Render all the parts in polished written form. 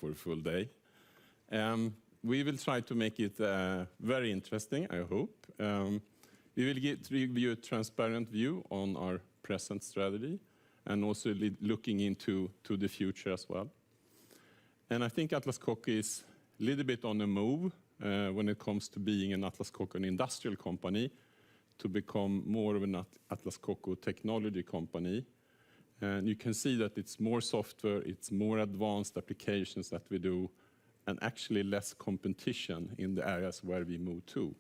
for a full day. We will try to make it very interesting, I hope. We will give you a transparent view on our present strategy and also looking into the future as well. And I think Atlas Copco is a little bit on the move when it comes to being an Atlas Copco an industrial company to become more of an Atlas Copco technology company. And you can see that it's more software, it's more advanced applications that we do, and actually less competition in the areas where we move to.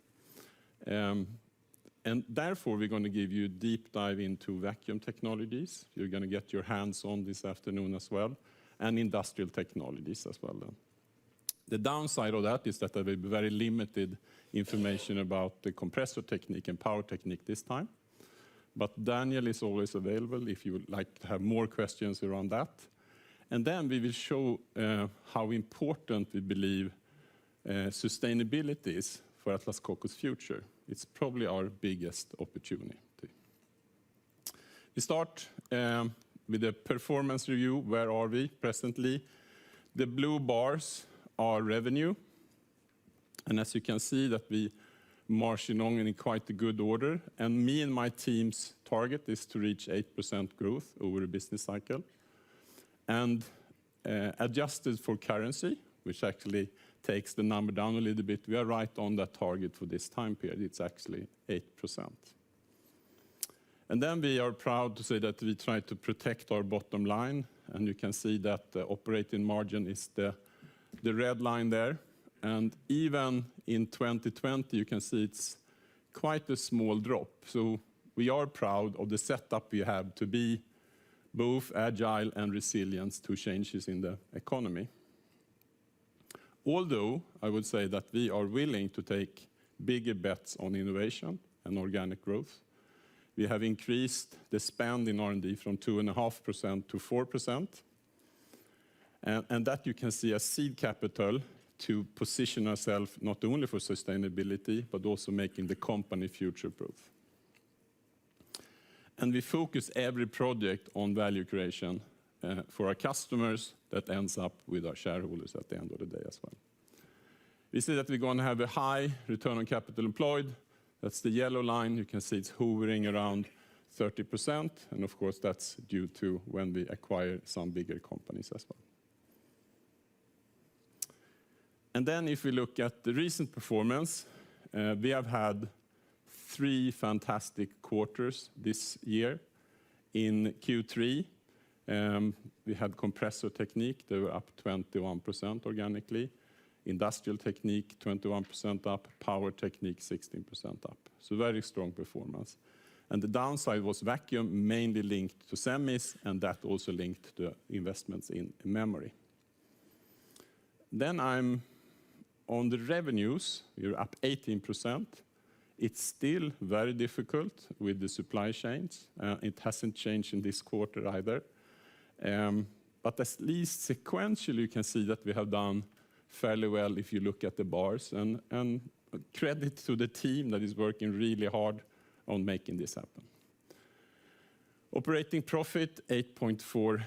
And therefore, we're going to give you a deep dive into vacuum technologies. You're going to get your hands on this afternoon as well, and industrial technologies as well. Then. The downside of that is that there will be very limited information about the compressor technique and power technique this time. But Daniel is always available if you would like to have more questions around that. And then we will show how important we believe sustainability is for Atlas Copco's future. It's probably our biggest opportunity. We start with a performance review. Where are we presently? The blue bars are revenue. And as you can see that we marching on in quite a good order. And me and my team's target is to reach 8% growth over a business cycle. And adjusted for currency, which actually takes the number down a little bit, we are right on that target for this time period. It's actually 8%. And then we are proud to say that we try to protect our bottom line. And you can see that the operating margin is the red line there. And even in 2020, you can see it's quite a small drop. So we are proud of the setup we have to be both agile and resilient to changes in the economy. Although I would say that we are willing to take bigger bets on innovation and organic growth. We have increased the spend in R&D from 2.5% to 4%. And that you can see as seed capital to position ourselves not only for sustainability, but also making the company future-proof. And we focus every project on value creation for our customers that ends up with our shareholders at the end of the day as well. We see that we're going to have a high return on capital employed. That's the yellow line. You can see it's hovering around 30%. And of course, that's due to when we acquire some bigger companies as well. And then if we look at the recent performance, we have had 3 fantastic quarters this year. In Q3, we had compressor technique. They were up 21% organically. Industrial technique, 21% up. Power technique, 16% up. So very strong performance. And the downside was vacuum, mainly linked to semis, and that also linked to investments in memory. Then I'm on the revenues. We're up 18%. It's still very difficult with the supply chains. It hasn't changed in this quarter either. But at least sequentially, you can see that we have done fairly well if you look at the bars. And credit to the team that is working really hard on making this happen. Operating profit, 8.4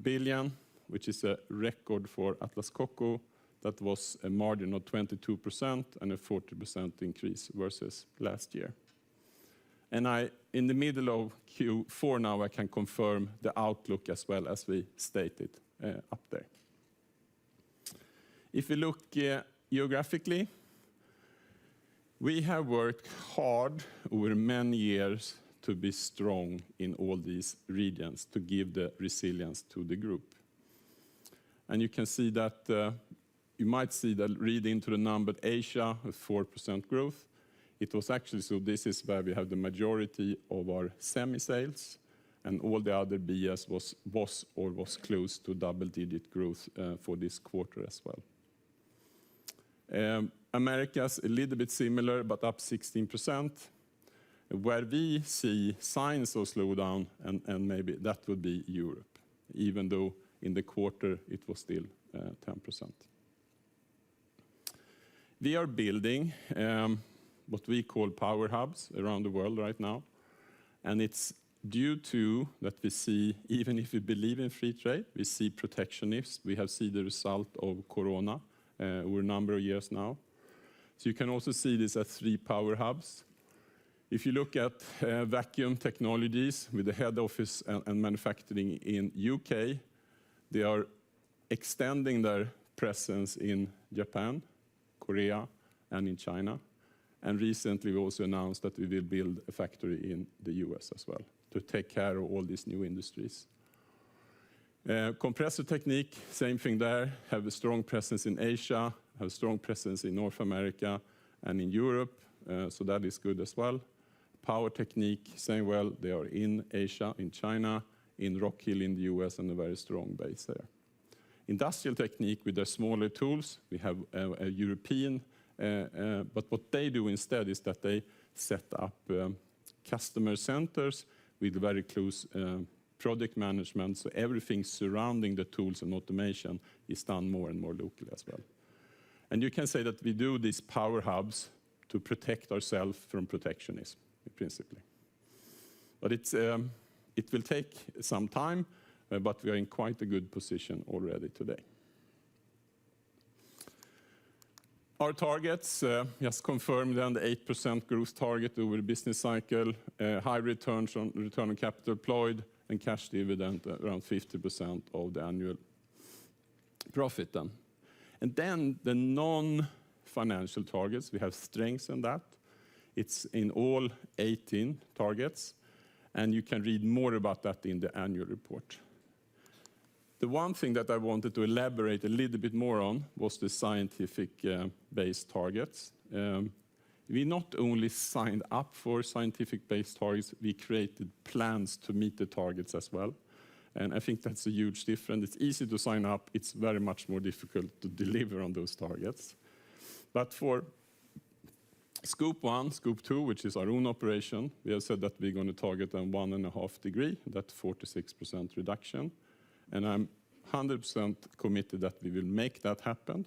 billion, which is a record for Atlas Copco. That was a margin of 22% and a 40% increase versus last year. And in the middle of Q4 now, I can confirm the outlook as well as we stated up there. If we look geographically, we have worked hard over many years to be strong in all these regions to give the resilience to the group. And you can see that you might see that read into the number Asia with 4% growth. It was actually, so this is where we have the majority of our semi-sales, and all the other BS was close to double-digit growth for this quarter as well. Americas a little bit similar, but up 16%. Where we see signs of slowdown, and maybe that would be Europe, even though in the quarter it was still 10%. We are building what we call power hubs around the world right now. And it's due to that we see, even if we believe in free trade, we see protectionists. We have seen the result of Corona over a number of years now. So you can also see this as 3 power hubs. If you look at vacuum technologies with the head office and manufacturing in UK, they are extending their presence in Japan, Korea, and in China. And recently we also announced that we will build a factory in the US as well to take care of all these new industries. Compressor technique, same thing there, have a strong presence in Asia, have a strong presence in North America and in Europe, so that is good as well. Power technique, same well, they are in Asia, in China, in Rock Hill in the US, and a very strong base there. Industrial technique with their smaller tools, we have a European, but what they do instead is that they set up customer centers with very close product management, so everything surrounding the tools and automation is done more and more locally as well. And you can say that we do these power hubs to protect ourselves from protectionism, principally. But it will take some time, but we are in quite a good position already today. Our targets, just confirmed then the 8% growth target over the business cycle, high return on capital employed, and cash dividend around 50% of the annual profit then. And then the non-financial targets, we have strengthened that. It's in all 18 targets, and you can read more about that in the annual report. The one thing that I wanted to elaborate a little bit more on was the scientific-based targets. We not only signed up for scientific-based targets, we created plans to meet the targets as well. And I think that's a huge difference. It's easy to sign up. It's very much more difficult to deliver on those targets. But for Scope 1, Scope 2, which is our own operation, we have said that we're going to target a 1.5 degree, that's 46% reduction. And I'm 100% committed that we will make that happen.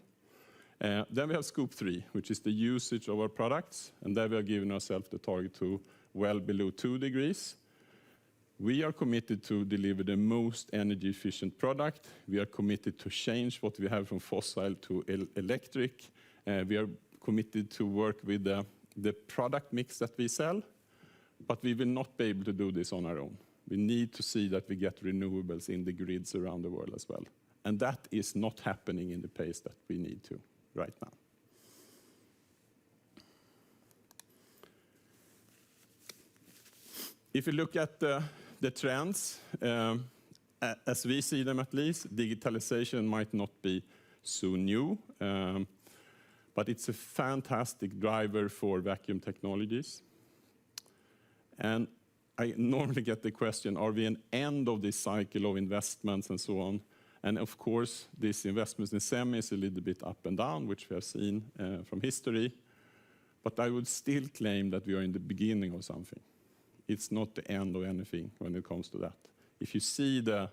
Then we have Scope 3, which is the usage of our products, and there we are giving ourselves the target to well below 2 degrees. We are committed to deliver the most energy efficient product. We are committed to change what we have from fossil to electric. We are committed to work with the product mix that we sell, but we will not be able to do this on our own. We need to see that we get renewables in the grids around the world as well. And that is not happening in the pace that we need to right now. If you look at the trends, as we see them at least, digitalization might not be so new, but it's a fantastic driver for vacuum technologies. And I normally get the question, are we an end of this cycle of investments and so on? And of course, these investments in semi is a little bit up and down, which we have seen from history. But I would still claim that we are in the beginning of something. It's not the end of anything when it comes to that. If you see the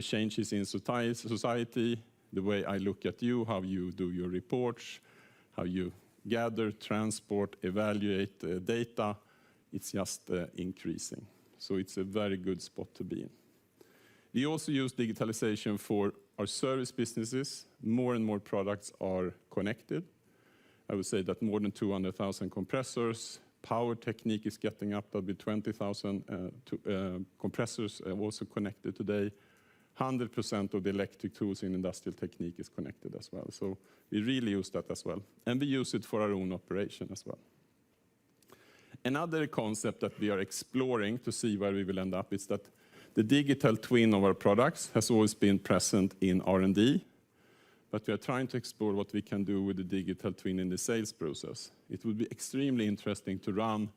changes in society, the way I look at you, how you do your reports, how you gather, transport, evaluate data, it's just increasing. So it's a very good spot to be in. We also use digitalization for our service businesses. More and more products are connected. I would say that more than 200,000 compressors. Power technique is getting up to 20,000 compressors also connected today. 100% of the electric tools in industrial technique is connected as well. So we really use that as well. And we use it for our own operation as well. Another concept that we are exploring to see where we will end up is that the digital twin of our products has always been present in R&D, but we are trying to explore what we can do with the digital twin in the sales process. It would be extremely interesting to run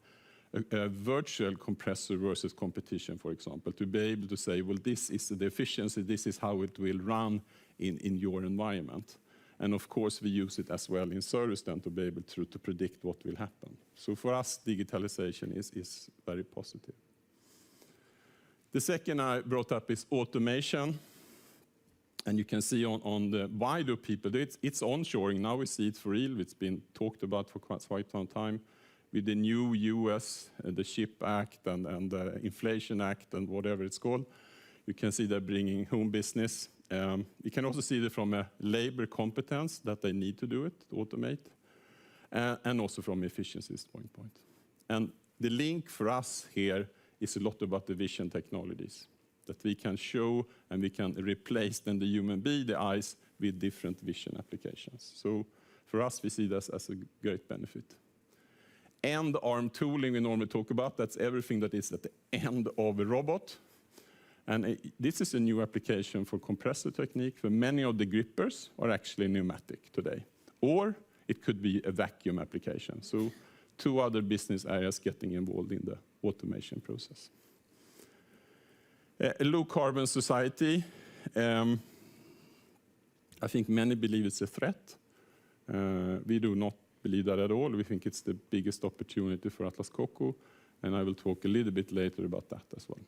a virtual compressor versus competition, for example, to be able to say, well, this is the efficiency, this is how it will run in your environment. And of course, we use it as well in service then to be able to predict what will happen. So for us, digitalization is very positive. The second I brought up is automation. And you can see on the why do people do it? It's onshoring. Now we see it for real. It's been talked about for quite some time. with the new US, the CHIP Act and the Inflation Act and whatever it's called. You can see they're bringing home business. You can also see that from a labor competence that they need to do it, to automate, and also from efficiency standpoint. And the link for us here is a lot about the vision technologies, that we can show and we can replace then the human being, the eyes, with different vision applications. So for us, we see this as a great benefit. End arm tooling we normally talk about, that's everything that is at the end of a robot. And this is a new application for compressor technique, where many of the grippers are actually pneumatic today. Or it could be a vacuum application. So 2 other business areas getting involved in the automation process. A low carbon society. I think many believe it's a threat. We do not believe that at all. We think it's the biggest opportunity for Atlas Copco, and I will talk a little bit later about that as well.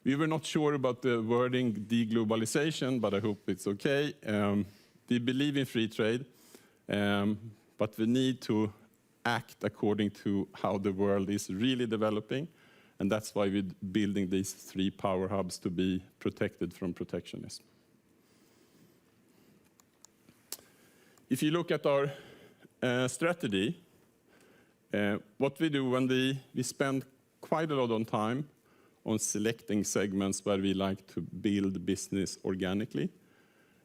We were not sure about the wording deglobalization, but I hope it's okay. We believe in free trade, but we need to act according to how the world is really developing, and that's why we're building these 3 power hubs to be protected from protectionism. If you look at our strategy, what we do when we spend quite a lot of time on selecting segments where we like to build business organically,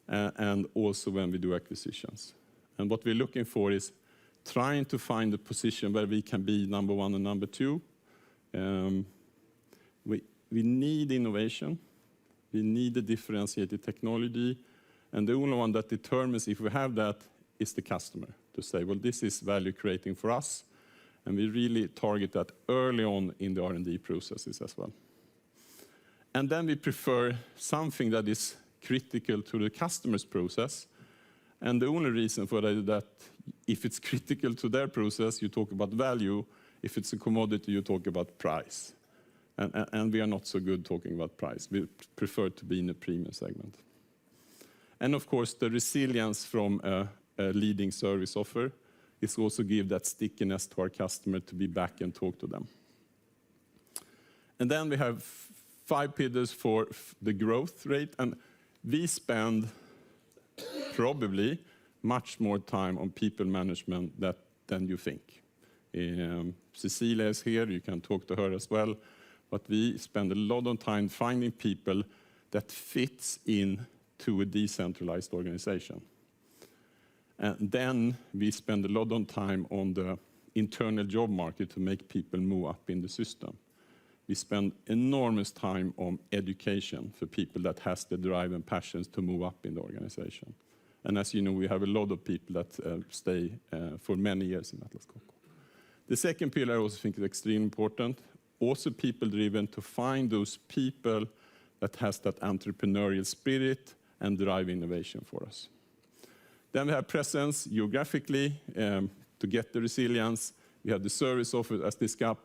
and also when we do acquisitions. And what we're looking for is trying to find a position where we can be number 1 and number 2. We need innovation. We need a differentiated technology. And the only one that determines if we have that is the customer, to say, well, this is value creating for us. And we really target that early on in the R&D processes as well. And then we prefer something that is critical to the customer's process. And the only reason for that is that if it's critical to their process, you talk about value. If it's a commodity, you talk about price. And we are not so good talking about price. We prefer to be in a premium segment. And of course, the resilience from a leading service offer is also give that stickiness to our customer to be back and talk to them. And then we have 5 pillars for the growth rate, and we spend probably much more time on people management than you think. Cecilia is here, you can talk to her as well, but we spend a lot of time finding people that fits into a decentralized organization. And then we spend a lot of time on the internal job market to make people move up in the system. We spend enormous time on education for people that has the drive and passions to move up in the organization. And as you know, we have a lot of people that stay for many years in Atlas Copco. The second pillar I also think is extremely important. Also people driven to find those people that has that entrepreneurial spirit and drive innovation for us. Then we have presence geographically to get the resilience. We have the service offer as discussed.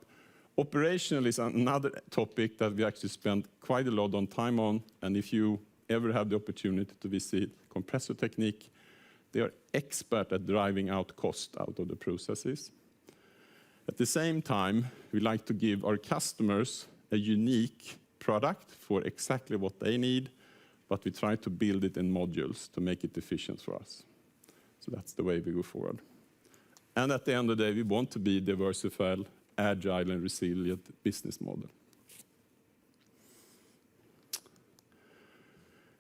Operational is another topic that we actually spend quite a lot of time on. And if you ever have the opportunity to visit Compressor Technique, they are expert at driving out cost out of the processes. At the same time, we like to give our customers a unique product for exactly what they need, but we try to build it in modules to make it efficient for us. So that's the way we go forward. And at the end of the day, we want to be diversified, agile, and resilient business model.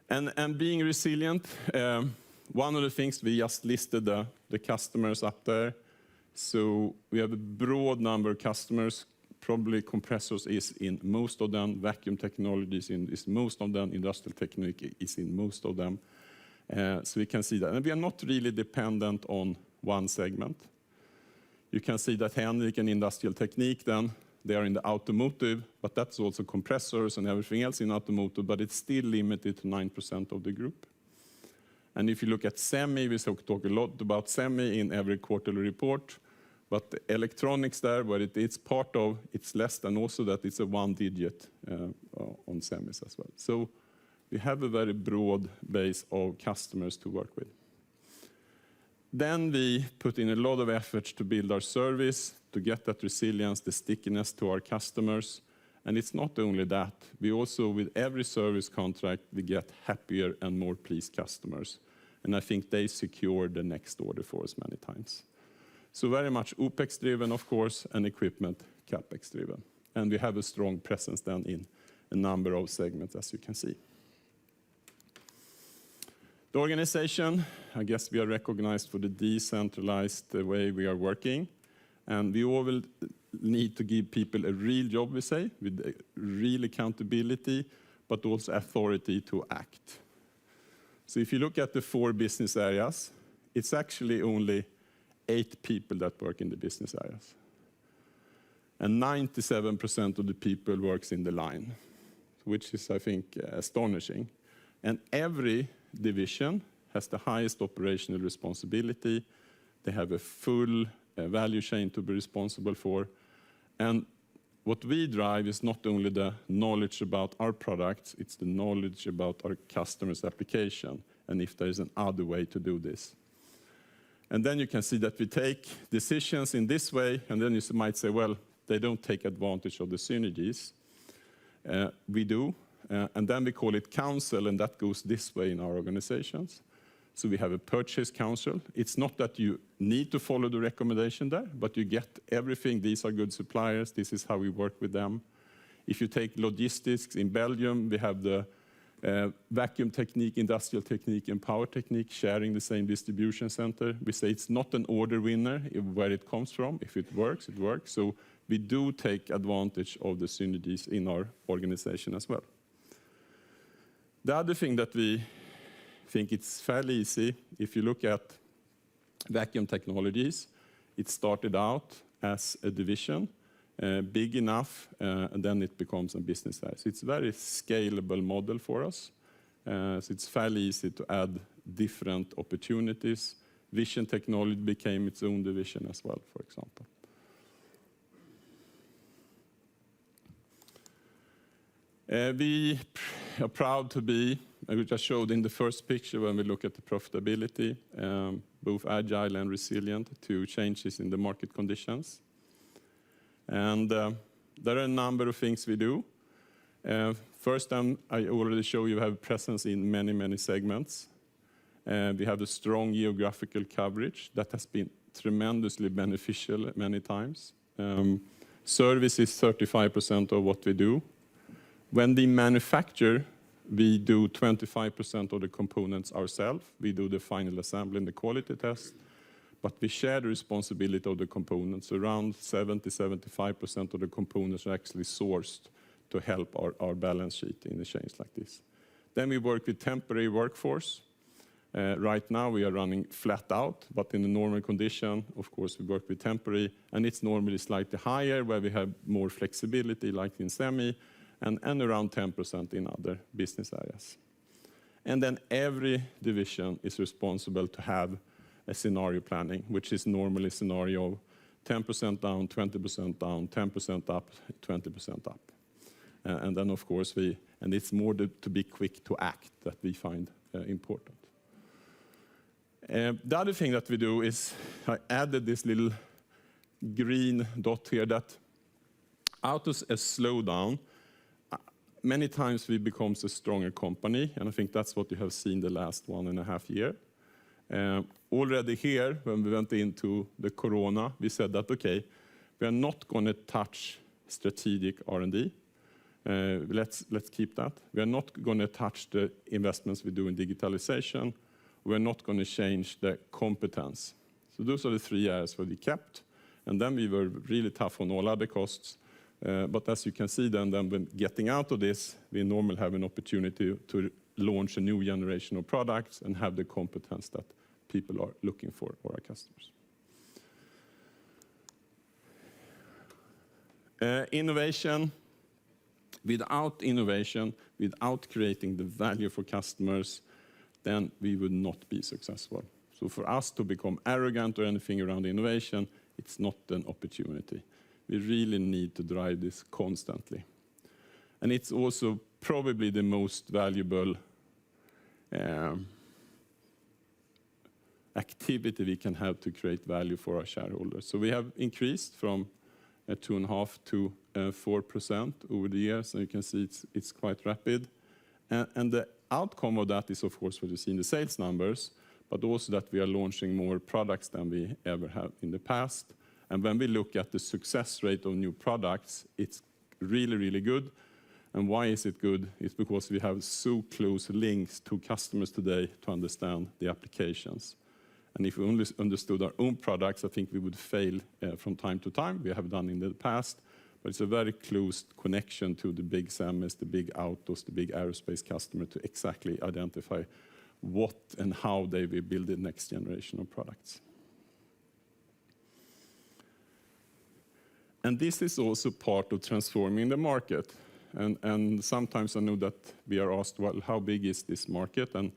And being resilient, one of the things we just listed the customers up there. So we have a broad number of customers. Probably compressors is in most of them, vacuum technologies is most of them, industrial technique is in most of them. So we can see that. And we are not really dependent on one segment. You can see that Henrik and industrial technique then, they are in the automotive, but that's also compressors and everything else in automotive, but it's still limited to 9% of the group. And if you look at semi, we talk a lot about semi in every quarterly report, but the electronics there, where it's part of, it's less than also that it's a 1 digit on semis as well. So we have a very broad base of customers to work with. Then we put in a lot of efforts to build our service to get that resilience, the stickiness to our customers. And it's not only that, we also, with every service contract, we get happier and more pleased customers. And I think they secure the next order for us many times. So very much OPEX driven, of course, and equipment CapEx driven. And we have a strong presence then in a number of segments, as you can see. The organization, I guess we are recognized for the decentralized way we are working. And we all will need to give people a real job, we say, with real accountability, but also authority to act. So if you look at the 4 business areas, it's actually only 8 people that work in the business areas. And 97% of the people works in the line, which is, I think, astonishing. And every division has the highest operational responsibility. They have a full value chain to be responsible for. And what we drive is not only the knowledge about our products, it's the knowledge about our customers' application, and if there is an other way to do this. And then you can see that we take decisions in this way, and then you might say, well, they don't take advantage of the synergies. We do, and then we call it council, and that goes this way in our organizations. So we have a purchase council. It's not that you need to follow the recommendation there, but you get everything. These are good suppliers. This is how we work with them. If you take logistics in Belgium, we have the vacuum technique, industrial technique, and power technique sharing the same distribution center. We say it's not an order winner where it comes from. If it works, it works. So we do take advantage of the synergies in our organization as well. The other thing that we think it's fairly easy, if you look at vacuum technologies, it started out as a division, big enough, and then it becomes a business area. So it's a very scalable model for us. So it's fairly easy to add different opportunities. Vision technology became its own division as well, for example. We are proud to be, which I showed in the first picture when we look at the profitability, both agile and resilient to changes in the market conditions. And there are a number of things we do. First, I already showed you have presence in many, many segments. We have a strong geographical coverage that has been tremendously beneficial many times. Service is 35% of what we do. When we manufacture, we do 25% of the components ourselves. We do the final assembly and the quality test, but we share the responsibility of the components. Around 70-75% of the components are actually sourced to help our balance sheet in a change like this. Then we work with temporary workforce. Right now we are running flat out, but in a normal condition, of course, we work with temporary, and it's normally slightly higher where we have more flexibility, like in semi, and around 10% in other business areas. And then every division is responsible to have a scenario planning, which is normally a scenario of 10% down, 20% down, 10% up, 20% up. And then, of course, and it's more to be quick to act that we find important. The other thing that we do is I added this little green dot here that out of a slowdown, many times we become a stronger company, and I think that's what you have seen the last 1.5 years. Already here, when we went into the corona, we said that, okay, we are not going to touch strategic R&D. Let's keep that. We are not going to touch the investments we do in digitalization. We're not going to change the competence. So those are the 3 areas where we kept, and then we were really tough on all other costs. But as you can see then when getting out of this, we normally have an opportunity to launch a new generation of products and have the competence that people are looking for our customers. Innovation. Without innovation, without creating the value for customers, then we would not be successful. So for us to become arrogant or anything around innovation, it's not an opportunity. We really need to drive this constantly. And it's also probably the most valuable activity we can have to create value for our shareholders. So we have increased from 2.5% to 4% over the years, and you can see it's quite rapid. And the outcome of that is, of course, what you see in the sales numbers, but also that we are launching more products than we ever have in the past. And when we look at the success rate of new products, it's really, really good. And why is it good? It's because we have so close links to customers today to understand the applications. And if we only understood our own products, I think we would fail from time to time. We have done in the past, but it's a very close connection to the big semis, the big autos, the big aerospace customer to exactly identify what and how they will build the next generation of products. And this is also part of transforming the market. And sometimes I know that we are asked, well, how big is this market? And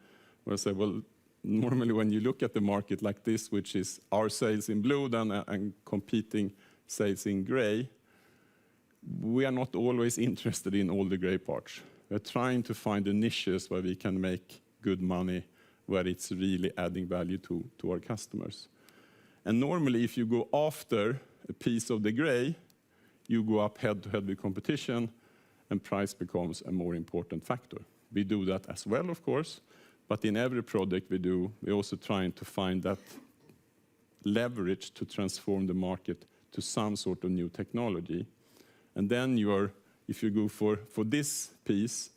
I say, well, normally when you look at the market like this, which is our sales in blue then and competing sales in gray, we are not always interested in all the gray parts. We're trying to find the niches where we can make good money, where it's really adding value to our customers. And normally if you go after a piece of the gray, you go up head-to-head with competition, and price becomes a more important factor. We do that as well, of course, but in every project we do, we're also trying to find that leverage to transform the market to some sort of new technology. And then if you go for this piece,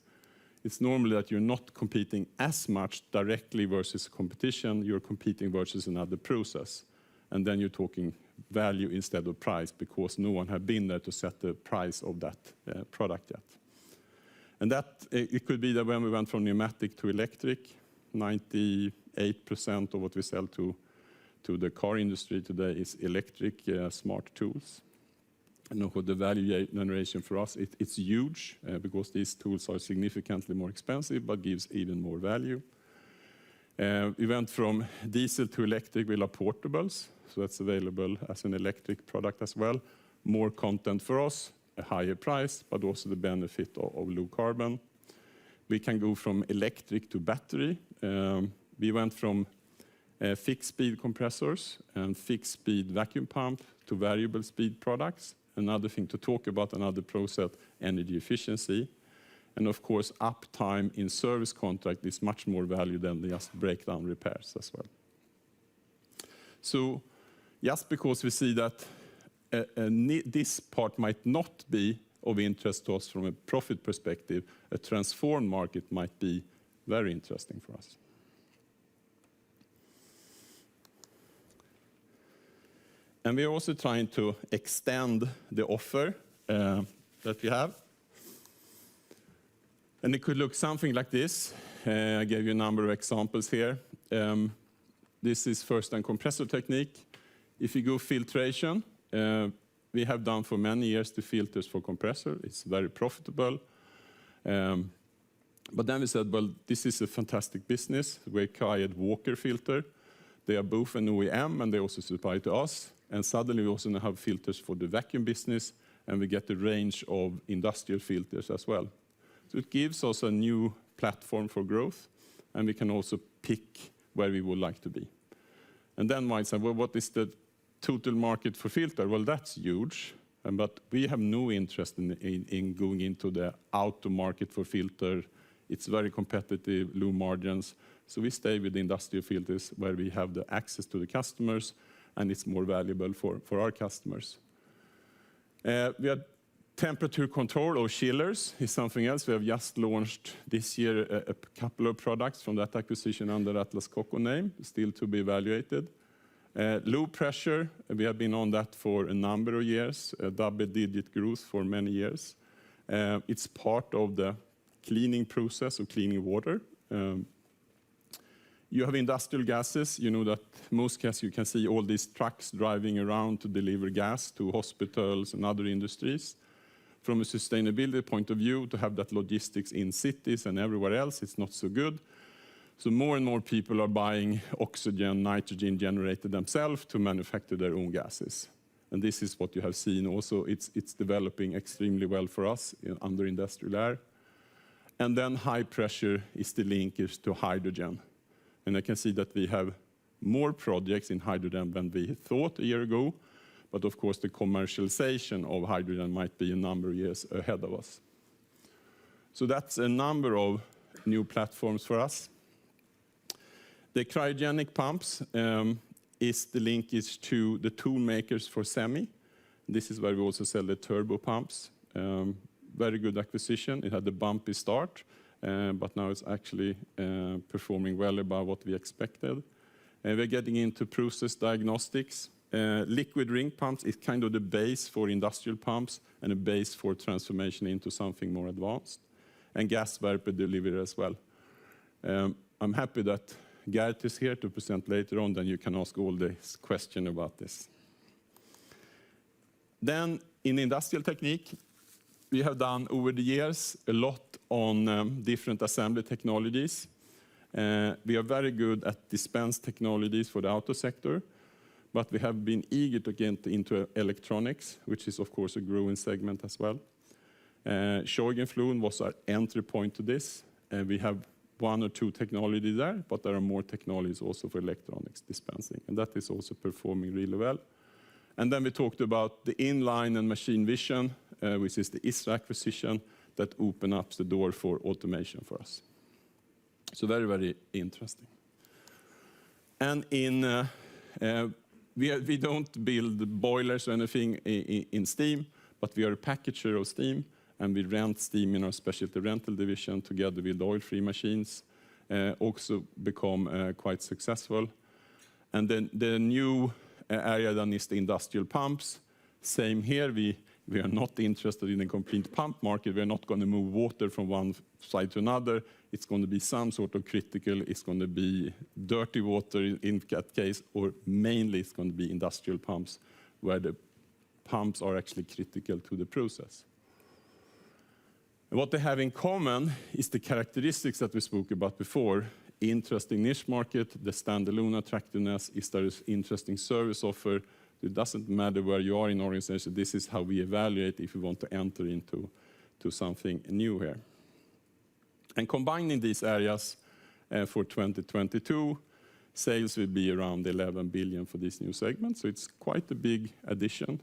it's normally that you're not competing as much directly versus competition, you're competing versus another process. And then you're talking value instead of price, because no one has been there to set the price of that product yet. And that, it could be that when we went from pneumatic to electric, 98% of what we sell to the car industry today is electric smart tools. And the value generation for us, it's huge because these tools are significantly more expensive, but gives even more value. We went from diesel to electric with our portables, so that's available as an electric product as well. More content for us, a higher price, but also the benefit of low carbon. We can go from electric to battery. We went from fixed speed compressors and fixed speed vacuum pump to variable speed products. Another thing to talk about, another process, energy efficiency. And of course, uptime in service contract is much more value than just breakdown repairs as well. So just because we see that this part might not be of interest to us from a profit perspective, a transformed market might be very interesting for us. And we're also trying to extend the offer that we have. And it could look something like this. I gave you a number of examples here. This is first-time compressor technique. If you go filtration, we have done for many years the filters for compressor. It's very profitable. But then we said, well, this is a fantastic business. We acquired Walker Filter. They are both an OEM and they also supply to us. And suddenly we also now have filters for the vacuum business, and we get a range of industrial filters as well. So it gives us a new platform for growth, and we can also pick where we would like to be. And then might say, well, what is the total market for filter? Well, that's huge, but we have no interest in going into the auto market for filter. It's very competitive, low margins. So we stay with the industrial filters where we have the access to the customers, and it's more valuable for our customers. We have temperature control or chillers is something else. We have just launched this year a couple of products from that acquisition under Copco name, still to be evaluated. Low pressure, we have been on that for a number of years, double-digit growth for many years. It's part of the cleaning process of cleaning water. You have industrial gases. You know that most gas, you can see all these trucks driving around to deliver gas to hospitals and other industries. From a sustainability point of view, to have that logistics in cities and everywhere else, it's not so good. So more and more people are buying oxygen, nitrogen generated themselves to manufacture their own gases. And this is what you have seen also. It's developing extremely well for us under industrial air. And then high pressure is the linkage to hydrogen. And I can see that we have more projects in hydrogen than we thought a year ago. But of course, the commercialization of hydrogen might be a number of years ahead of us. So that's a number of new platforms for us. The cryogenic pumps is the linkage to the tool makers for semi. This is where we also sell the turbo pumps. Very good acquisition. It had a bumpy start, but now it's actually performing well above what we expected. We're getting into process diagnostics. Liquid ring pumps is kind of the base for industrial pumps and a base for transformation into something more advanced. And gas vapor delivery as well. I'm happy that Gert is here to present later on, then you can ask all these questions about this. Then in industrial technique, we have done over the years a lot on different assembly technologies. We are very good at dispense technologies for the auto sector, but we have been eager to get into electronics, which is of course a growing segment as well. Scheugenflohen was our entry point to this. We have one or two technologies there, but there are more technologies also for electronics dispensing, and that is also performing really well. And then we talked about the inline and machine vision, which is the ISRA acquisition that opened up the door for automation for us. So very, very interesting. And we don't build boilers or anything in steam, but we are a packager of steam, and we rent steam in our specialty rental division together with oil-free machines, also become quite successful. And then the new area then is the industrial pumps. Same here, we are not interested in a complete pump market. We are not going to move water from one side to another. It's going to be some sort of critical, it's going to be dirty water in that case, or mainly it's going to be industrial pumps where the pumps are actually critical to the process. And what they have in common is the characteristics that we spoke about before. Interesting niche market, the standalone attractiveness, is there an interesting service offer. It doesn't matter where you are in organization, this is how we evaluate if we want to enter into something new here. And combining these areas for 2022, sales will be around 11 billion for this new segment. So it's quite a big addition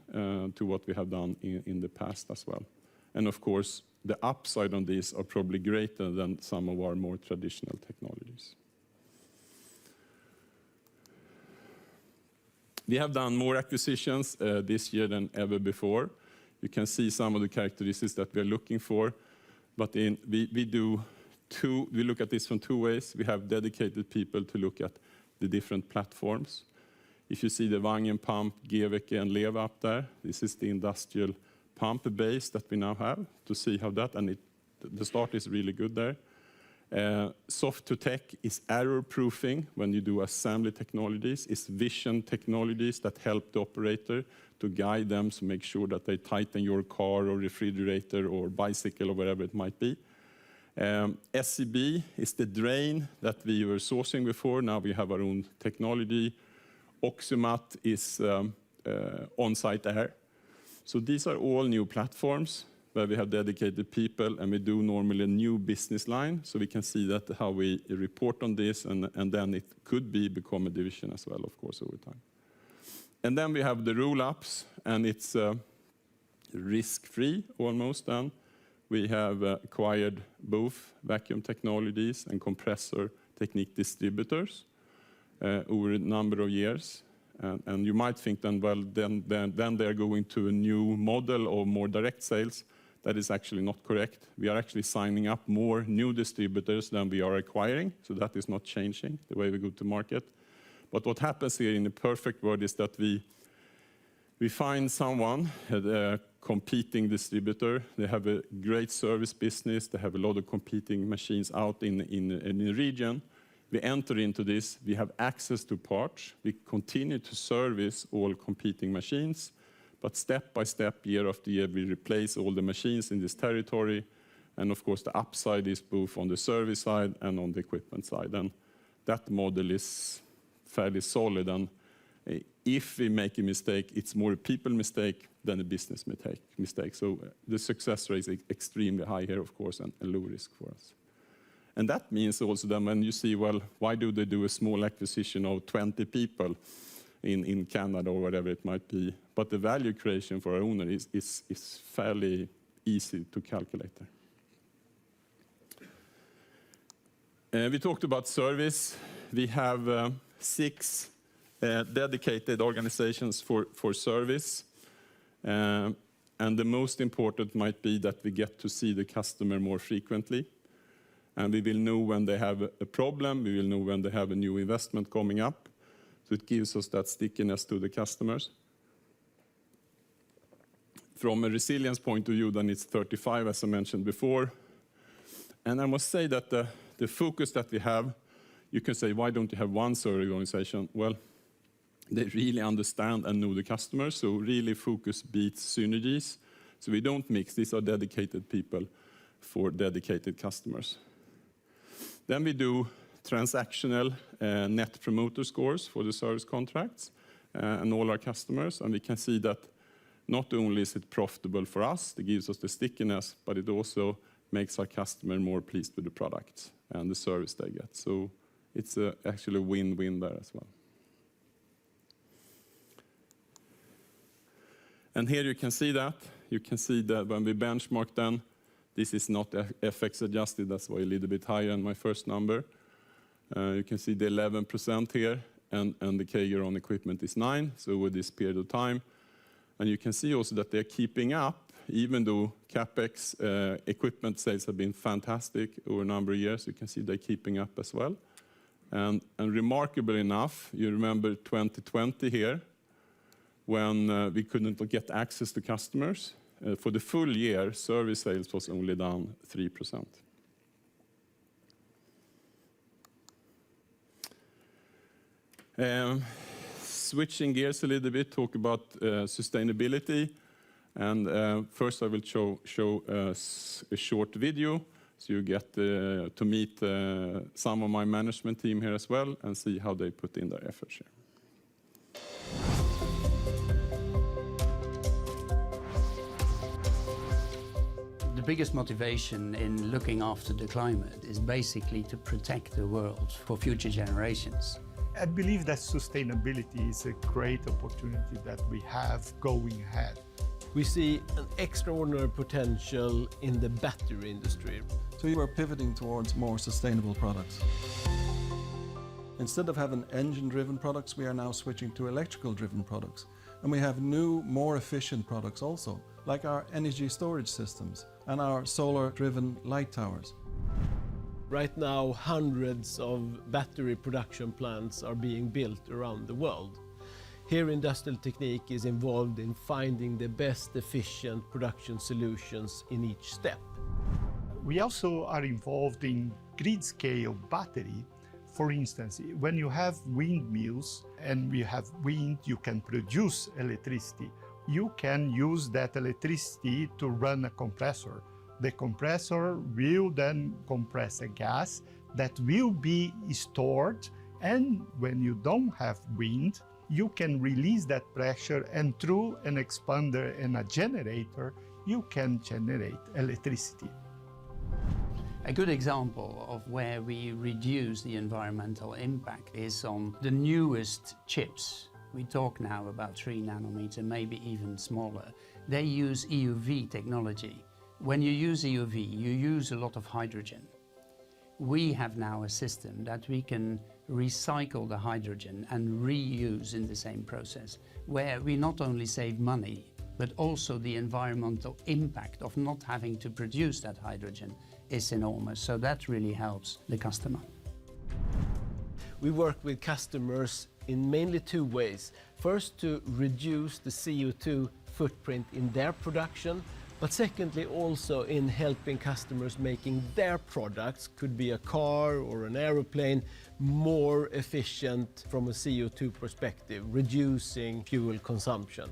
to what we have done in the past as well. And of course, the upside on these are probably greater than some of our more traditional technologies. We have done more acquisitions this year than ever before. You can see some of the characteristics that we are looking for, but we look at this from two ways. We have dedicated people to look at the different platforms. If you see the Wangen pump, Geveke and Leva up there, this is the industrial pump base that we now have to see how that, and the start is really good there. Soft to tech is error proofing when you do assembly technologies. It's vision technologies that help the operator to guide them to make sure that they tighten your car or refrigerator or bicycle or whatever it might be. SCB is the drain that we were sourcing before. Now we have our own technology. Oxymat is on-site air. So these are all new platforms where we have dedicated people, and we do normally a new business line, so we can see that how we report on this, and then it could become a division as well, of course, over time. And then we have the roll-ups, and it's risk-free almost then. We have acquired both vacuum technologies and compressor technique distributors over a number of years. And you might think then, well, then they're going to a new model of more direct sales. That is actually not correct. We are actually signing up more new distributors than we are acquiring, so that is not changing the way we go to market. But what happens here in the perfect world is that we find someone, a competing distributor. They have a great service business. They have a lot of competing machines out in the region. We enter into this, we have access to parts, we continue to service all competing machines, but step by step, year after year, we replace all the machines in this territory, and of course the upside is both on the service side and on the equipment side, and that model is fairly solid, and if we make a mistake, it's more a people mistake than a business mistake. So the success rate is extremely high here, of course, and low risk for us. And that means also that when you see, well, why do they do a small acquisition of 20 people in Canada or whatever it might be? But the value creation for our owner is fairly easy to calculate there. We talked about service. We have 6 dedicated organizations for service. And the most important might be that we get to see the customer more frequently. And we will know when they have a problem, we will know when they have a new investment coming up. So it gives us that stickiness to the customers. From a resilience point of view, then it's 35, as I mentioned before. And I must say that the focus that we have, you can say, why don't you have one service organization? Well, they really understand and know the customers, so really focus beats synergies. So we don't mix, these are dedicated people for dedicated customers. Then we do transactional net promoter scores for the service contracts and all our customers. And we can see that not only is it profitable for us, it gives us the stickiness, but it also makes our customer more pleased with the product and the service they get. So it's actually a win-win there as well. And here you can see that. You can see that when we benchmark then, this is not FX adjusted, that's why a little bit higher than my first number. You can see the 11% here, and the CAGR on equipment is 9%, so with this period of time. And you can see also that they're keeping up, even though CapEx equipment sales have been fantastic over a number of years. You can see they're keeping up as well. And remarkable enough, you remember 2020 here, when we couldn't get access to customers. For the full year, service sales was only down 3%. Switching gears a little bit, talk about sustainability. And first I will show a short video, so you get to meet some of my management team here as well and see how they put in their efforts here. The biggest motivation in looking after the climate is basically to protect the world for future generations. I believe that sustainability is a great opportunity that we have going ahead. We see an extraordinary potential in the battery industry. So we are pivoting towards more sustainable products. Instead of having engine-driven products, we are now switching to electrical-driven products. And we have new, more efficient products also, like our energy storage systems and our solar-driven light towers. Right now, hundreds of battery production plants are being built around the world. Here, Industrial Technique is involved in finding the best efficient production solutions in each step. We also are involved in grid-scale battery. For instance, when you have windmills and we have wind, you can produce electricity. You can use that electricity to run a compressor. The compressor will then compress a gas that will be stored, and when you don't have wind, you can release that pressure, and through an expander and a generator, you can generate electricity. A good example of where we reduce the environmental impact is on the newest chips. We talk now about 3 nanometer, maybe even smaller. They use EUV technology. When you use EUV, you use a lot of hydrogen. We have now a system that we can recycle the hydrogen and reuse in the same process, where we not only save money, but also the environmental impact of not having to produce that hydrogen is enormous. So that really helps the customer. We work with customers in mainly 2 ways. First, to reduce the CO2 footprint in their production, but secondly also in helping customers making their products, could be a car or an aeroplane, more efficient from a CO2 perspective, reducing fuel consumption.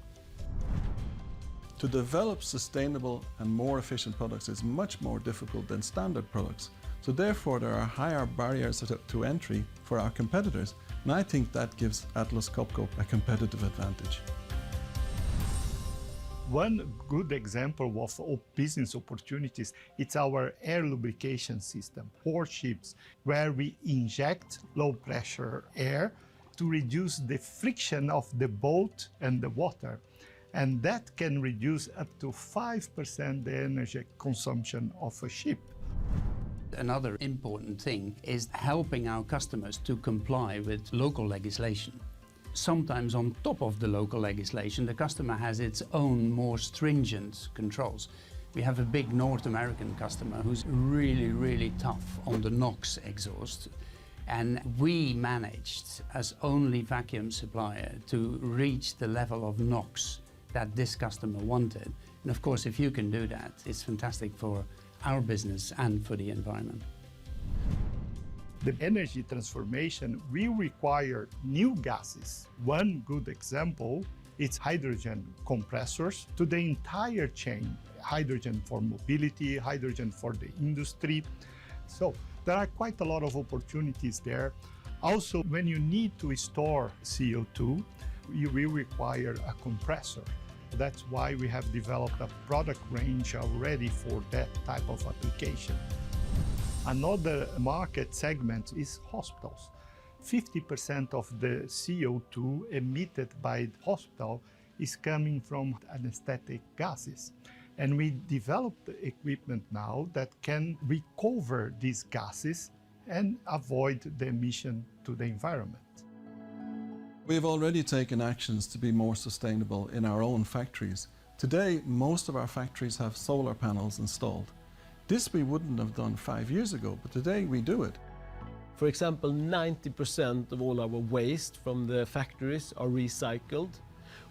To develop sustainable and more efficient products is much more difficult than standard products. So therefore there are higher barriers to entry for our competitors, and I think that gives Atlas Copco a competitive advantage. One good example of business opportunities, it's our air lubrication system for ships, where we inject low pressure air to reduce the friction of the boat and the water. And that can reduce up to 5% the energy consumption of a ship. Another important thing is helping our customers to comply with local legislation. Sometimes on top of the local legislation, the customer has its own more stringent controls. We have a big North American customer who's really tough on the NOx exhaust. And we managed, as only vacuum supplier, to reach the level of NOx that this customer wanted. And of course, if you can do that, it's fantastic for our business and for the environment. The energy transformation will require new gases. One good example is hydrogen compressors to the entire chain. Hydrogen for mobility, hydrogen for the industry. So there are quite a lot of opportunities there. Also, when you need to store CO2, you will require a compressor. That's why we have developed a product range already for that type of application. Another market segment is hospitals. 50% of the CO2 emitted by the hospital is coming from anesthetic gases. And we developed equipment now that can recover these gases and avoid the emission to the environment. We've already taken actions to be more sustainable in our own factories. Today, most of our factories have solar panels installed. This we wouldn't have done 5 years ago, but today we do it. For example, 90% of all our waste from the factories are recycled.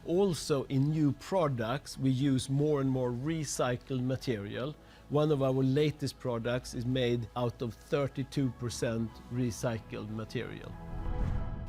Also, in new products, we use more and more recycled material. One of our latest products is made out of 32% recycled material.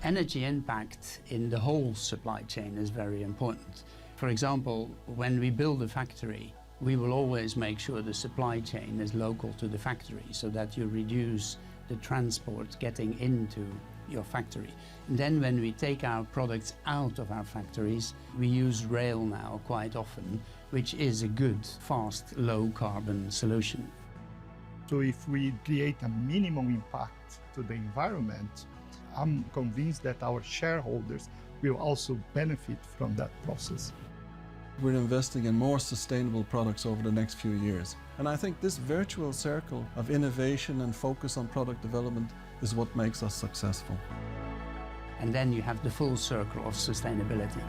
Energy impact in the whole supply chain is very important. For example, when we build a factory, we will always make sure the supply chain is local to the factory so that you reduce the transport getting into your factory. And then when we take our products out of our factories, we use rail now quite often, which is a good, fast, low carbon solution. So if we create a minimum impact to the environment, I'm convinced that our shareholders will also benefit from that process. We're investing in more sustainable products over the next few years. And I think this virtual circle of innovation and focus on product development is what makes us successful. And then you have the full circle of sustainability.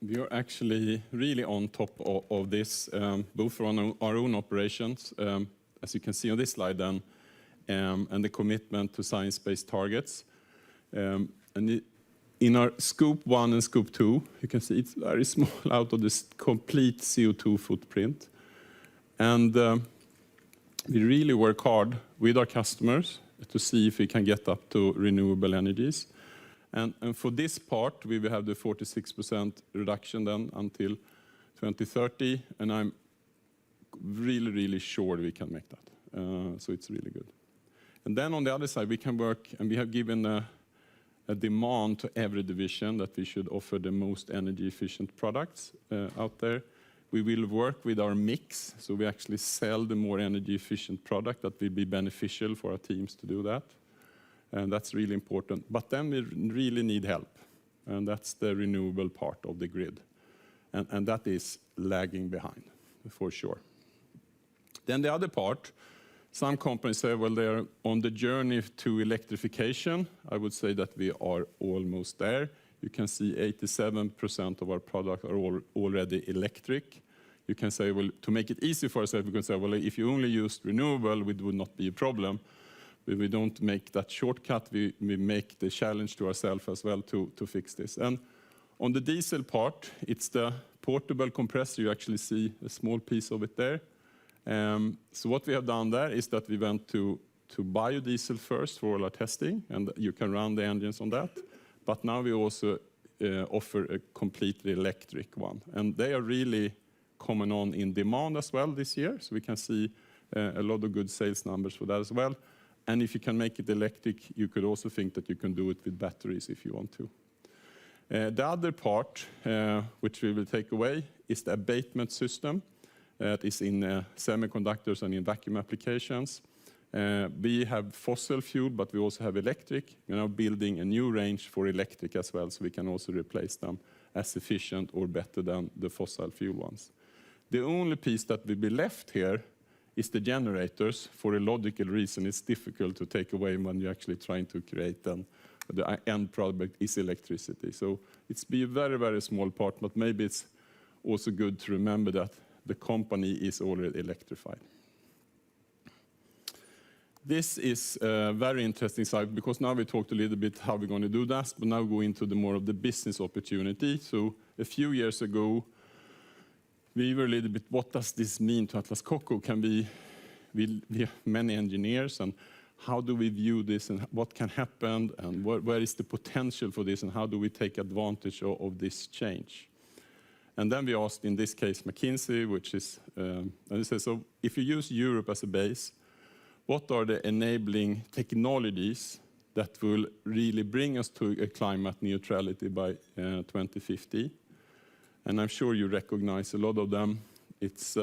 We are actually really on top of this, both on our own operations, as you can see on this slide then, and the commitment to science-based targets. And in our Scope 1 and Scope 2, you can see it's very small out of this complete CO2 footprint. And we really work hard with our customers to see if we can get up to renewable energies. And for this part, we will have the 46% reduction then until 2030, and I'm really sure we can make that. So it's really good. And then on the other side, we can work, and we have given a demand to every division that we should offer the most energy efficient products out there. We will work with our mix, so we actually sell the more energy efficient product that will be beneficial for our teams to do that. And that's really important. But then we really need help, and that's the renewable part of the grid. And that is lagging behind, for sure. Then the other part, some companies say, well, they're on the journey to electrification. I would say that we are almost there. You can see 87% of our products are already electric. You can say, well, to make it easy for ourselves, we can say, well, if you only used renewable, it would not be a problem. But we don't make that shortcut. We make the challenge to ourselves as well to fix this. And on the diesel part, it's the portable compressor. You actually see a small piece of it there. So what we have done there is that we went to biodiesel first for all our testing, and you can run the engines on that. But now we also offer a completely electric one. And they are really coming on in demand as well this year. So we can see a lot of good sales numbers for that as well. And if you can make it electric, you could also think that you can do it with batteries if you want to. The other part, which we will take away, is the abatement system that is in semiconductors and in vacuum applications. We have fossil fuel, but we also have electric. We're now building a new range for electric as well, so we can also replace them as efficient or better than the fossil fuel ones. The only piece that will be left here is the generators. For a logical reason, it's difficult to take away when you're actually trying to create them. The end product is electricity. So it's be a very, very small part, but maybe it's also good to remember that the company is already electrified. This is a very interesting side, because now we talked a little bit how we're going to do that, but now go into the more of the business opportunity. So a few years ago, we were a little bit, what does this mean to Atlas Copco? We have many engineers, and how do we view this, and what can happen, and where is the potential for this, and how do we take advantage of this change? And then we asked, in this case, McKinsey, which is, and it says, so if you use Europe as a base, what are the enabling technologies that will really bring us to a climate neutrality by 2050? And I'm sure you recognize a lot of them. It's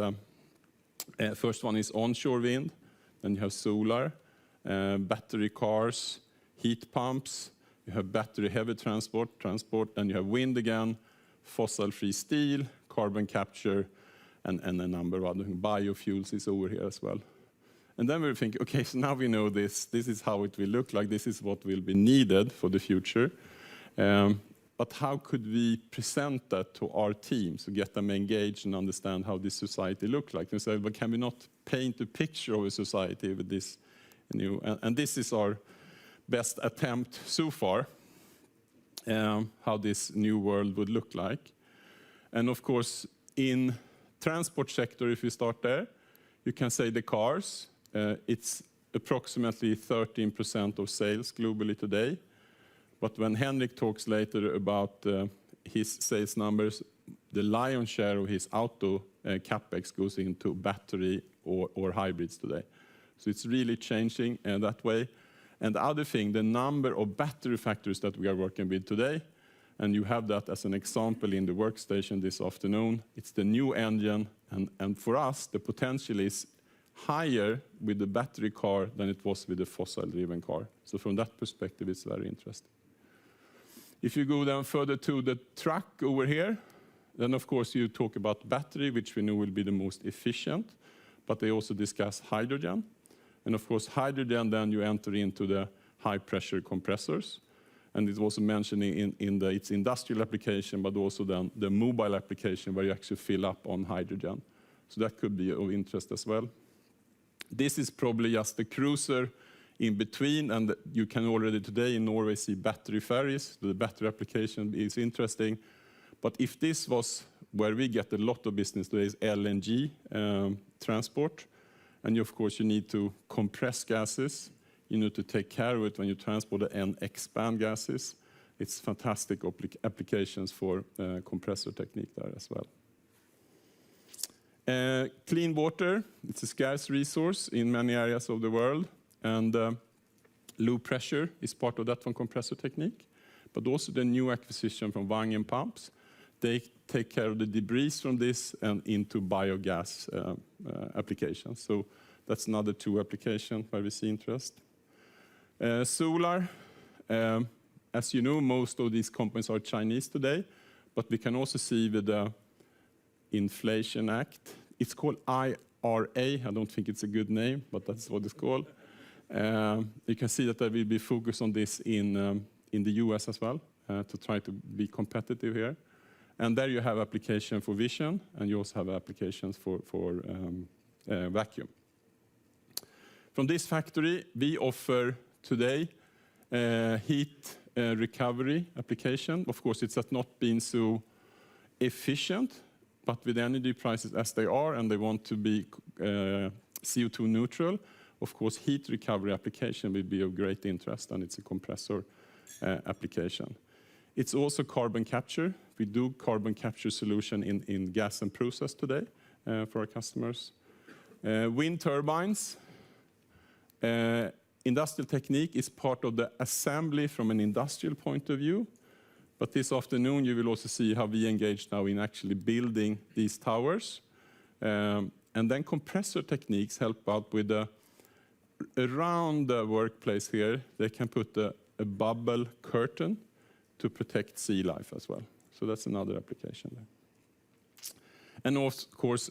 first one is onshore wind, then you have solar, battery cars, heat pumps, you have battery heavy transport, then you have wind again, fossil-free steel, carbon capture, and a number of other biofuels is over here as well. And then we think, okay, so now we know this is how it will look like, this is what will be needed for the future. But how could we present that to our teams to get them engaged and understand how this society looks like? And say, but can we not paint a picture of a society with this new? And this is our best attempt so far, how this new world would look like. And of course, in transport sector, if you start there, you can say the cars. It's approximately 13% of sales globally today. But when Henrik talks later about his sales numbers, the lion's share of his auto capex goes into battery or hybrids today. So it's really changing that way. And the other thing, the number of battery factories that we are working with today, and you have that as an example in the workstation this afternoon, it's the new engine. And for us, the potential is higher with the battery car than it was with the fossil-driven car. So from that perspective, it's very interesting. If you go down further to the truck over here, then of course you talk about battery, which we know will be the most efficient, but they also discuss hydrogen. And of course, hydrogen, then you enter into the high-pressure compressors. And it's also mentioning in its industrial application, but also then the mobile application where you actually fill up on hydrogen. So that could be of interest as well. This is probably just the cruiser in between, and you can already today in Norway see battery ferries. The battery application is interesting. But if this was where we get a lot of business today is LNG transport. And of course, you need to compress gases. You need to take care of it when you transport and expand gases. It's fantastic applications for compressor technique there as well. Clean water, it's a scarce resource in many areas of the world. And low pressure is part of that from compressor technique. But also the new acquisition from Wangen Pumps. They take care of the debris from this and into biogas applications. So that's another two applications where we see interest. Solar, as you know, most of these companies are Chinese today, but we can also see with the Inflation Act, it's called IRA, I don't think it's a good name, but that's what it's called. You can see that there will be focus on this in the US as well, to try to be competitive here. And there you have application for vision, and you also have applications for vacuum. From this factory, we offer today heat recovery application. Of course, it's not been so efficient, but with energy prices as they are, and they want to be CO2 neutral, of course, heat recovery application will be of great interest, and it's a compressor application. It's also carbon capture. We do carbon capture solution in gas and process today for our customers. Wind turbines. Industrial technique is part of the assembly from an industrial point of view. But this afternoon, you will also see how we engage now in actually building these towers. And then compressor techniques help out with around the workplace here, they can put a bubble curtain to protect sea life as well. So that's another application there. And of course,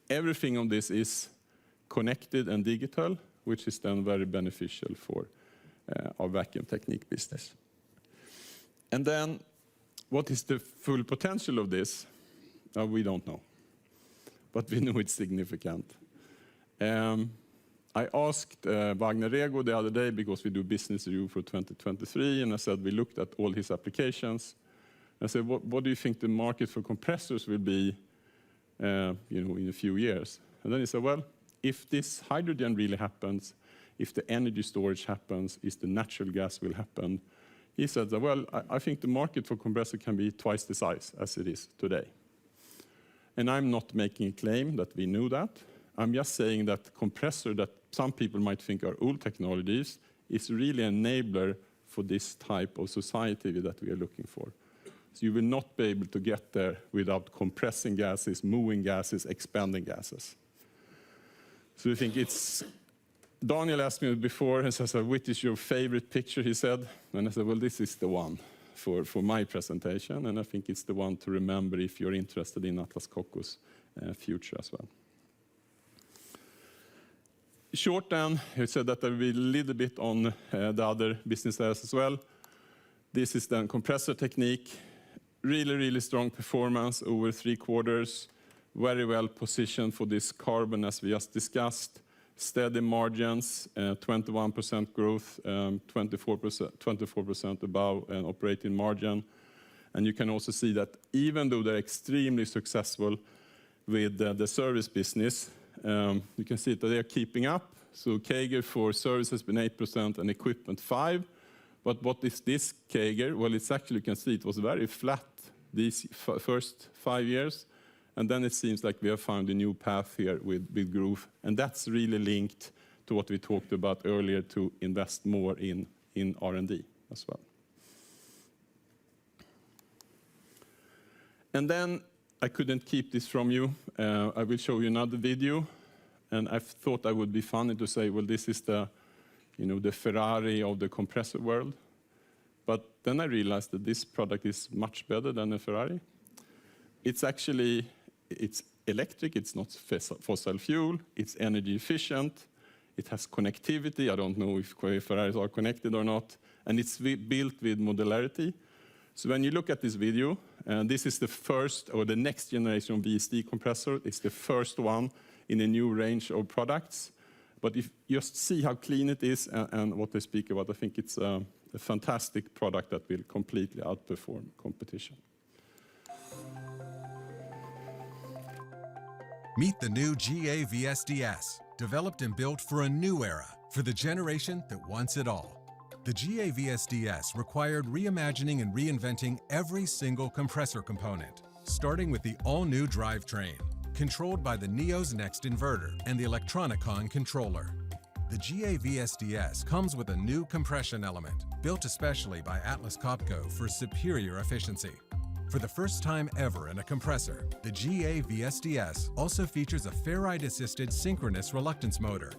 everything on this is connected and digital, which is then very beneficial for our vacuum technique business. And then, what is the full potential of this? We don't know, but we know it's significant. I asked Wagner Rego the other day, because we do business review for 2023, and I said we looked at all his applications. I said, what do you think the market for compressors will be in a few years? And then he said, well, if this hydrogen really happens, if the energy storage happens, if the natural gas will happen, he said, well, I think the market for compressor can be twice the size as it is today. And I'm not making a claim that we knew that. I'm just saying that compressor that some people might think are old technologies is really an enabler for this type of society that we are looking for. So you will not be able to get there without compressing gases, moving gases, expanding gases. So I think it's, Daniel asked me before, and says, what is your favorite picture, he said. And I said, well, this is the one for my presentation, and I think it's the one to remember if you're interested in Atlas Copco's future as well. Short then, he said that there will be a little bit on the other business areas as well. This is then compressor technique. Really, really strong performance over 3 quarters. Very well positioned for this carbon, as we just discussed. Steady margins, 21% growth, 24% above an operating margin. And you can also see that even though they're extremely successful with the service business, you can see that they are keeping up. So CAGR for service has been 8% and equipment 5%. But what is this CAGR? Well, it's actually, you can see it was very flat these first 5 years. And then it seems like we have found a new path here with growth. And that's really linked to what we talked about earlier, to invest more in R&D as well. And then I couldn't keep this from you. I will show you another video. And I thought I would be funny to say, well, this is the Ferrari of the compressor world. But then I realized that this product is much better than a Ferrari. It's actually, it's electric, it's not fossil fuel, it's energy efficient, it has connectivity. I don't know if Ferraris are connected or not. And it's built with modularity. So when you look at this video, this is the first or the next generation of VSD compressor. It's the first one in a new range of products. But if you just see how clean it is and what they speak about, I think it's a fantastic product that will completely outperform competition. Meet the new GA VSDS, developed and built for a new era, for the generation that wants it all. The GA VSDS required reimagining and reinventing every single compressor component, starting with the all-new drivetrain, controlled by the NEO's Next inverter and the Electronicon controller. The GA VSDS comes with a new compression element, built especially by Atlas Copco for superior efficiency. For the first time ever in a compressor, the GA VSDS also features a ferrite-assisted synchronous reluctance motor.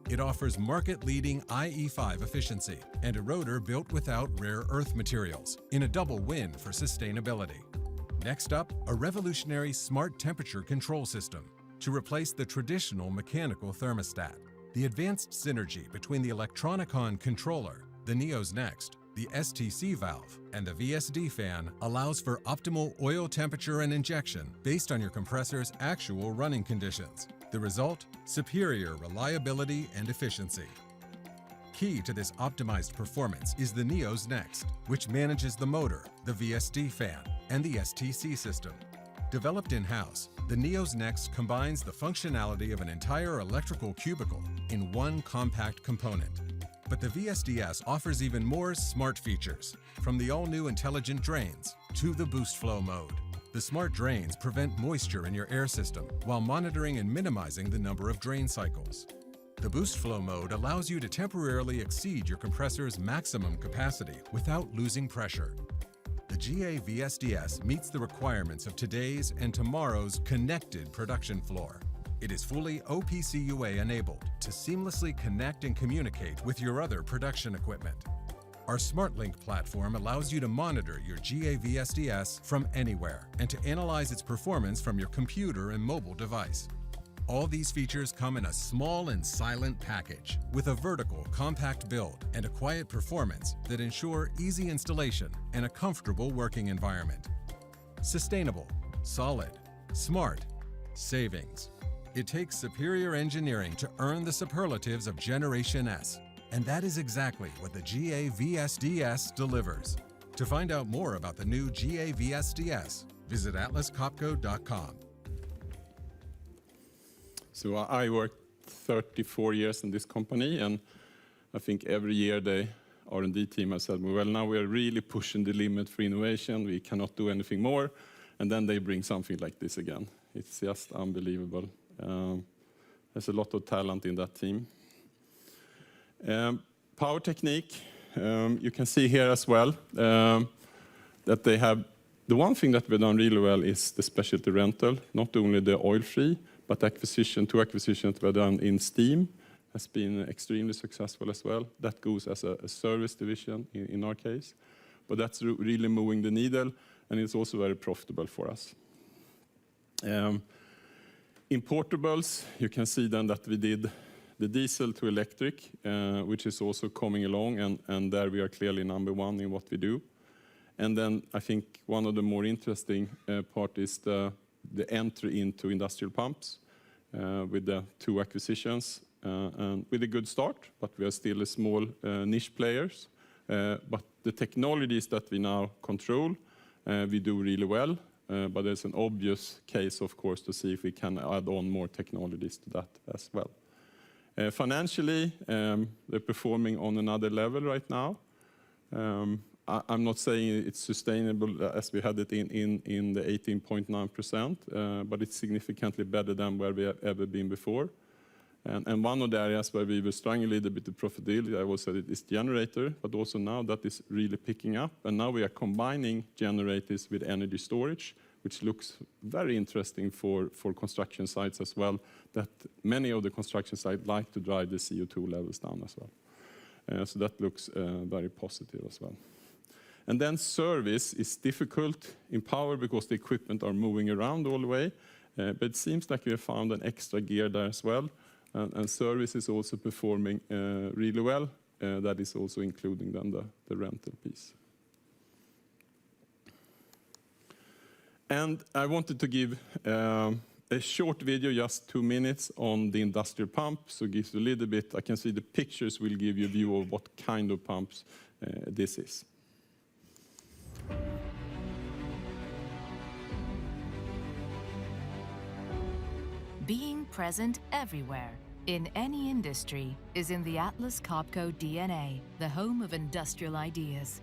It offers market-leading IE5 efficiency and a rotor built without rare earth materials, in a double win for sustainability. Next up, a revolutionary smart temperature control system to replace the traditional mechanical thermostat. The advanced synergy between the Electronicon controller, the NEO's Next, the STC valve, and the VSD fan allows for optimal oil temperature and injection based on your compressor's actual running conditions. The result? Superior reliability and efficiency. Key to this optimized performance is the NEO's Next, which manages the motor, the VSD fan, and the STC system. Developed in-house, the NEO's Next combines the functionality of an entire electrical cubicle in one compact component. But the VSDS offers even more smart features, from the all-new intelligent drains to the boost flow mode. The smart drains prevent moisture in your air system while monitoring and minimizing the number of drain cycles. The boost flow mode allows you to temporarily exceed your compressor's maximum capacity without losing pressure. The GA VSDS meets the requirements of today's and tomorrow's connected production floor. It is fully OPC-UA enabled to seamlessly connect and communicate with your other production equipment. Our SmartLink platform allows you to monitor your GA VSDS from anywhere and to analyze its performance from your computer and mobile device. All these features come in a small and silent package with a vertical, compact build and a quiet performance that ensure easy installation and a comfortable working environment. Sustainable, solid, smart, savings. It takes superior engineering to earn the superlatives of Generation S, and that is exactly what the GA VSDS delivers. To find out more about the new GA VSDS, visit atlascopco.com. So I worked 34 years in this company, and I think every year the R&D team has said, well, now we are really pushing the limit for innovation. We cannot do anything more. And then they bring something like this again. It's just unbelievable. There's a lot of talent in that team. Power Technique, you can see here as well that they have, the one thing that we've done really well is the specialty rental, not only the oil-free, but two acquisitions were done in steam has been extremely successful as well. That goes as a service division in our case. But that's really moving the needle, and it's also very profitable for us. In portables, you can see then that we did the diesel to electric, which is also coming along, and there we are clearly number one in what we do. And then I think one of the more interesting part is the entry into industrial pumps with the two acquisitions, and with a good start, but we are still a small niche players. But the technologies that we now control, we do really well. But there's an obvious case, of course, to see if we can add on more technologies to that as well. Financially, they're performing on another level right now. I'm not saying it's sustainable as we had it in the 18.9%, but it's significantly better than where we have ever been before. And one of the areas where we were struggling a little bit with profitability, I will say it is generator, but also now that is really picking up. And now we are combining generators with energy storage, which looks very interesting for construction sites as well, that many of the construction sites like to drive the CO2 levels down as well. So that looks very positive as well. And then service is difficult in power because the equipment are moving around all the way. But it seems like we have found an extra gear there as well. And service is also performing really well. That is also including then the rental piece. And I wanted to give a short video, just 2 minutes, on the industrial pump. So it gives you a little bit, I can see the pictures will give you a view of what kind of pumps this is. Being present everywhere, in any industry, is in the Atlas Copco DNA, the home of industrial ideas.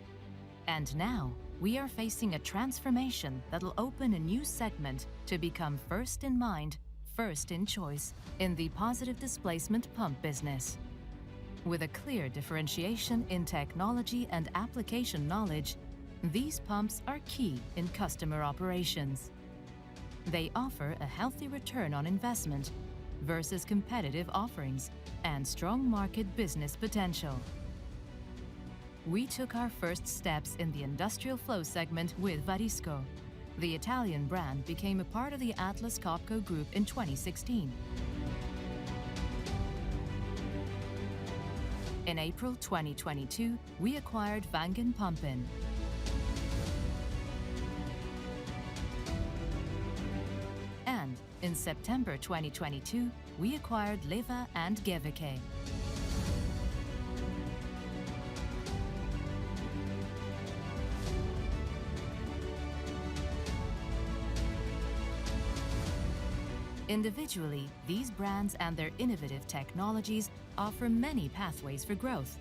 And now, we are facing a transformation that'll open a new segment to become first in mind, first in choice, in the positive displacement pump business. With a clear differentiation in technology and application knowledge, these pumps are key in customer operations. They offer a healthy return on investment versus competitive offerings and strong market business potential. We took our first steps in the industrial flow segment with Varisco. The Italian brand became a part of the Atlas Copco Group in 2016. In April 2022, we acquired Wangen Pumpen. And in September 2022, we acquired Leva and Geveke. Individually, these brands and their innovative technologies offer many pathways for growth.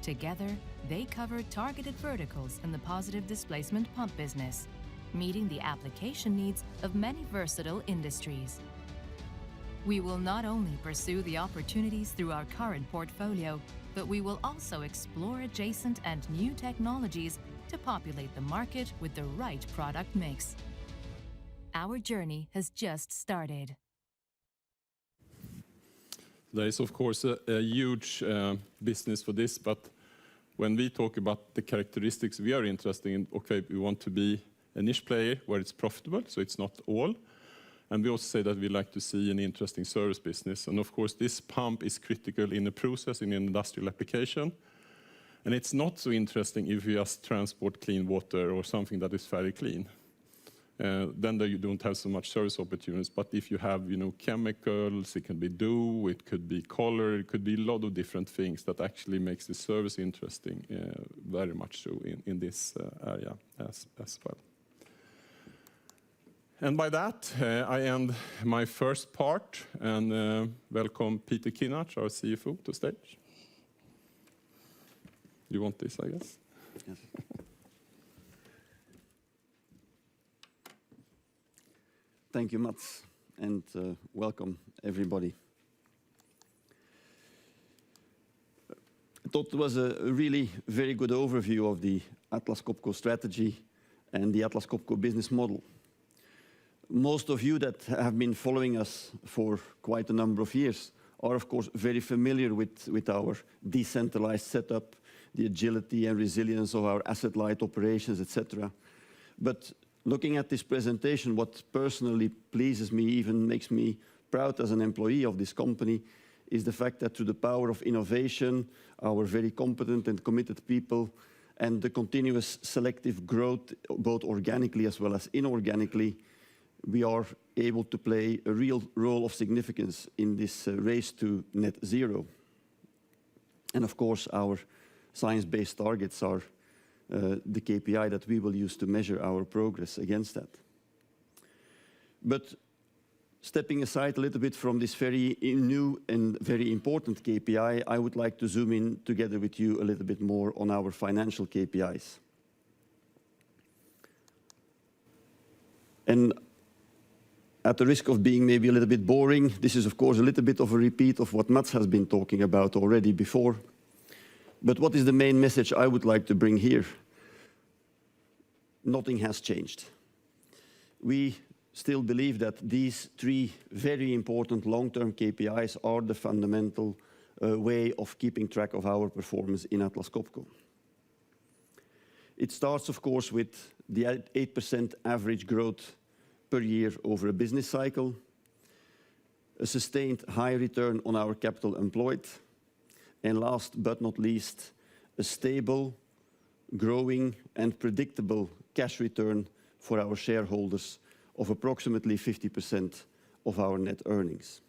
Together, they cover targeted verticals in the positive displacement pump business, meeting the application needs of many versatile industries. We will not only pursue the opportunities through our current portfolio, but we will also explore adjacent and new technologies to populate the market with the right product mix. Our journey has just started. There is, of course, a huge business for this, but when we talk about the characteristics we are interested in, okay, we want to be a niche player where it's profitable, so it's not all. And we also say that we like to see an interesting service business. And of course, this pump is critical in a process, in an industrial application. And it's not so interesting if you just transport clean water or something that is very clean. Then you don't have so much service opportunities. But if you have, chemicals, it can be dew, it could be color, it could be a lot of different things that actually makes the service interesting, very much so in this area as well. And by that, I end my first part and welcome Peter Kinnart, our CFO, to stage. You want this, I guess? Yes. Thank you, Mats, and welcome, everybody. I thought it was a really very good overview of the Atlas Copco strategy and the Atlas Copco business model. Most of you that have been following us for quite a number of years are, of course, very familiar with our decentralized setup, the agility and resilience of our asset-light operations, etc. But looking at this presentation, what personally pleases me, even makes me proud as an employee of this company, is the fact that through the power of innovation, our very competent and committed people, and the continuous selective growth, both organically as well as inorganically, we are able to play a real role of significance in this race to net zero. And of course, our science-based targets are the KPI that we will use to measure our progress against that. But stepping aside a little bit from this very new and very important KPI, I would like to zoom in together with you a little bit more on our financial KPIs. And at the risk of being maybe a little bit boring, this is of course a little bit of a repeat of what Mats has been talking about already before. But what is the main message I would like to bring here? Nothing has changed. We still believe that these three very important long-term KPIs are the fundamental way of keeping track of our performance in Atlas Copco. It starts, of course, with the 8% average growth per year over a business cycle, a sustained high return on our capital employed, and last but not least, a stable, growing and predictable cash return for our shareholders of approximately 50% of our net earnings.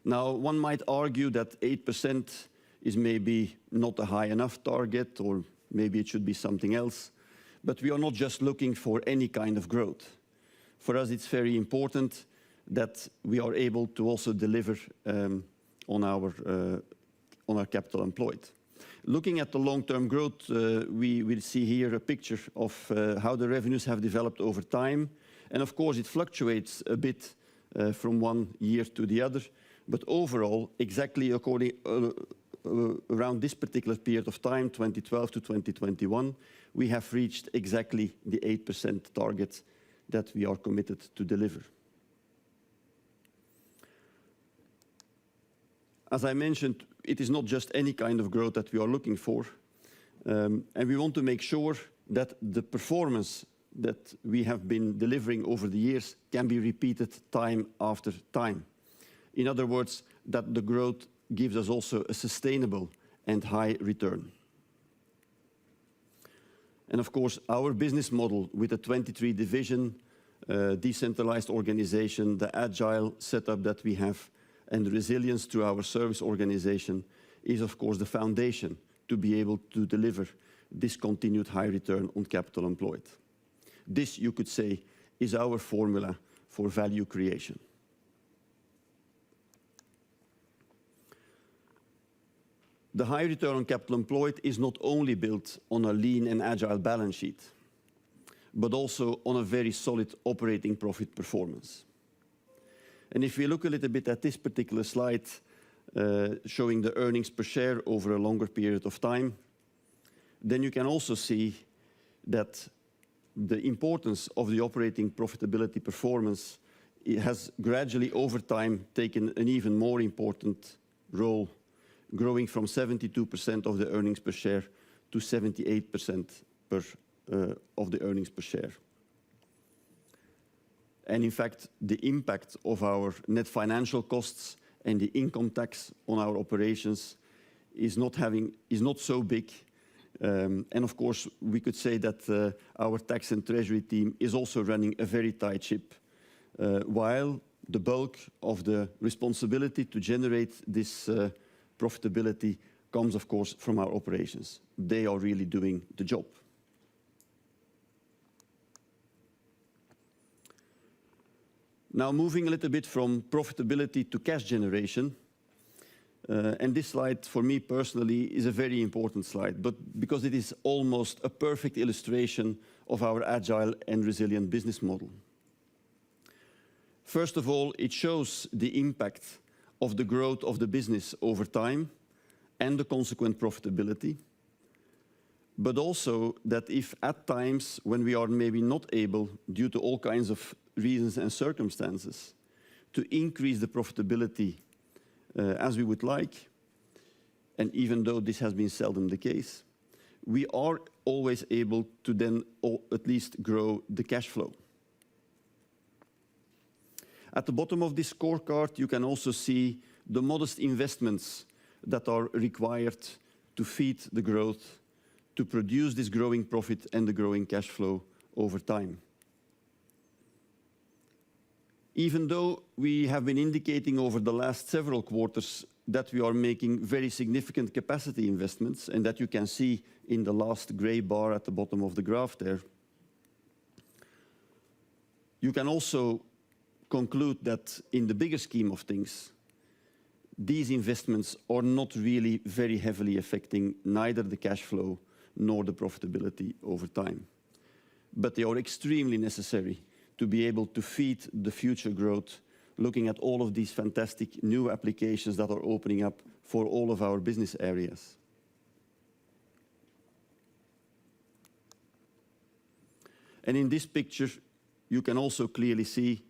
Now, one might argue that 8% is maybe not a high enough target, or maybe it should be something else, but we are not just looking for any kind of growth. For us, it's very important that we are able to also deliver on our capital employed. Looking at the long-term growth, we will see here a picture of how the revenues have developed over time. And of course, it fluctuates a bit from one year to the other. But overall, exactly around this particular period of time, 2012 to 2021, we have reached exactly the 8% target that we are committed to deliver. As I mentioned, it is not just any kind of growth that we are looking for. And we want to make sure that the performance that we have been delivering over the years can be repeated time after time. In other words, that the growth gives us also a sustainable and high return. And of course, our business model with a 23 division, decentralized organization, the agile setup that we have, and resilience to our service organization is, of course, the foundation to be able to deliver this continued high return on capital employed. This, you could say, is our formula for value creation. The high return on capital employed is not only built on a lean and agile balance sheet, but also on a very solid operating profit performance. And if we look a little bit at this particular slide, showing the earnings per share over a longer period of time, then you can also see that the importance of the operating profitability performance, it has gradually over time taken an even more important role, growing from 72% of the earnings per share to 78% of the earnings per share. And in fact, the impact of our net financial costs and the income tax on our operations is not so big. And of course, we could say that our tax and treasury team is also running a very tight ship, while the bulk of the responsibility to generate this profitability comes, of course, from our operations. They are really doing the job. Now, moving a little bit from profitability to cash generation, and this slide, for me personally, is a very important slide, but because it is almost a perfect illustration of our agile and resilient business model. First of all, it shows the impact of the growth of the business over time and the consequent profitability, but also that if at times when we are maybe not able, due to all kinds of reasons and circumstances, to increase the profitability as we would like, and even though this has been seldom the case, we are always able to then at least grow the cash flow. At the bottom of this scorecard, you can also see the modest investments that are required to feed the growth, to produce this growing profit and the growing cash flow over time. Even though we have been indicating over the last several quarters that we are making very significant capacity investments, and that you can see in the last gray bar at the bottom of the graph there, you can also conclude that in the bigger scheme of things, these investments are not really very heavily affecting neither the cash flow nor the profitability over time. But they are extremely necessary to be able to feed the future growth, looking at all of these fantastic new applications that are opening up for all of our business areas. And in this picture, you can also clearly see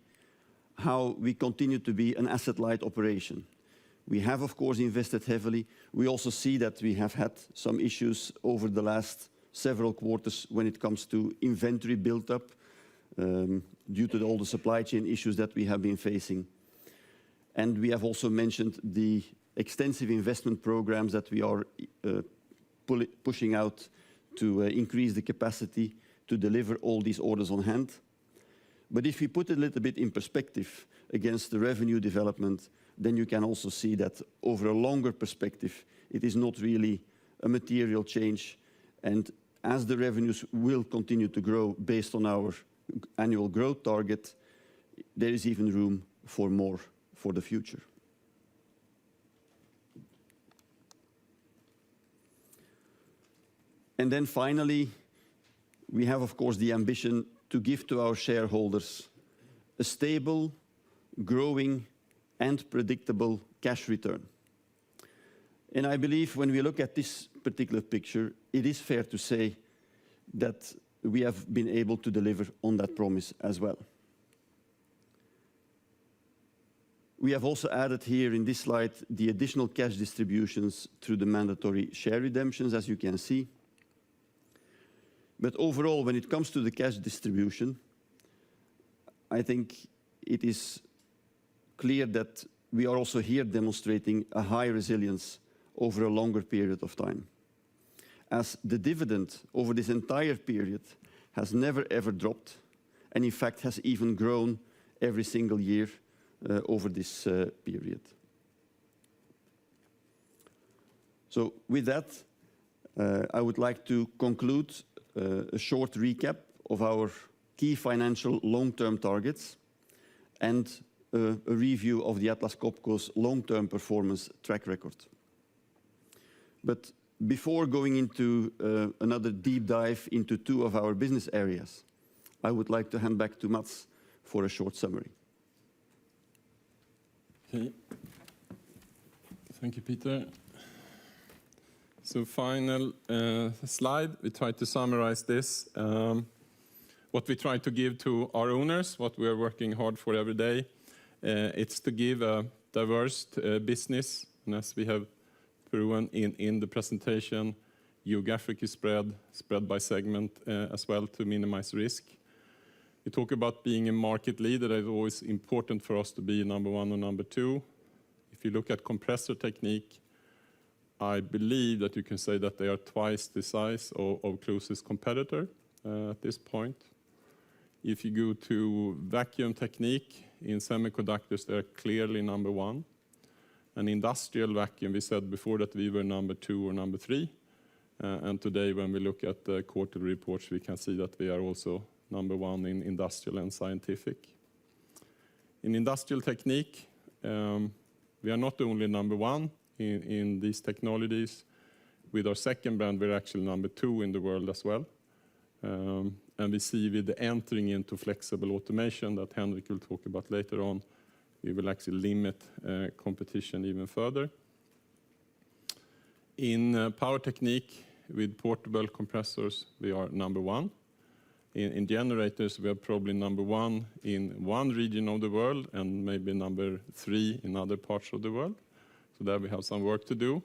how we continue to be an asset-light operation. We have, of course, invested heavily. We also see that we have had some issues over the last several quarters when it comes to inventory build-up, due to all the supply chain issues that we have been facing. And we have also mentioned the extensive investment programs that we are pushing out to increase the capacity to deliver all these orders on hand. But if we put it a little bit in perspective against the revenue development, then you can also see that over a longer perspective, it is not really a material change. And as the revenues will continue to grow based on our annual growth target, there is even room for more for the future. And then finally, we have, of course, the ambition to give to our shareholders a stable, growing, and predictable cash return. And I believe when we look at this particular picture, it is fair to say that we have been able to deliver on that promise as well. We have also added here in this slide the additional cash distributions through the mandatory share redemptions, as you can see. But overall, when it comes to the cash distribution, I think it is clear that we are also here demonstrating a high resilience over a longer period of time, as the dividend over this entire period has never ever dropped, and in fact has even grown every single year over this period. So with that, I would like to conclude a short recap of our key financial long-term targets and a review of the Atlas Copco's long-term performance track record. But before going into another deep dive into two of our business areas, I would like to hand back to Mats for a short summary. Okay. Thank you, Peter. So final slide, we try to summarize this. What we try to give to our owners, what we are working hard for every day, it's to give a diverse business, and as we have proven in the presentation, geographically spread by segment as well to minimize risk. We talk about being a market leader. It's always important for us to be number one or number two. If you look at compressor technique, I believe that you can say that they are twice the size of closest competitor at this point. If you go to vacuum technique in semiconductors, they're clearly number one. And industrial vacuum, we said before that we were number two or number three. And today, when we look at the quarterly reports, we can see that we are also number one in industrial and scientific. In industrial technique, we are not only number one in these technologies. With our second brand, we're actually number two in the world as well. And we see with the entering into flexible automation that Henrik will talk about later on, we will actually limit competition even further. In power technique, with portable compressors, we are number one. In generators, we are probably number one in one region of the world and maybe number three in other parts of the world. So there we have some work to do.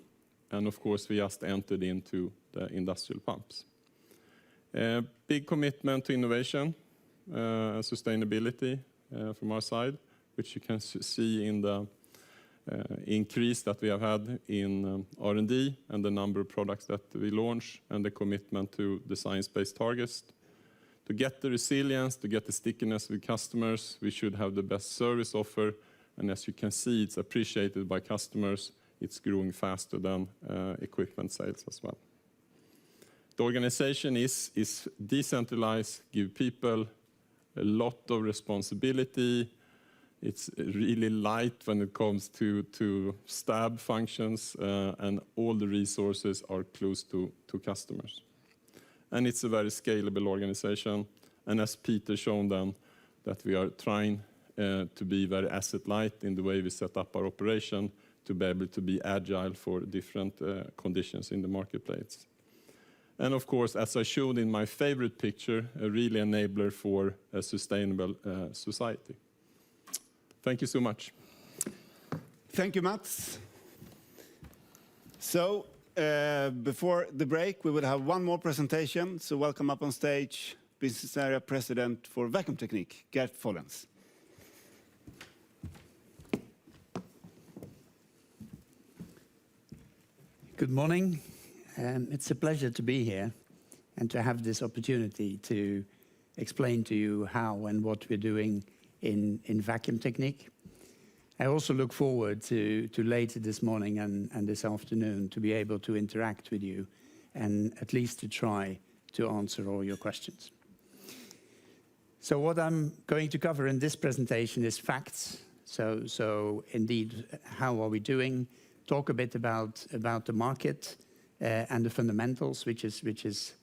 And of course, we just entered into the industrial pumps. Big commitment to innovation and sustainability from our side, which you can see in the increase that we have had in R&D and the number of products that we launch and the commitment to the science-based targets. To get the resilience, to get the stickiness with customers, we should have the best service offer. And as you can see, it's appreciated by customers. It's growing faster than equipment sales as well. The organization is decentralized, give people a lot of responsibility. It's really light when it comes to stab functions, and all the resources are close to customers. And it's a very scalable organization. And as Peter shown them, that we are trying to be very asset light in the way we set up our operation to be able to be agile for different conditions in the marketplace. And of course, as I showed in my favorite picture, a really enabler for a sustainable society. Thank you so much. Thank you, Mats. So before the break, we will have one more presentation. So welcome up on stage, Business Area President for Vacuum Technique, Gert Follens. Good morning. It's a pleasure to be here and to have this opportunity to explain to you how and what we're doing in vacuum technique. I also look forward to later this morning and this afternoon to be able to interact with you and at least to try to answer all your questions. So what I'm going to cover in this presentation is facts. So indeed, how are we doing? Talk a bit about the market and the fundamentals, which is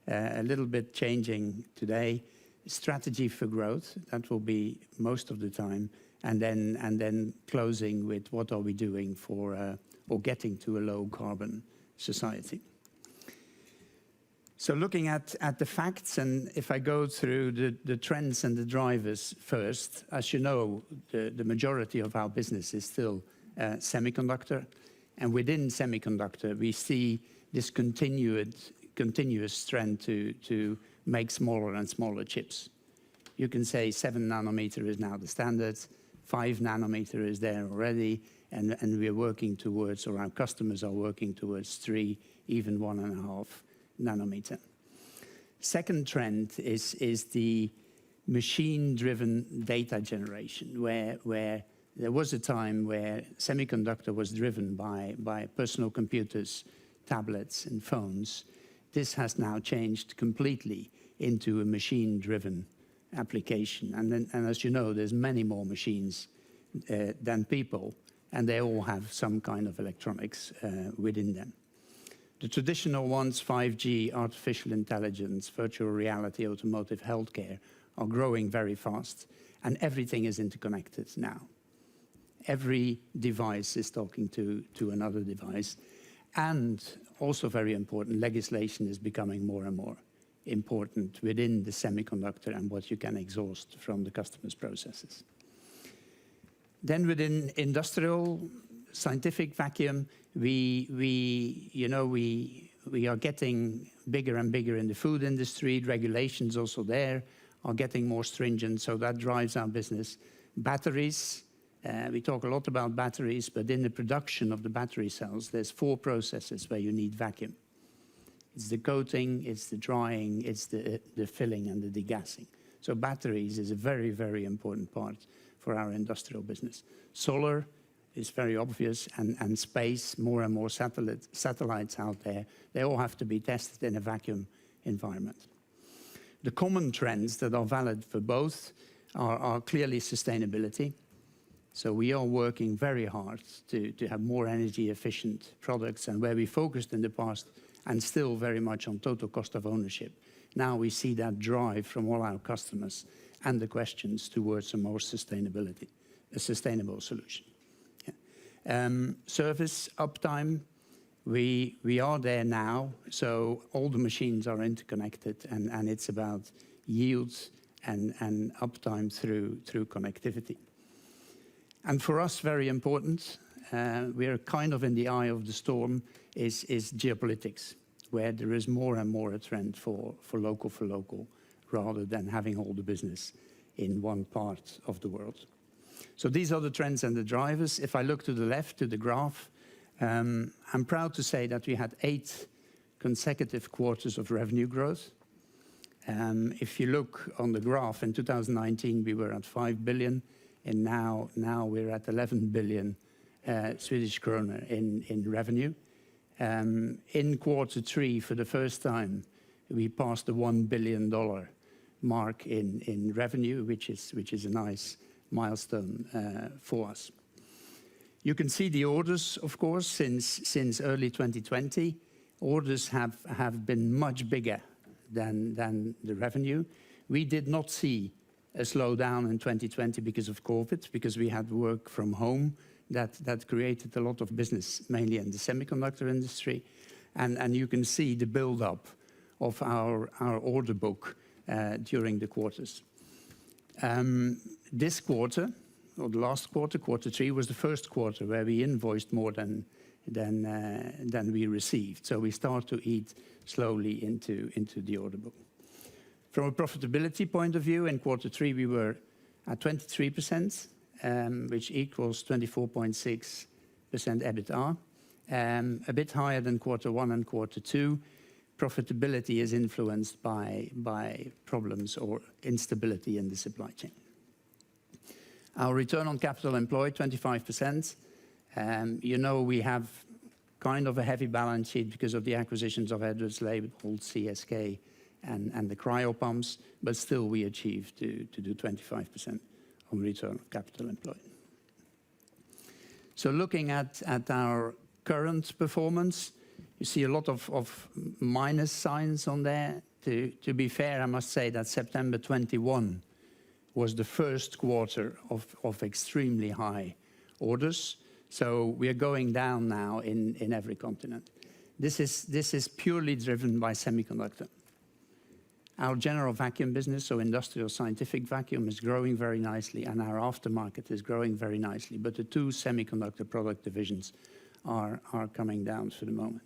a little bit changing today. Strategy for growth, that will be most of the time, and then closing with what are we doing for or getting to a low carbon society. So looking at the facts, and if I go through the trends and the drivers first, as you know, the majority of our business is still semiconductor, and within semiconductor we see this continuous trend to make smaller and smaller chips. You can say 7 nanometer is now the standard, 5 nanometer is there already, and we're working towards, or our customers are working towards 3, even 1.5 nanometer. Second trend is the machine-driven data generation, where there was a time where semiconductor was driven by personal computers, tablets, and phones. This has now changed completely into a machine-driven application. And as you know, there's many more machines than people, and they all have some kind of electronics within them. The traditional ones, 5G, artificial intelligence, virtual reality, automotive, healthcare, are growing very fast, and everything is interconnected now. Every device is talking to another device, and also very important, legislation is becoming more and more important within the semiconductor and what you can exhaust from the customer's processes. Then within industrial scientific vacuum, we are getting bigger and bigger in the food industry. Regulations also there are getting more stringent, so that drives our business. Batteries, we talk a lot about batteries, but in the production of the battery cells, there's 4 processes where you need vacuum. It's the coating, it's the drying, it's the filling and the degassing. So batteries is a very, very important part for our industrial business. Solar is very obvious, and space, more and more satellites out there, they all have to be tested in a vacuum environment. The common trends that are valid for both are clearly sustainability. So we are working very hard to have more energy efficient products, and where we focused in the past and still very much on total cost of ownership. Now we see that drive from all our customers and the questions towards a more sustainable solution. Yeah. Service uptime, we are there now, so all the machines are interconnected, and it's about yields and uptime through connectivity. And for us, very important, we are kind of in the eye of the storm, is geopolitics, where there is more and more a trend for local, rather than having all the business in one part of the world. So these are the trends and the drivers. If I look to the left, to the graph, I'm proud to say that we had 8 consecutive quarters of revenue growth. If you look on the graph, in 2019 we were at 5 billion, and now we're at 11 billion Swedish kronor in revenue. In Q3, for the first time, we passed the $1 billion mark in revenue, which is a nice milestone for us. You can see the orders, of course, since early 2020. Orders have been much bigger than the revenue. We did not see a slowdown in 2020 because of COVID, because we had work from home that created a lot of business, mainly in the semiconductor industry. And you can see the build-up of our order book during the quarters. This quarter, or the last quarter, Q3, was the first quarter where we invoiced more than we received. So we start to eat slowly into the order book. From a profitability point of view, in Q3 we were at 23%, which equals 24.6% EBITDA, a bit higher than Q1 and Q2. Profitability is influenced by problems or instability in the supply chain. Our return on capital employed, 25%. We have kind of a heavy balance sheet because of the acquisitions of Edwards-Leybold, CSK, and the cryo pumps, but still we achieved to do 25% on return on capital employed. So looking at our current performance, you see a lot of minus signs on there. To be fair, I must say that September 21 was the first quarter of extremely high orders. So we are going down now in every continent. This is purely driven by semiconductor. Our general vacuum business, so industrial scientific vacuum, is growing very nicely, and our aftermarket is growing very nicely. But the 2 semiconductor product divisions are coming down for the moment.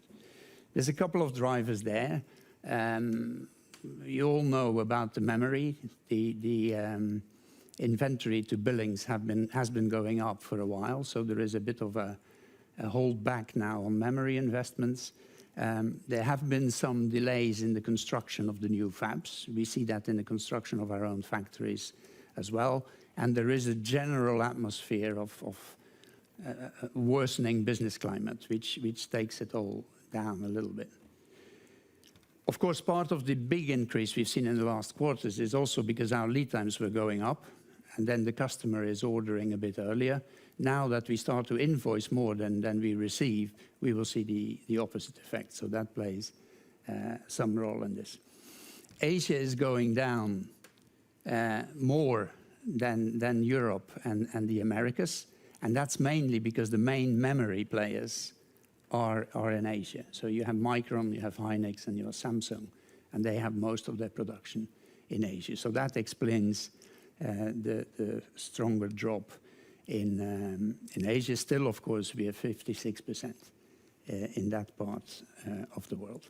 There's a couple of drivers there. You all know about the memory. The inventory to billings has been going up for a while, so there is a bit of a hold back now on memory investments. There have been some delays in the construction of the new fabs. We see that in the construction of our own factories as well. And there is a general atmosphere of worsening business climate, which takes it all down a little bit. Of course, part of the big increase we've seen in the last quarters is also because our lead times were going up, and then the customer is ordering a bit earlier. Now that we start to invoice more than we receive, we will see the opposite effect. So that plays some role in this. Asia is going down more than Europe and the Americas. And that's mainly because the main memory players are in Asia. So you have Micron, you have Hynix, and you have Samsung, and they have most of their production in Asia. So that explains the stronger drop in Asia. Still, of course, we have 56% in that part of the world.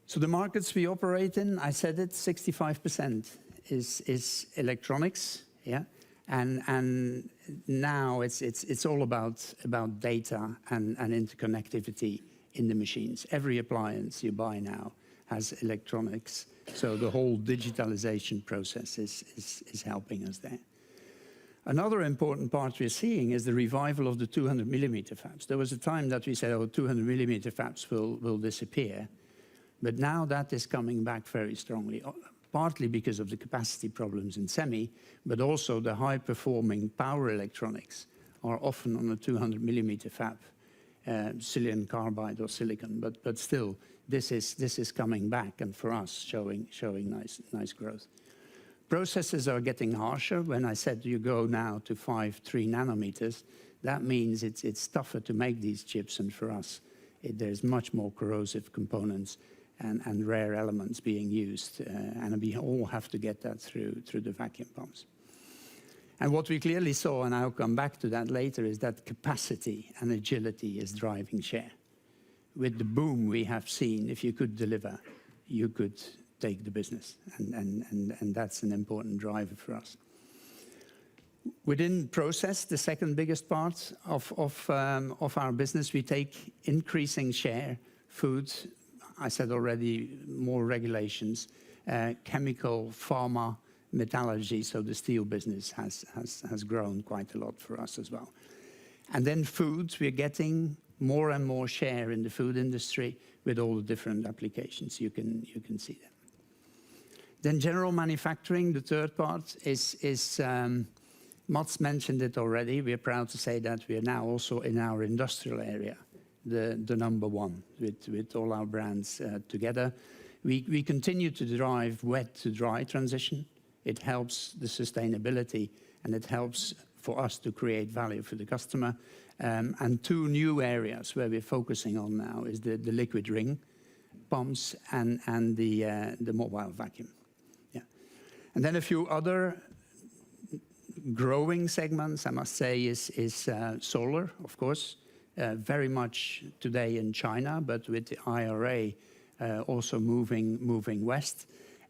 So the markets we operate in, I said it, 65% is electronics, yeah, and now it's all about data and interconnectivity in the machines. Every appliance you buy now has electronics, so the whole digitalization process is helping us there. Another important part we're seeing is the revival of the 200 millimeter fabs. There was a time that we said, oh, 200 millimeter fabs will disappear, but now that is coming back very strongly, partly because of the capacity problems in semi, but also the high-performing power electronics are often on a 200 millimeter fab, silicon carbide or silicon, but still, this is coming back, and for us, showing nice growth. Processes are getting harsher. When I said you go now to 3 nanometers, that means it's tougher to make these chips, and for us, there's much more corrosive components and rare elements being used, and we all have to get that through the vacuum pumps. And what we clearly saw, and I'll come back to that later, is that capacity and agility is driving share. With the boom we have seen, if you could deliver, you could take the business, and that's an important driver for us. Within process, the second biggest part of our business, we take increasing share, food, I said already, more regulations, chemical, pharma, metallurgy, so the steel business has grown quite a lot for us as well. And then foods, we're getting more and more share in the food industry with all the different applications. You can see them. Then general manufacturing, the third part, is Mats mentioned it already. We're proud to say that we are now also in our industrial area, the number one with all our brands together. We continue to drive wet to dry transition. It helps the sustainability, and it helps for us to create value for the customer. And 2 new areas where we're focusing on now is the liquid ring pumps and the mobile vacuum. Yeah. And then a few other growing segments, I must say, is solar, of course, very much today in China, but with the IRA also moving west,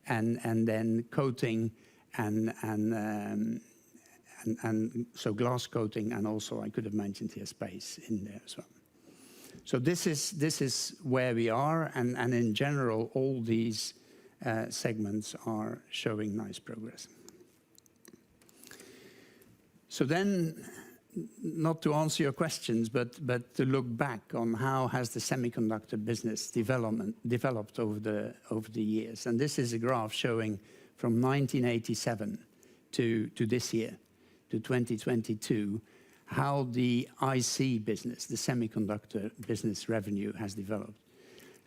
and then coating and so glass coating, and also I could have mentioned here space in there as well. So this is where we are, and in general, all these segments are showing nice progress. So then, not to answer your questions, but to look back on how has the semiconductor business developed over the years. And this is a graph showing from 1987 to this year, to 2022, how the IC business, the semiconductor business revenue has developed.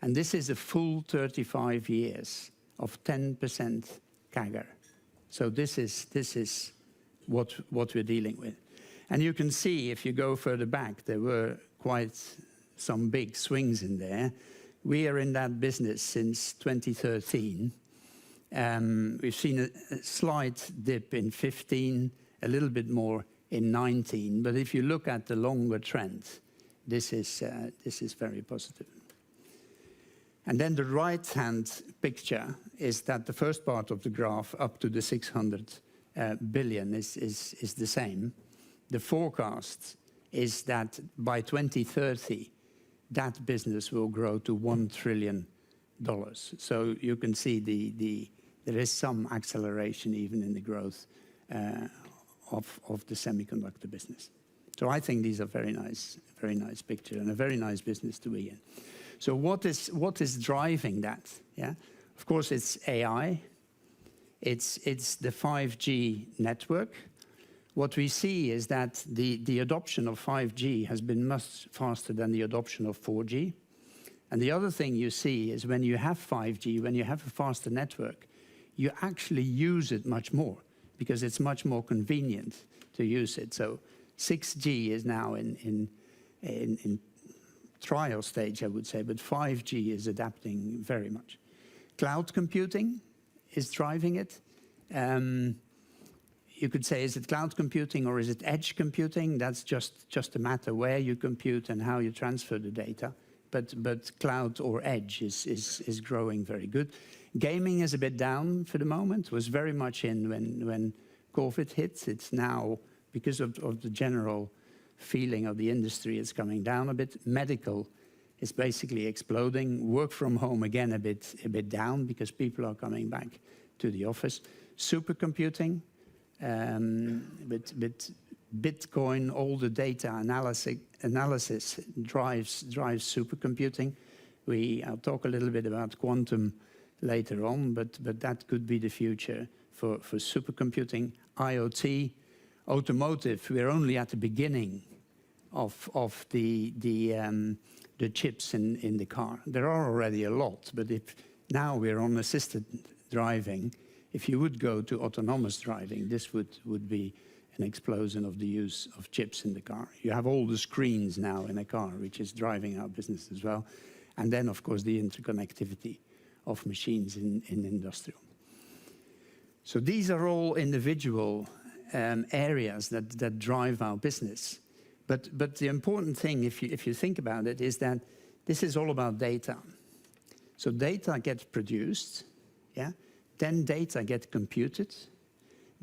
And this is a full 35 years of 10% CAGR. So this is what we're dealing with. And you can see, if you go further back, there were quite some big swings in there. We are in that business since 2013. We've seen a slight dip in 15, a little bit more in 19. But if you look at the longer trend, this is very positive. And then the right-hand picture is that the first part of the graph, up to the 600 billion, is the same. The forecast is that by 2030, that business will grow to $1 trillion. So you can see there is some acceleration even in the growth of the semiconductor business. So I think these are very nice picture and a very nice business to be in. So what is driving that? Yeah, of course it's AI. It's the 5G network. What we see is that the adoption of 5G has been much faster than the adoption of 4G. And the other thing you see is when you have 5G, when you have a faster network, you actually use it much more because it's much more convenient to use it. So 6G is now in trial stage, I would say, but 5G is adapting very much. Cloud computing is driving it. You could say, is it cloud computing or is it edge computing? That's just a matter where you compute and how you transfer the data. But cloud or edge is growing very good. Gaming is a bit down for the moment. Was very much in when COVID hit. It's now, because of the general feeling of the industry, it's coming down a bit. Medical is basically exploding. Work from home again a bit down because people are coming back to the office. Supercomputing, with Bitcoin, all the data analysis drives supercomputing. I'll talk a little bit about quantum later on, but that could be the future for supercomputing. IoT, automotive, we're only at the beginning of the chips in the car. There are already a lot, but if now we're on assisted driving, if you would go to autonomous driving, this would be an explosion of the use of chips in the car. You have all the screens now in a car, which is driving our business as well. And then, of course, the interconnectivity of machines in industrial. So these are all individual areas that drive our business. But the important thing, if you think about it, is that this is all about data. So data gets produced, yeah? Then data gets computed,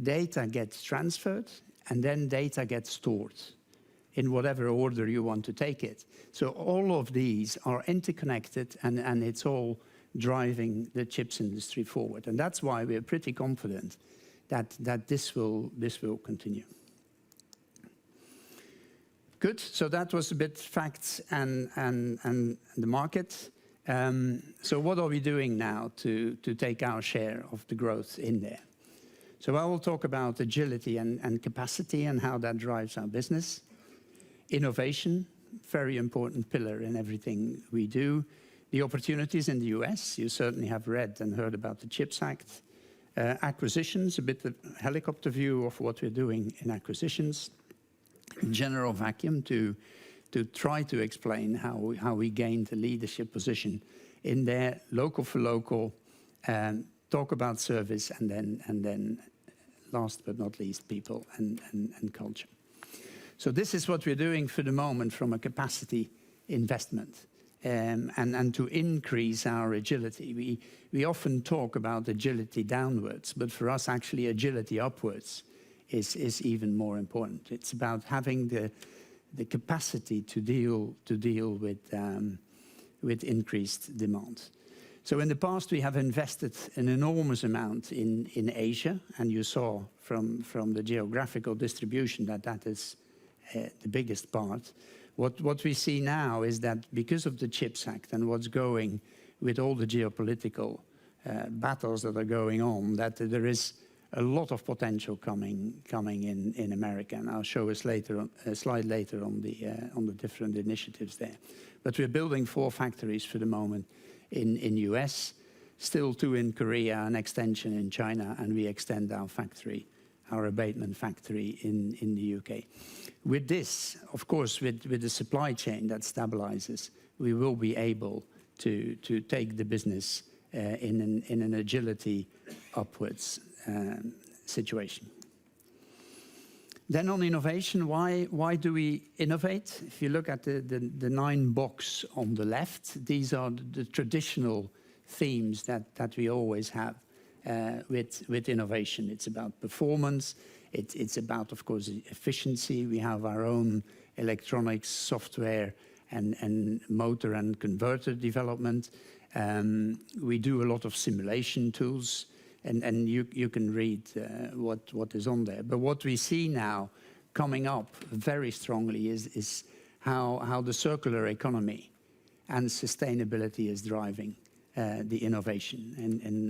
data gets transferred, and then data gets stored in whatever order you want to take it. So all of these are interconnected, and it's all driving the chips industry forward. And that's why we're pretty confident that this will continue. Good, so that was a bit facts and the market. So what are we doing now to take our share of the growth in there? So I will talk about agility and capacity and how that drives our business. Innovation, very important pillar in everything we do. The opportunities in the US, you certainly have read and heard about the CHIPS Act. Acquisitions, a bit of helicopter view of what we're doing in acquisitions. General vacuum to try to explain how we gained a leadership position in there, local for local, talk about service, and then last but not least, people and culture. So this is what we're doing for the moment from a capacity investment and to increase our agility. We often talk about agility downwards, but for us actually agility upwards is even more important. It's about having the capacity to deal with increased demand. So in the past, we have invested an enormous amount in Asia, and you saw from the geographical distribution that is the biggest part. What we see now is that because of the CHIPS Act and what's going with all the geopolitical battles that are going on, that there is a lot of potential coming in America, and I'll show us later a slide later on the different initiatives there. But we're building 4 factories for the moment in US, still 2 in Korea, an extension in China, and we extend our abatement factory in the UK. With this, of course, with the supply chain that stabilizes, we will be able to take the business in an agility upwards situation. Then on innovation, why do we innovate? If you look at the 9 box on the left, these are the traditional themes that we always have with innovation. It's about performance. It's about, of course, efficiency. We have our own electronics, software, and motor and converter development. We do a lot of simulation tools. And you can read what is on there. But what we see now coming up very strongly is how the circular economy and sustainability is driving the innovation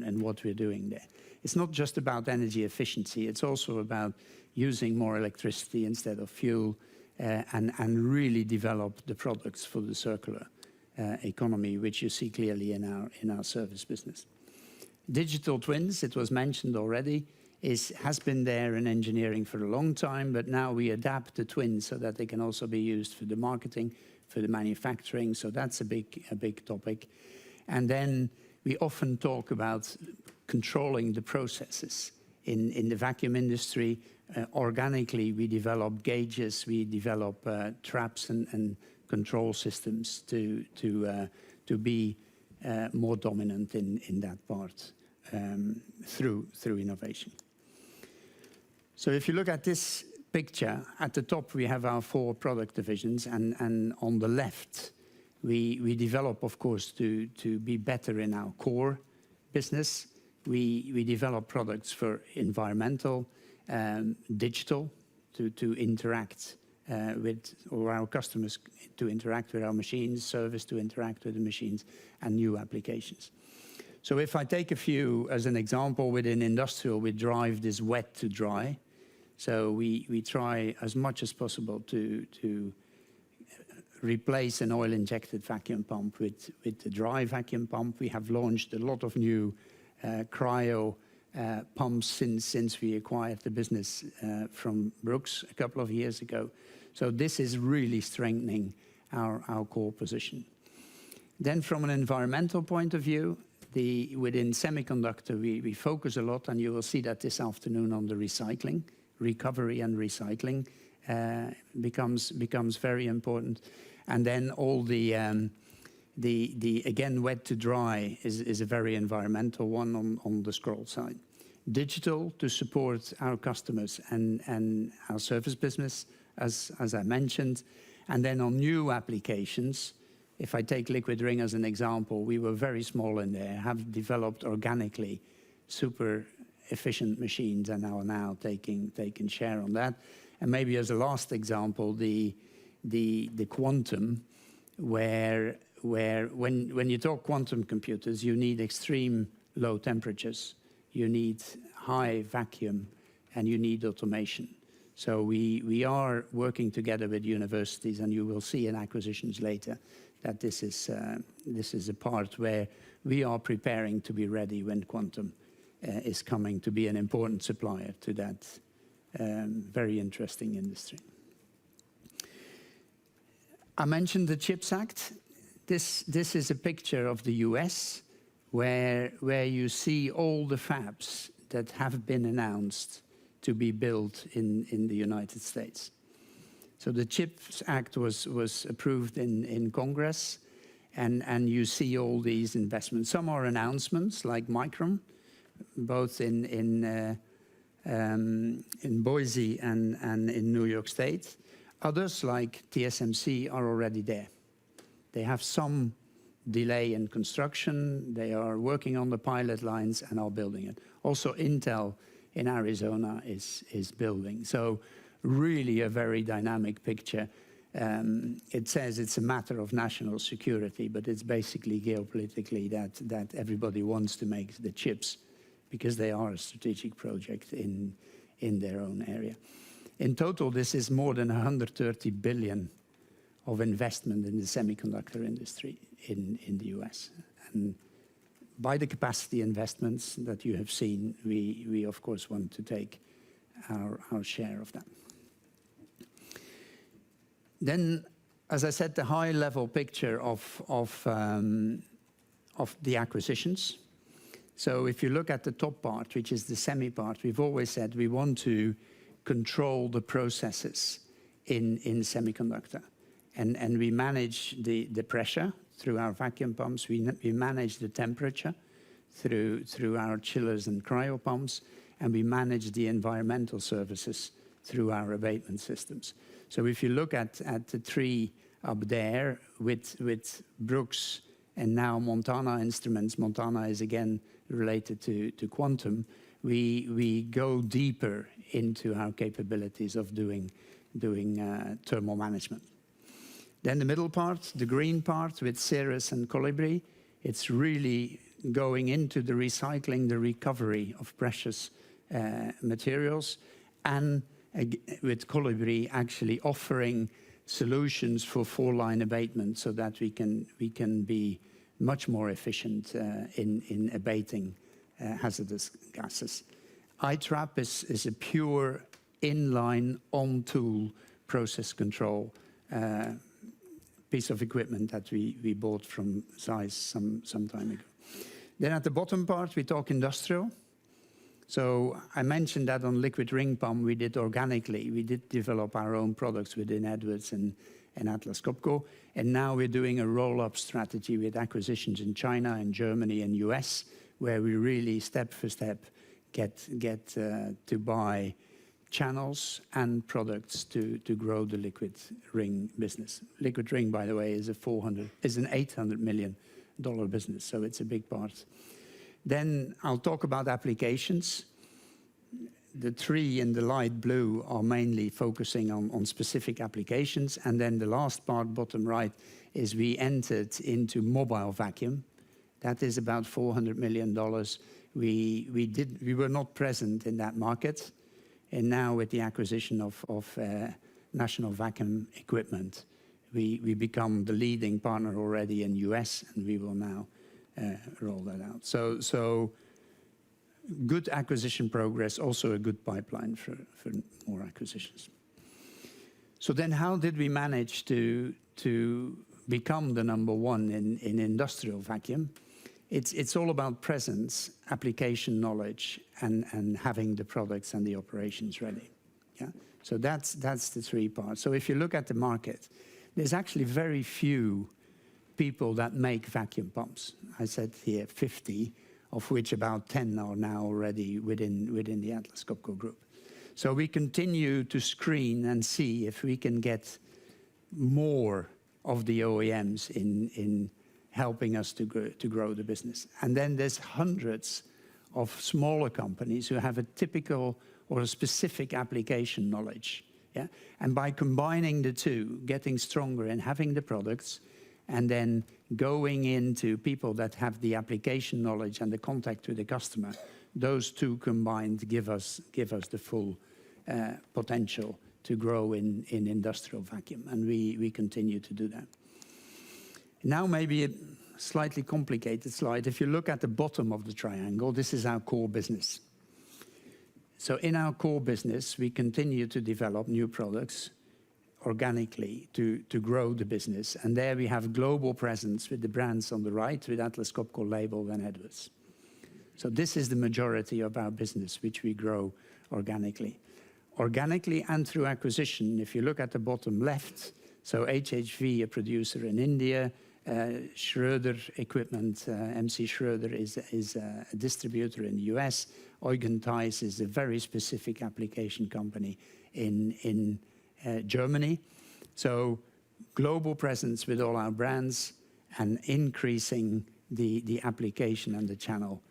and what we're doing there. It's not just about energy efficiency. It's also about using more electricity instead of fuel and really develop the products for the circular economy, which you see clearly in our service business. Digital twins, it was mentioned already, has been there in engineering for a long time, but now we adapt the twins so that they can also be used for the marketing, for the manufacturing, so that's a big topic. And then we often talk about controlling the processes. In the vacuum industry, organically we develop gauges, we develop traps and control systems to be more dominant in that part through innovation. So if you look at this picture, at the top we have our 4 product divisions, and on the left we develop, of course, to be better in our core business. We develop products for environmental, digital, to interact with, or our customers to interact with our machines, service to interact with the machines, and new applications. So if I take a few as an example, within industrial, we drive this wet to dry. So we try as much as possible to replace an oil-injected vacuum pump with the dry vacuum pump. We have launched a lot of new cryo pumps since we acquired the business from Brooks a couple of years ago. So this is really strengthening our core position. Then from an environmental point of view, within semiconductor, we focus a lot, and you will see that this afternoon on the recycling, recovery and recycling becomes very important. And then all the again, wet to dry is a very environmental one on the scroll side. Digital to support our customers and our service business, as I mentioned. And then on new applications, if I take liquid ring as an example, we were very small in there, have developed organically super efficient machines, and are now taking share on that. And maybe as a last example, the quantum, where when you talk quantum computers, you need extreme low temperatures, you need high vacuum, and you need automation. So we are working together with universities, and you will see in acquisitions later that this is a part where we are preparing to be ready when quantum is coming to be an important supplier to that very interesting industry. I mentioned the CHIPS Act. This is a picture of the US where you see all the fabs that have been announced to be built in the United States. So the CHIPS Act was approved in Congress, and you see all these investments. Some are announcements, like Micron, both in Boise and in New York State. Others, like TSMC, are already there. They have some delay in construction. They are working on the pilot lines and are building it. Also, Intel in Arizona is building. So really a very dynamic picture. It says it's a matter of national security, but it's basically geopolitically that everybody wants to make the chips because they are a strategic project in their own area. In total, this is more than 130 billion of investment in the semiconductor industry in the US. And by the capacity investments that you have seen, we of course want to take our share of that. Then, as I said, the high-level picture of the acquisitions. So if you look at the top part, which is the semi part, we've always said we want to control the processes in semiconductor. And we manage the pressure through our vacuum pumps. We manage the temperature through our chillers and cryo pumps. And we manage the environmental services through our abatement systems. So if you look at the three up there with Brooks and now Montana Instruments, Montana is again related to quantum, we go deeper into our capabilities of doing thermal management. Then the middle part, the green part with Ceres and Colibri, it's really going into the recycling, the recovery of precious materials, and with Colibri actually offering solutions for four-line abatement so that we can be much more efficient in abating hazardous gases. iTrap is a pure inline on-tool process control piece of equipment that we bought from Zeiss some time ago. Then at the bottom part, we talk industrial. So I mentioned that on liquid ring pump we did organically. We did develop our own products within Edwards and Atlas Copco. And now we're doing a roll-up strategy with acquisitions in China and Germany and US, where we really step for step get to buy channels and products to grow the liquid ring business. Liquid ring, by the way, is an $800 million business, so it's a big part. Then I'll talk about applications. The three in the light blue are mainly focusing on specific applications, and then the last part, bottom right, is we entered into mobile vacuum. That is about $400 million. We were not present in that market, and now with the acquisition of National Vacuum Equipment, we become the leading partner already in US, and we will now roll that out. So good acquisition progress, also a good pipeline for more acquisitions. So then how did we manage to become the number one in industrial vacuum? It's all about presence, application knowledge, and having the products and the operations ready. Yeah? So that's the three parts. So if you look at the market, there's actually very few people that make vacuum pumps. I said here 50, of which about 10 are now already within the Atlas Copco group. So we continue to screen and see if we can get more of the OEMs in helping us to grow the business. And then there's hundreds of smaller companies who have a typical or a specific application knowledge. Yeah? And by combining the two, getting stronger and having the products, and then going into people that have the application knowledge and the contact with the customer, those two combined give us the full potential to grow in industrial vacuum, and we continue to do that. Now maybe a slightly complicated slide. If you look at the bottom of the triangle, this is our core business. So in our core business, we continue to develop new products organically to grow the business. And there we have global presence with the brands on the right, with Atlas Copco, Label, and Edwards. So this is the majority of our business, which we grow organically. Organically and through acquisition, if you look at the bottom left, so HHV, a producer in India, Schroeder Equipment, MC Schroeder is a distributor in the US. Eugen Theis is a very specific application company in Germany. So global presence with all our brands and increasing the application and the channel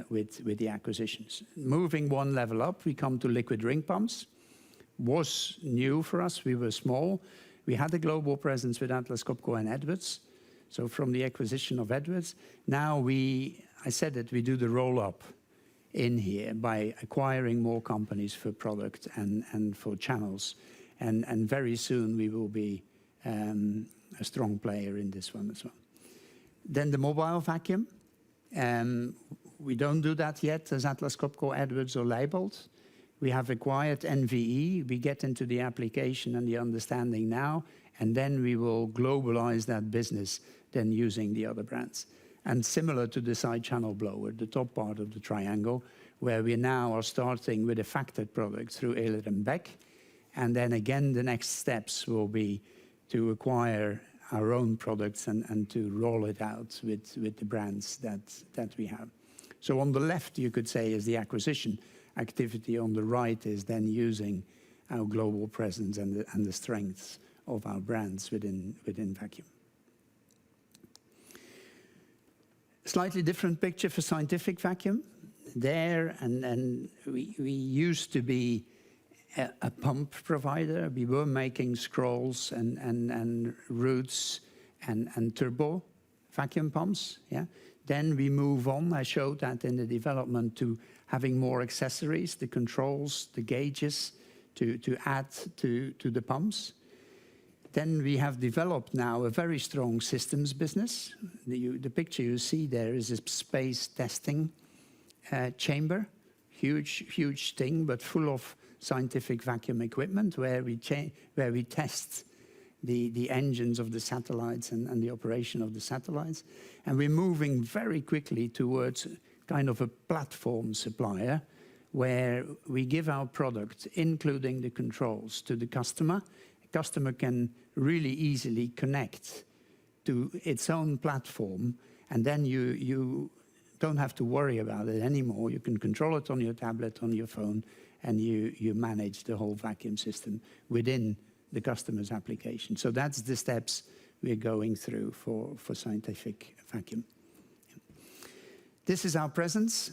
with the acquisitions. Moving one level up, we come to liquid ring pumps. Was new for us, we were small. We had a global presence with Atlas Copco and Edwards. So from the acquisition of Edwards, now I said that we do the roll-up in here by acquiring more companies for product and for channels. And very soon we will be a strong player in this one as well. Then the mobile vacuum. We don't do that yet as Atlas Copco, Edwards, or Labeled. We have acquired NVE. We get into the application and the understanding now, and then we will globalize that business then using the other brands. And similar to the side channel blower, the top part of the triangle, where we now are starting with a factored product through Ehler & Beck. And then again, the next steps will be to acquire our own products and to roll it out with the brands that we have. So on the left, you could say, is the acquisition activity. On the right is then using our global presence and the strengths of our brands within vacuum. Slightly different picture for scientific vacuum. There, and we used to be a pump provider. We were making scrolls and roots and turbo vacuum pumps. Yeah. Then we move on. I showed that in the development to having more accessories, the controls, the gauges to add to the pumps. Then we have developed now a very strong systems business. The picture you see there is a space testing chamber, huge thing, but full of scientific vacuum equipment where we test the engines of the satellites and the operation of the satellites. And we're moving very quickly towards kind of a platform supplier where we give our product, including the controls, to the customer. The customer can really easily connect to its own platform, and then you don't have to worry about it anymore. You can control it on your tablet, on your phone, and you manage the whole vacuum system within the customer's application. So that's the steps we're going through for scientific vacuum. This is our presence.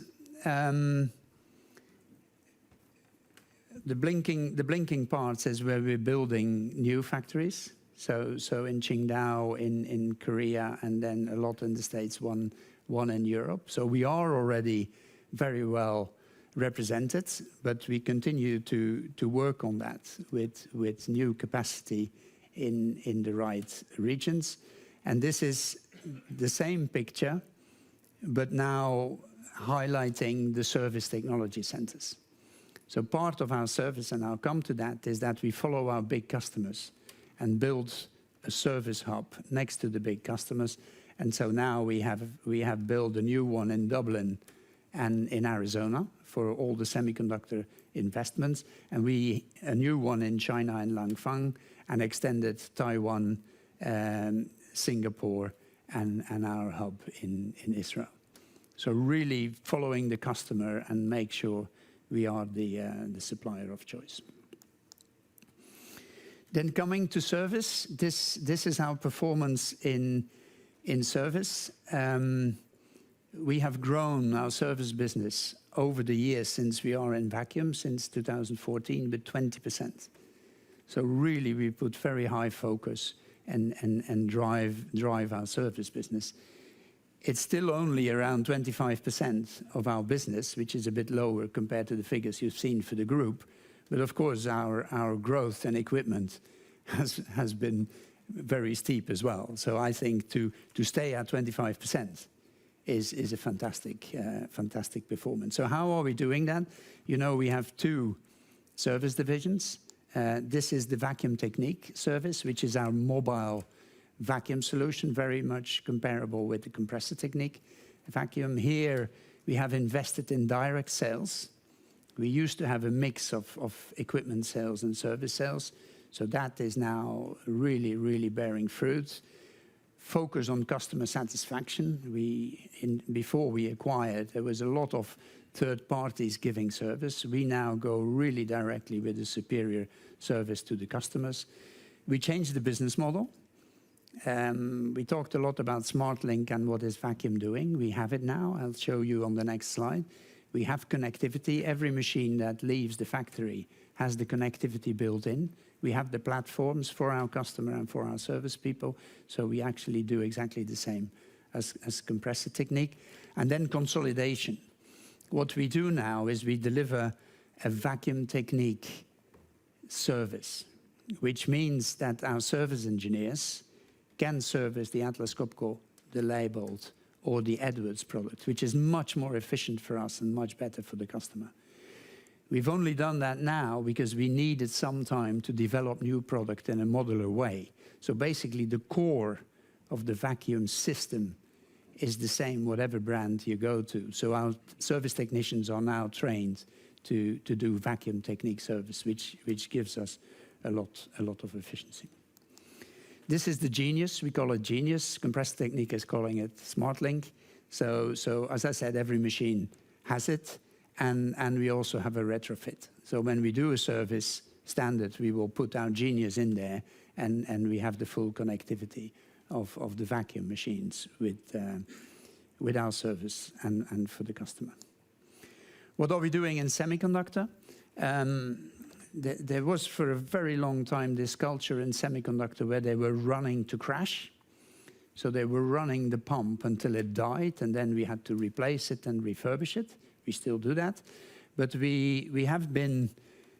The blinking parts is where we're building new factories. So in Qingdao, in Korea, and then a lot in the States, one in Europe. So we are already very well represented, but we continue to work on that with new capacity in the right regions. And this is the same picture, but now highlighting the service technology centers. So part of our service, and I'll come to that, is that we follow our big customers and build a service hub next to the big customers. And so now we have built a new one in Dublin and in Arizona for all the semiconductor investments, and a new one in China in Langfang, and extended Taiwan, Singapore, and our hub in Israel. So really following the customer and make sure we are the supplier of choice. Then coming to service, this is our performance in service. We have grown our service business over the years since we are in vacuum, since 2014, with 20%. So really we put very high focus and drive our service business. It's still only around 25% of our business, which is a bit lower compared to the figures you've seen for the group. But of course, our growth and equipment has been very steep as well. So I think to stay at 25% is a fantastic performance. So how are we doing that? You know, we have two service divisions. This is the Vacuum Technique service, which is our mobile vacuum solution, very much comparable with the Compressor Technique vacuum. Here we have invested in direct sales. We used to have a mix of equipment sales and service sales. So that is now really bearing fruit. Focus on customer satisfaction. Before we acquired, there was a lot of third parties giving service. We now go really directly with a superior service to the customers. We changed the business model. We talked a lot about SmartLink and what is vacuum doing. We have it now. I'll show you on the next slide. We have connectivity. Every machine that leaves the factory has the connectivity built in. We have the platforms for our customer and for our service people. So we actually do exactly the same as Compressor Technique. And then consolidation. What we do now is we deliver a Vacuum Technique service, which means that our service engineers can service the Atlas Copco, the Leybold, or the Edwards product, which is much more efficient for us and much better for the customer. We've only done that now because we needed some time to develop new product in a modular way. So basically the core of the vacuum system is the same whatever brand you go to. So our service technicians are now trained to do Vacuum Technique service, which gives us a lot of efficiency. This is the Genius. We call it Genius. Compressor Technique is calling it SmartLink. So as I said, every machine has it, and we also have a retrofit. So when we do a service standard, we will put our Genius in there, and we have the full connectivity of the vacuum machines with our service and for the customer. What are we doing in semiconductor? There was for a very long time this culture in semiconductor where they were running to crash. So they were running the pump until it died, and then we had to replace it and refurbish it. We still do that. But we have been,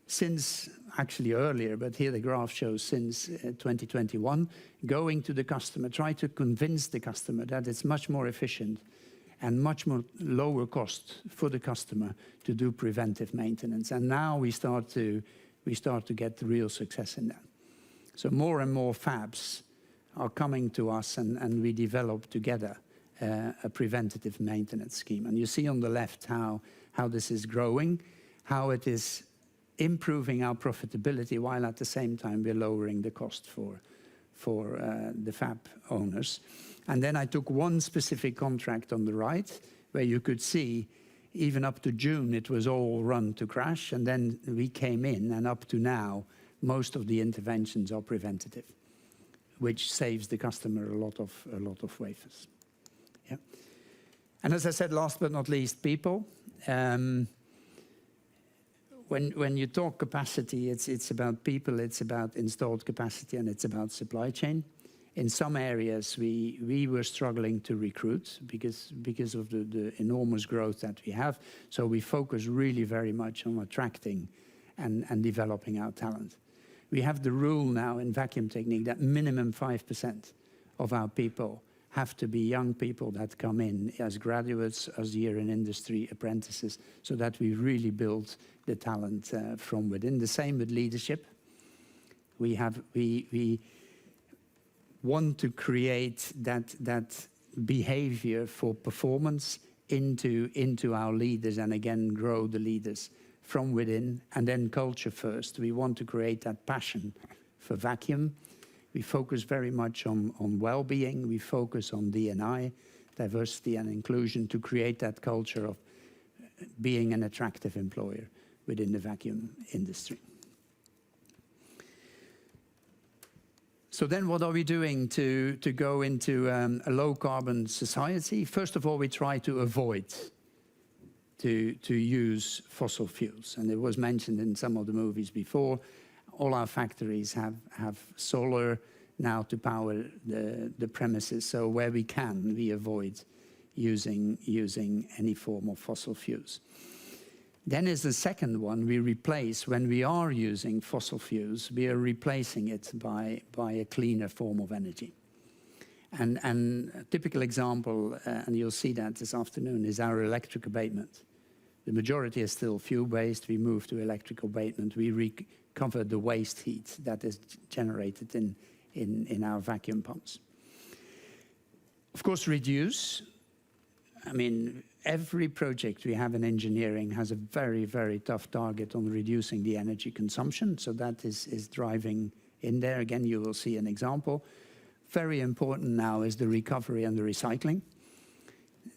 since actually earlier, but here the graph shows since 2021, going to the customer, try to convince the customer that it's much more efficient and much more lower cost for the customer to do preventive maintenance. And now we start to get real success in that. So more and more fabs are coming to us, and we develop together a preventative maintenance scheme. And you see on the left how this is growing, how it is improving our profitability, while at the same time we're lowering the cost for the fab owners. And then I took one specific contract on the right, where you could see even up to June it was all run to crash, and then we came in, and up to now most of the interventions are preventative, which saves the customer a lot of wafers. Yeah. And as I said, last but not least, people. When you talk capacity, it's about people, it's about installed capacity, and it's about supply chain. In some areas, we were struggling to recruit because of the enormous growth that we have. So we focus really very much on attracting and developing our talent. We have the rule now in Vacuum Technique that minimum 5% of our people have to be young people that come in as graduates, as year in industry apprentices, so that we really build the talent from within. The same with leadership. We want to create that behavior for performance into our leaders, and again grow the leaders from within. And then culture first. We want to create that passion for vacuum. We focus very much on well-being. We focus on D&I, diversity and inclusion, to create that culture of being an attractive employer within the vacuum industry. So then what are we doing to go into a low-carbon society? First of all, we try to avoid to use fossil fuels. And it was mentioned in some of the movies before. All our factories have solar now to power the premises. So where we can, we avoid using any form of fossil fuels. Then is the second one, we replace, when we are using fossil fuels, we are replacing it by a cleaner form of energy. And a typical example, and you'll see that this afternoon, is our electric abatement. The majority is still fuel-based. We move to electric abatement. We recover the waste heat that is generated in our vacuum pumps. Of course, reduce. I mean, every project we have in engineering has a very, very tough target on reducing the energy consumption. So that is driving in there. Again, you will see an example. Very important now is the recovery and the recycling.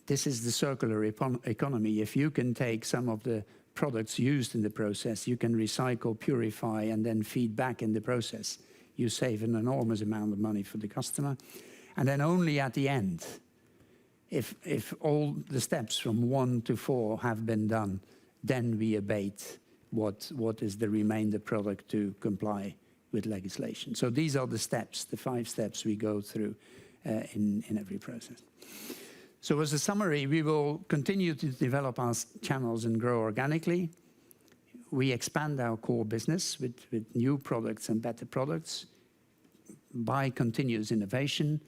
This is the circular economy. If you can take some of the products used in the process, you can recycle, purify, and then feed back in the process. You save an enormous amount of money for the customer. And then only at the end, if all the steps from 1 to 4 have been done, then we abate what is the remainder product to comply with legislation. So these are the steps, the 5 steps we go through in every process. So as a summary, we will continue to develop our channels and grow organically. We expand our core business with new products and better products by continuous innovation.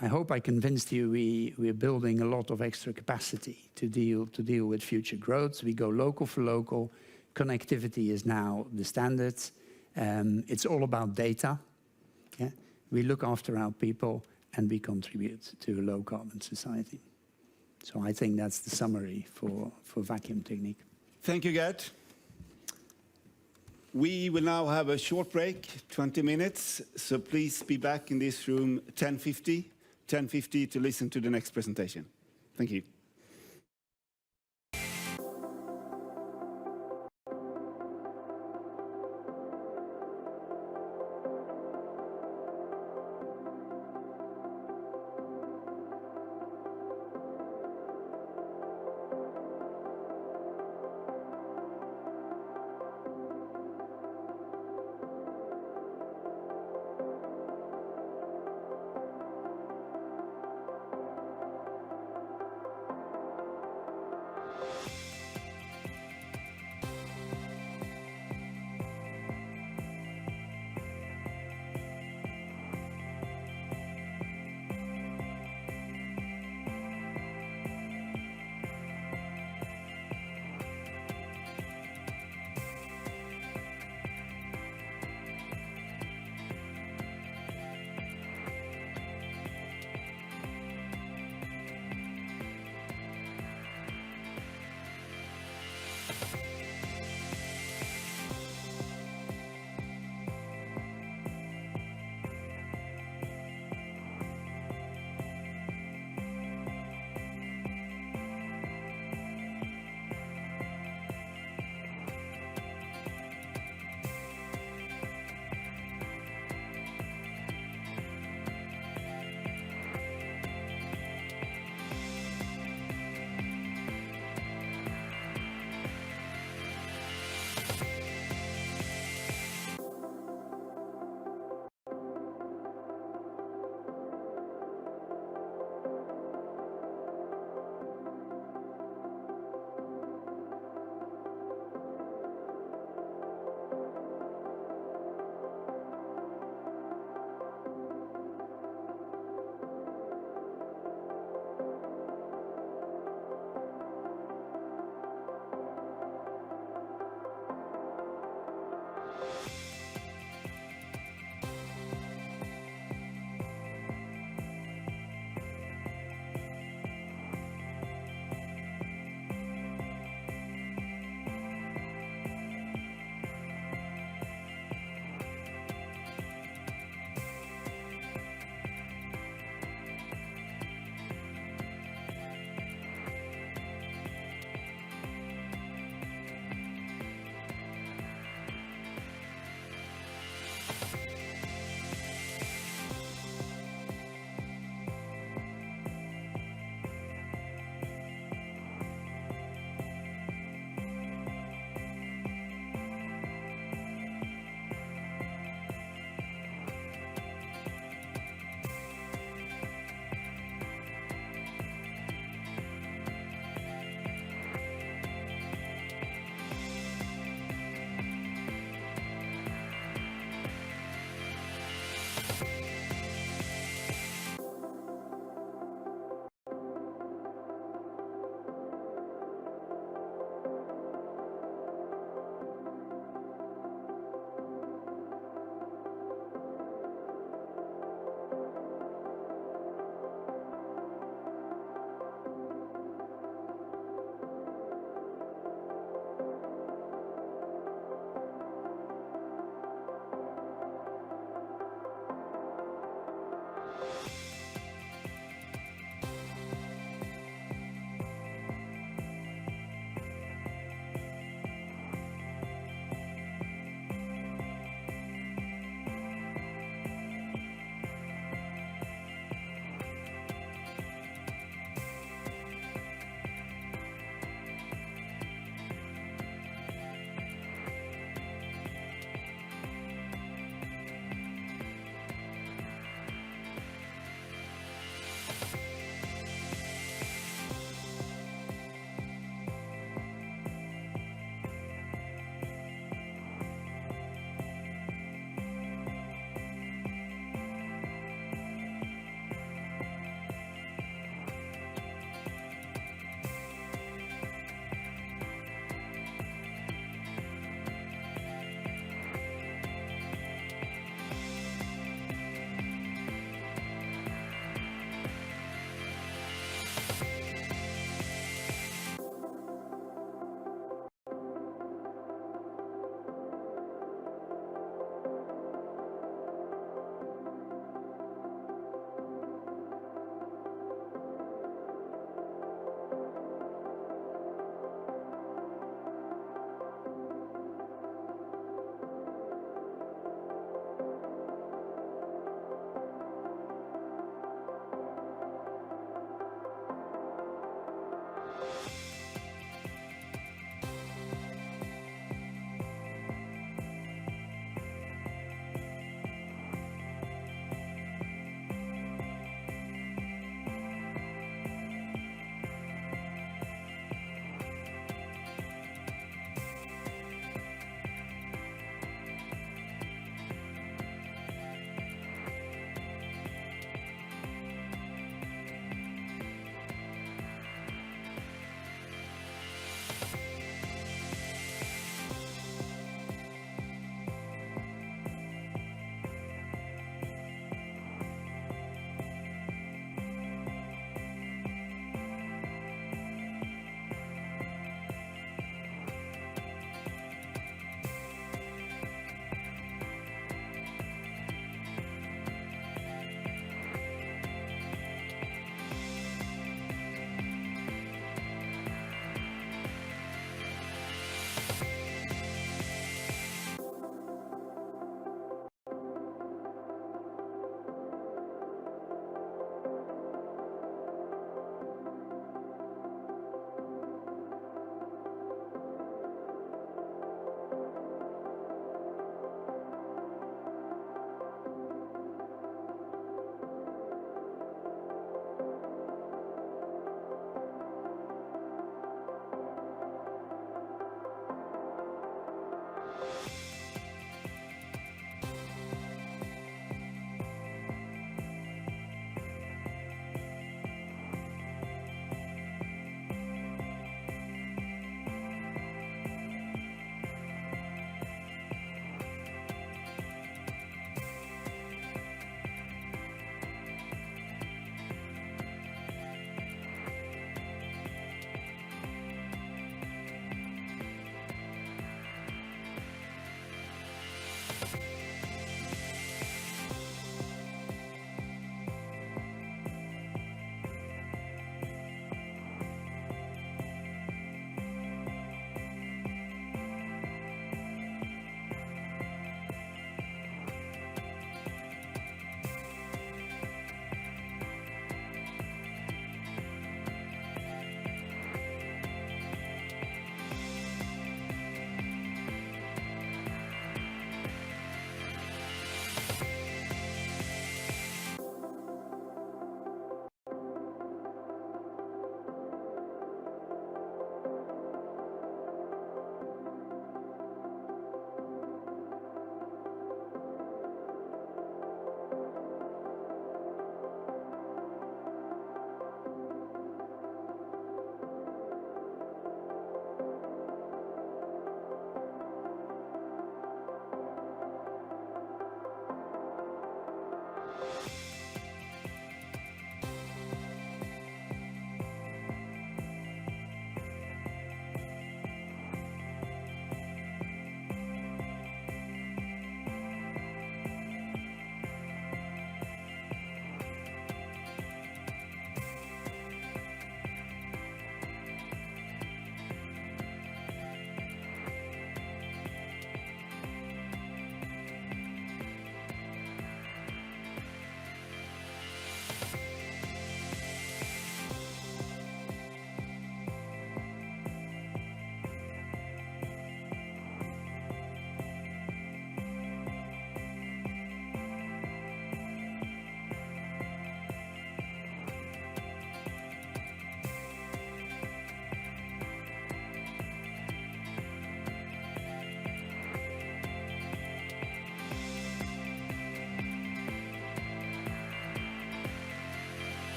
I hope I convinced you we're building a lot of extra capacity to deal with future growth. We go local for local. Connectivity is now the standard. It's all about data. Yeah? We look after our people, and we contribute to a low-carbon society. So I think that's the summary for Vacuum Technique. Thank you, Gert. We will now have a short break, 20 minutes. So please be back in this room 10:50 to listen to the next presentation. Thank you.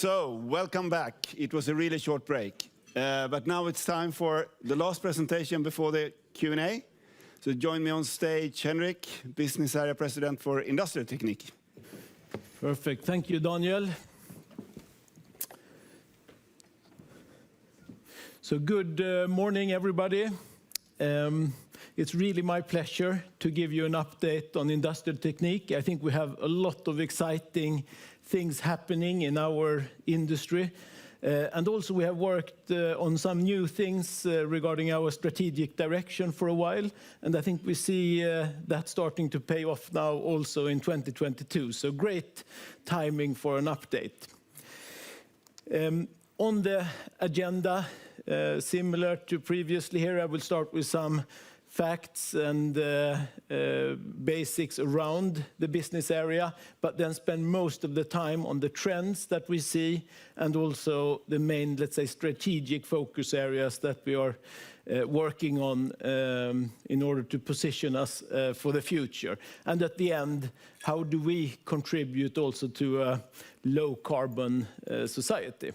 So, welcome back. It was a really short break. But now it's time for the last presentation before the Q&A. So join me on stage, Henrik, Business Area President for Industrial Technique. Perfect. Thank you, Daniel. So good morning, everybody. It's really my pleasure to give you an update on Industrial Technique. I think we have a lot of exciting things happening in our industry. And also we have worked on some new things regarding our strategic direction for a while. And I think we see that starting to pay off now also in 2022. So great timing for an update. On the agenda, similar to previously here, I will start with some facts and basics around the business area, but then spend most of the time on the trends that we see and also the main, let's say, strategic focus areas that we are working on in order to position us for the future. And at the end, how do we contribute also to a low carbon society?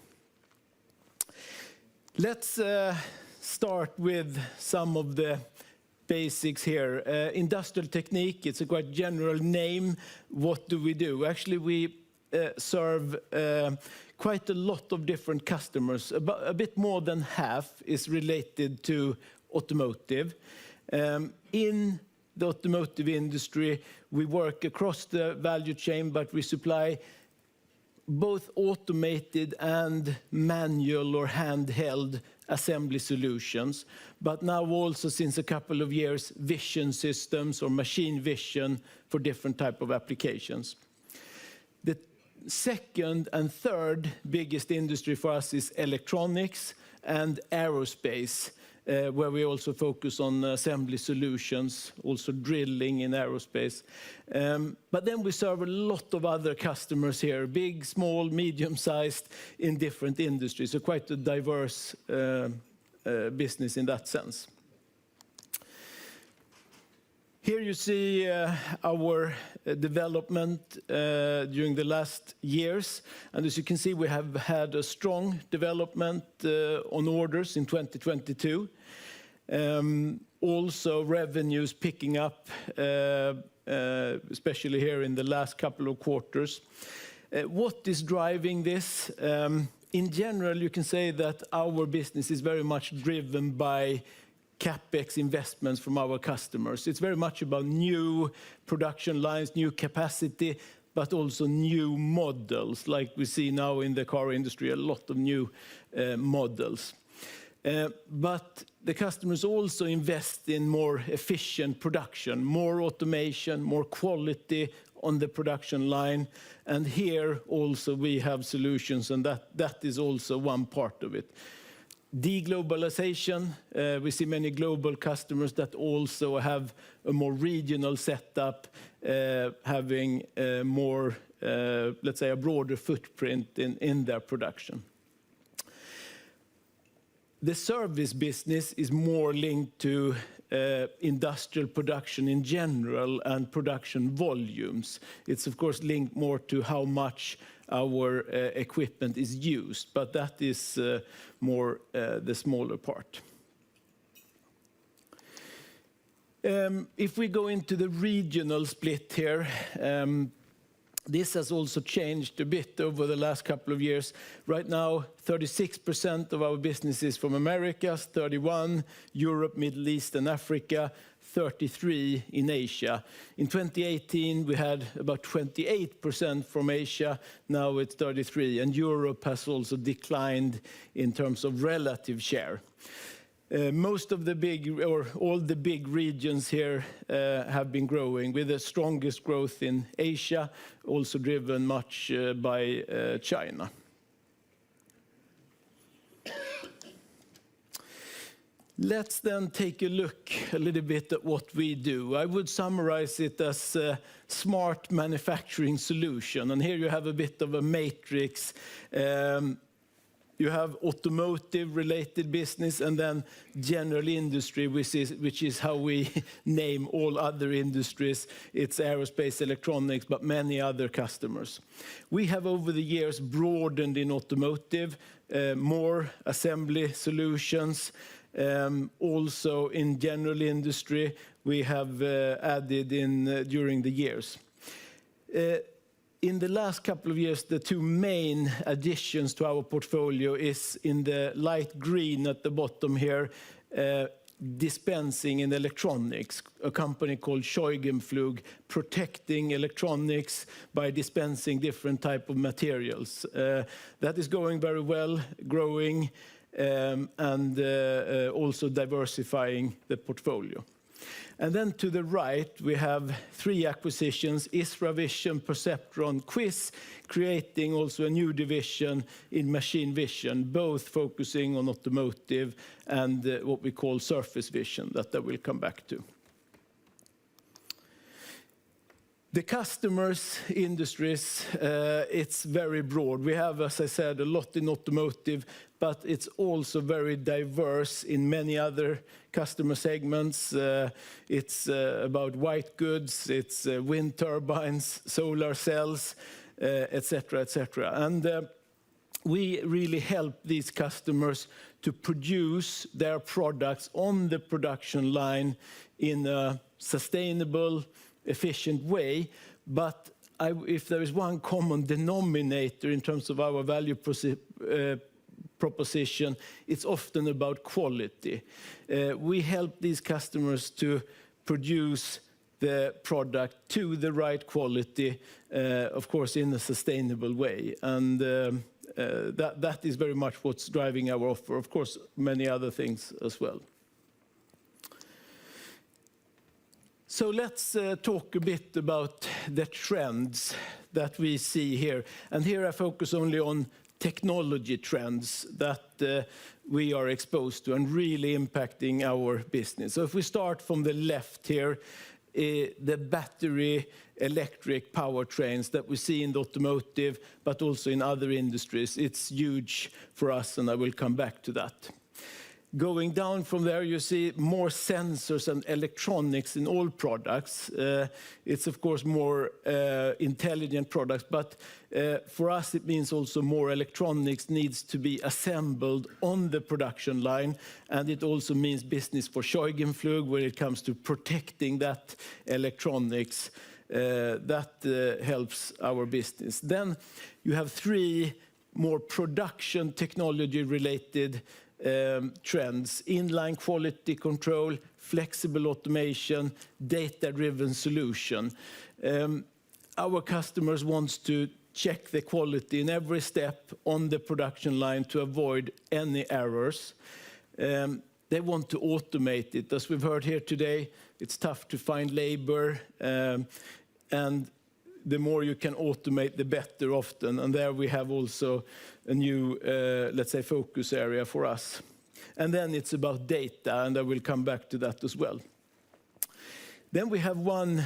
Let's start with some of the basics here. Industrial Technique, it's a quite general name. What do we do? Actually, we serve quite a lot of different customers. About a bit more than half is related to automotive. In the automotive industry, we work across the value chain, but we supply both automated and manual or handheld assembly solutions, but now also since a couple of years, vision systems or machine vision for different type of applications. The second and third biggest industry for us is electronics and aerospace, where we also focus on assembly solutions, also drilling in aerospace. But then we serve a lot of other customers here, big, small, medium-sized, in different industries. So quite a diverse business in that sense. Here you see our development during the last years. And as you can see, we have had a strong development on orders in 2022. Also revenues picking up, especially here in the last couple of quarters. What is driving this? In general, you can say that our business is very much driven by CapEx investments from our customers. It's very much about new production lines, new capacity, but also new models, like we see now in the car industry, a lot of new models. But the customers also invest in more efficient production, more automation, more quality on the production line. And here also we have solutions, and that is also one part of it. Deglobalization, we see many global customers that also have a more regional setup, having more, let's say, a broader footprint in their production. The service business is more linked to industrial production in general and production volumes. It's of course linked more to how much our equipment is used, but that is more the smaller part. If we go into the regional split here, this has also changed a bit over the last couple of years. Right now, 36% of our business is from Americas, 31% Europe, Middle East and Africa, 33% in Asia. In 2018, we had about 28% from Asia. Now it's 33%, and Europe has also declined in terms of relative share. Most of the big, or all the big regions here have been growing, with the strongest growth in Asia, also driven much by China. Let's then take a look a little bit at what we do. I would summarize it as a smart manufacturing solution. And here you have a bit of a matrix you have automotive-related business, and then general industry, which is how we name all other industries. It's aerospace, electronics, but many other customers. We have, over the years, broadened in automotive, more assembly solutions. Also in general industry, we have added in during the years. In the last couple of years, the two main additions to our portfolio is in the light green at the bottom here, dispensing in electronics, a company called Scheugenpflug, protecting electronics by dispensing different type of materials. That is going very well, growing, and also diversifying the portfolio. And then to the right, we have 3 acquisitions, IsraVision, Perceptron, Quiz, creating also a new division in machine vision, both focusing on automotive and what we call surface vision, that I will come back to. The customers' industries, it's very broad. We have, as I said, a lot in automotive, but it's also very diverse in many other customer segments. It's about white goods, it's wind turbines, solar cells, etc., etc. And we really help these customers to produce their products on the production line in a sustainable, efficient way. But if there is one common denominator in terms of our value proposition, it's often about quality. We help these customers to produce the product to the right quality, of course, in a sustainable way. And that is very much what's driving our offer. Of course, many other things as well. So let's talk a bit about the trends that we see here. And here I focus only on technology trends that we are exposed to and really impacting our business. So if we start from the left here, the battery electric powertrains that we see in the automotive, but also in other industries, it's huge for us, and I will come back to that. Going down from there, you see more sensors and electronics in all products. It's, of course, more intelligent products, but for us, it means also more electronics needs to be assembled on the production line, and it also means business for Scheugenpflug when it comes to protecting that electronics. That helps our business. Then you have 3 more production technology-related trends: inline quality control, flexible automation, data-driven solution. Our customers want to check the quality in every step on the production line to avoid any errors. They want to automate it. As we've heard here today, it's tough to find labor, and the more you can automate, the better often. And there we have also a new, let's say, focus area for us. And then it's about data, and I will come back to that as well. Then we have one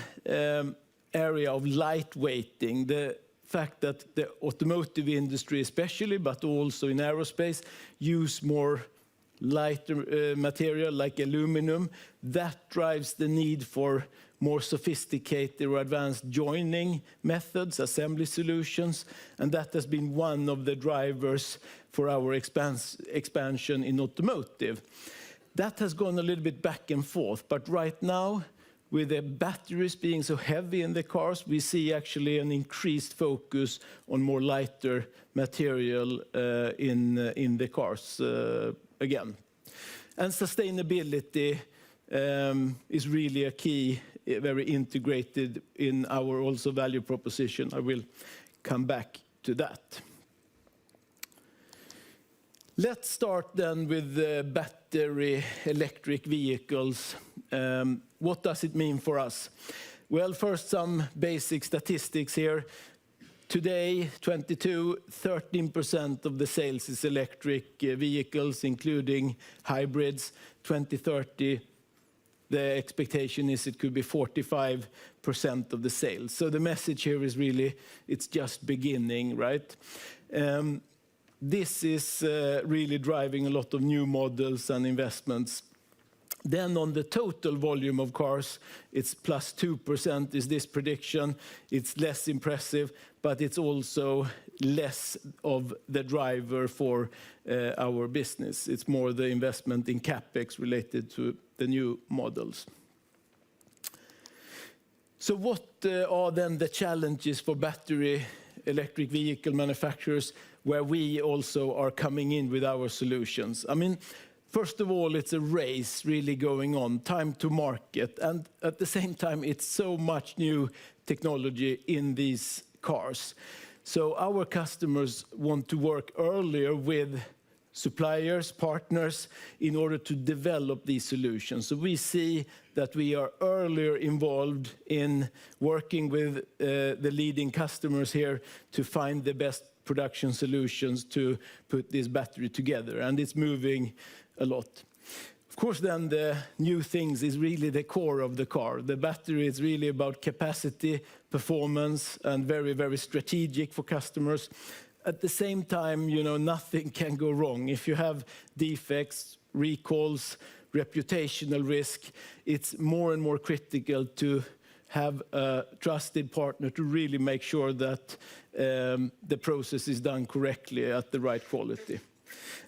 area of lightweighting, the fact that the automotive industry especially, but also in aerospace, use more lighter material like aluminum. That drives the need for more sophisticated or advanced joining methods, assembly solutions, and that has been one of the drivers for our expansion in automotive. That has gone a little bit back and forth, but right now, with the batteries being so heavy in the cars, we see actually an increased focus on more lighter material in the cars again. And sustainability is really a key, very integrated in our also value proposition. I will come back to that. Let's start then with the battery electric vehicles. What does it mean for us? Well, first some basic statistics here. Today, 13% of the sales is electric vehicles, including hybrids. 2030, the expectation is it could be 45% of the sales. So the message here is really, it's just beginning, right? this is really driving a lot of new models and investments. Then on the total volume of cars, it's +2% is this prediction. It's less impressive, but it's also less of the driver for our business. It's more the investment in CapEx related to the new models. So what are then the challenges for battery electric vehicle manufacturers where we also are coming in with our solutions? I mean, first of all, it's a race really going on, time to market, and at the same time, it's so much new technology in these cars. So our customers want to work earlier with suppliers, partners, in order to develop these solutions. So we see that we are earlier involved in working with the leading customers here to find the best production solutions to put this battery together, and it's moving a lot. Of course, then the new things is really the core of the car. The battery is really about capacity, performance, and very, very strategic for customers. At the same time, you know, nothing can go wrong. If you have defects, recalls, reputational risk, it's more and more critical to have a trusted partner to really make sure that the process is done correctly at the right quality.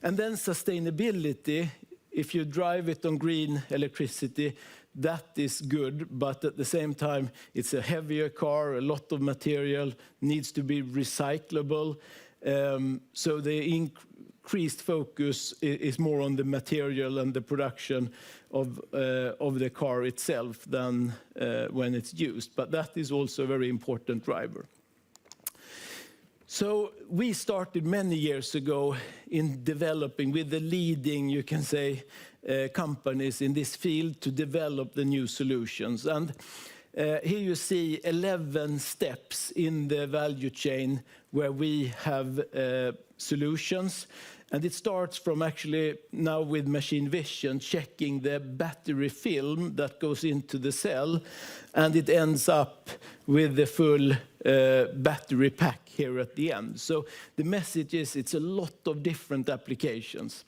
And then sustainability, if you drive it on green electricity, that is good, but at the same time, it's a heavier car, a lot of material, needs to be recyclable. So the increased focus is more on the material and the production of the car itself than when it's used. But that is also a very important driver. So we started many years ago in developing with the leading, you can say, companies in this field to develop the new solutions. And here you see 11 steps in the value chain where we have solutions. And it starts from actually now with machine vision, checking the battery film that goes into the cell, and it ends up with the full battery pack here at the end. So the message is it's a lot of different applications.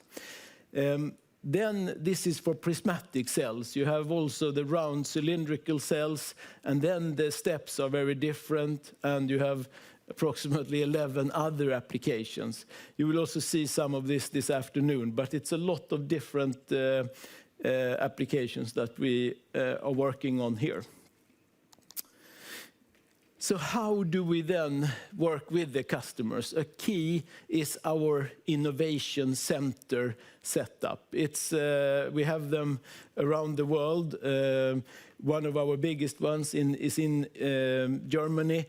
Then this is for prismatic cells. You have also the round cylindrical cells, and then the steps are very different, and you have approximately 11 other applications. You will also see some of this afternoon, but it's a lot of different applications that we are working on here. So how do we then work with the customers? A key is our innovation center setup. We have them around the world. One of our biggest ones is in Germany.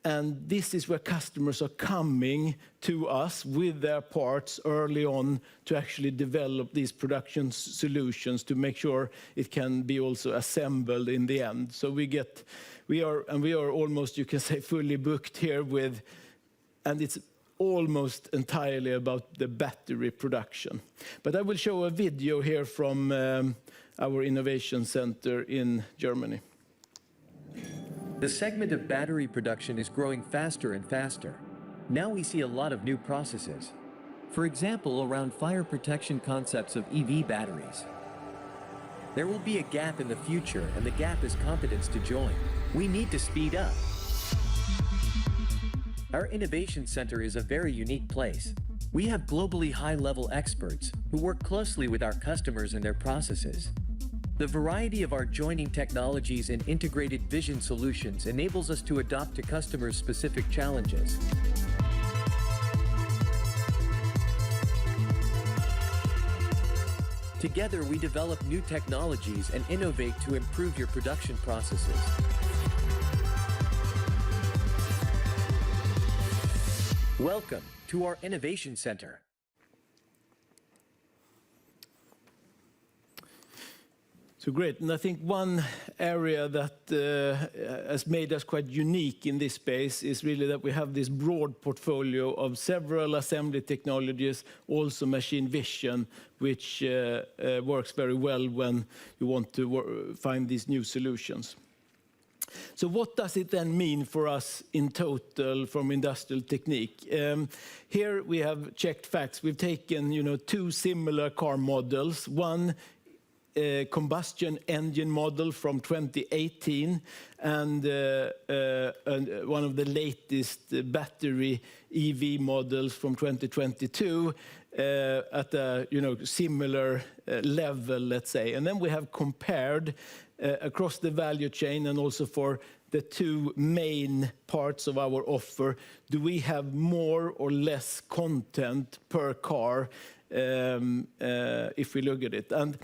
And this is where customers are coming to us with their parts early on to actually develop these production solutions to make sure it can be also assembled in the end. So we are almost, you can say, fully booked here with, and it's almost entirely about the battery production. But I will show a video here from our innovation center in Germany. The segment of battery production is growing faster and faster. Now we see a lot of new processes. For example, around fire protection concepts of EV batteries. There will be a gap in the future, and the gap is competence to join. We need to speed up. Our innovation center is a very unique place. We have globally high-level experts who work closely with our customers and their processes. The variety of our joining technologies and integrated vision solutions enables us to adapt to customers' specific challenges. Together, we develop new technologies and innovate to improve your production processes. Welcome to our Innovation Center. So great, and I think one area that has made us quite unique in this space is really that we have this broad portfolio of several assembly technologies, also machine vision, which works very well when you want to find these new solutions. So what does it then mean for us in total from Industrial Technique? Here we have checked facts. We've taken, two similar car models. One combustion engine model from 2018 and one of the latest battery EV models from 2022 at a similar level, let's say. And then we have compared across the value chain and also for the two main parts of our offer. Do we have more or less content per car if we look at it? And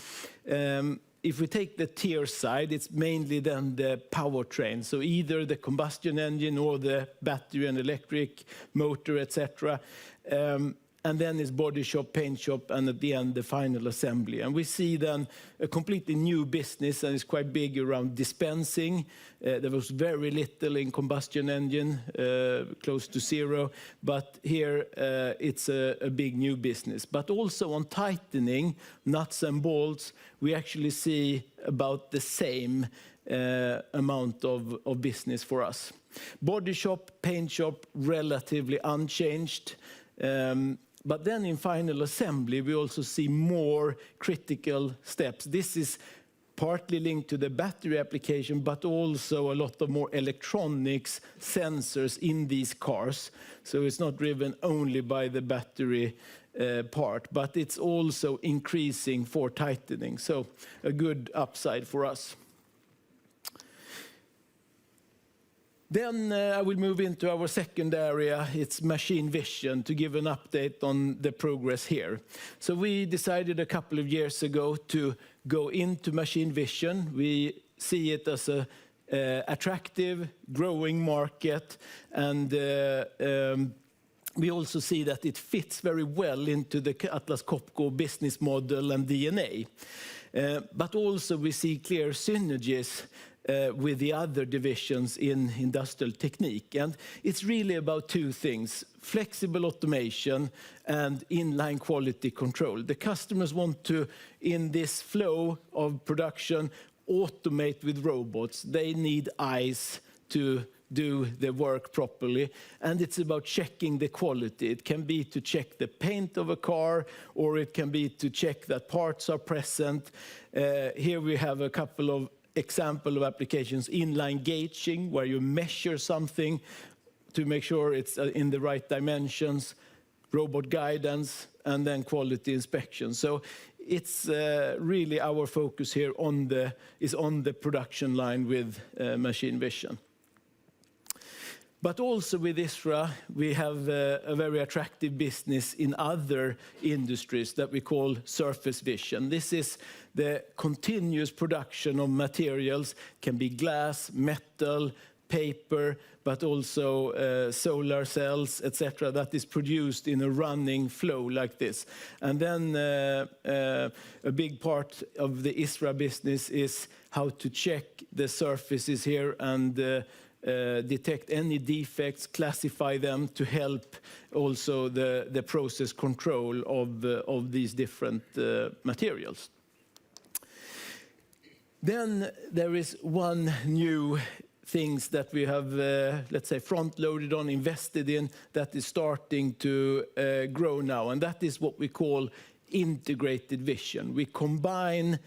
if we take the tier side, it's mainly then the powertrain. So either the combustion engine or the battery and electric motor, etc. And then it's body shop, paint shop, and at the end, the final assembly. And we see then a completely new business, and it's quite big around dispensing. There was very little in combustion engine, close to zero. But here, it's a big new business. But also on tightening, nuts and bolts, we actually see about the same amount of business for us. Body shop, paint shop, relatively unchanged. But then in final assembly, we also see more critical steps. This is partly linked to the battery application, but also a lot of more electronics, sensors in these cars. So it's not driven only by the battery part, but it's also increasing for tightening. So a good upside for us. Then I will move into our second area. It's machine vision, to give an update on the progress here. So we decided a couple of years ago to go into machine vision. We see it as a attractive, growing market, and we also see that it fits very well into the Atlas Copco business model and DNA. But also we see clear synergies with the other divisions in Industrial Technique. And it's really about two things: flexible automation and inline quality control. The customers want to, in this flow of production, automate with robots. They need eyes to do the work properly, and it's about checking the quality. It can be to check the paint of a car, or it can be to check that parts are present. Here we have a couple of example of applications: inline gauging, where you measure something to make sure it's in the right dimensions, robot guidance, and then quality inspection. So it's really our focus here is on the production line with machine vision. But also with ISRA, we have a very attractive business in other industries that we call surface vision. This is the continuous production of materials, can be glass, metal, paper, but also solar cells, etc., that is produced in a running flow like this. And then a big part of the ISRA business is how to check the surfaces here and detect any defects, classify them to help also the process control of these different materials. Then there is one new things that we have, let's say, front-loaded on, invested in, that is starting to grow now, and that is what we call integrated vision. We combine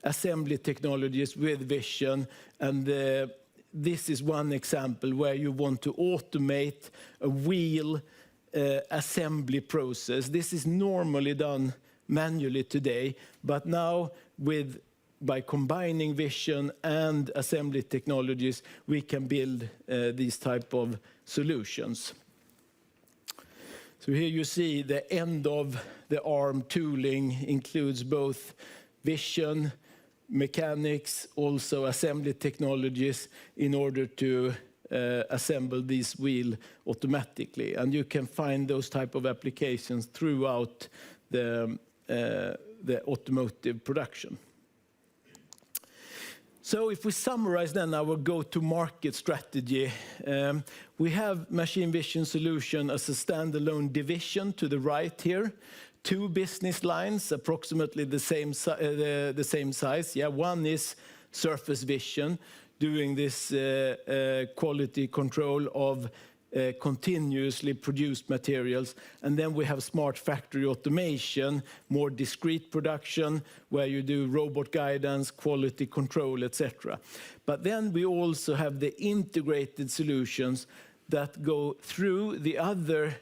assembly technologies with vision, and this is one example where you want to automate a wheel assembly process. This is normally done manually today, but now by combining vision and assembly technologies, we can build these type of solutions. So here you see the end of the arm tooling includes both vision, mechanics, also assembly technologies in order to assemble this wheel automatically. And you can find those type of applications throughout the automotive production. So if we summarize then our go-to-market strategy, we have machine vision solution as a standalone division to the right here. Two business lines, approximately the same size. Yeah, one is surface vision doing this quality control of continuously produced materials. And then we have smart factory automation, more discrete production, where you do robot guidance, quality control, etc. But then we also have the integrated solutions that go through the other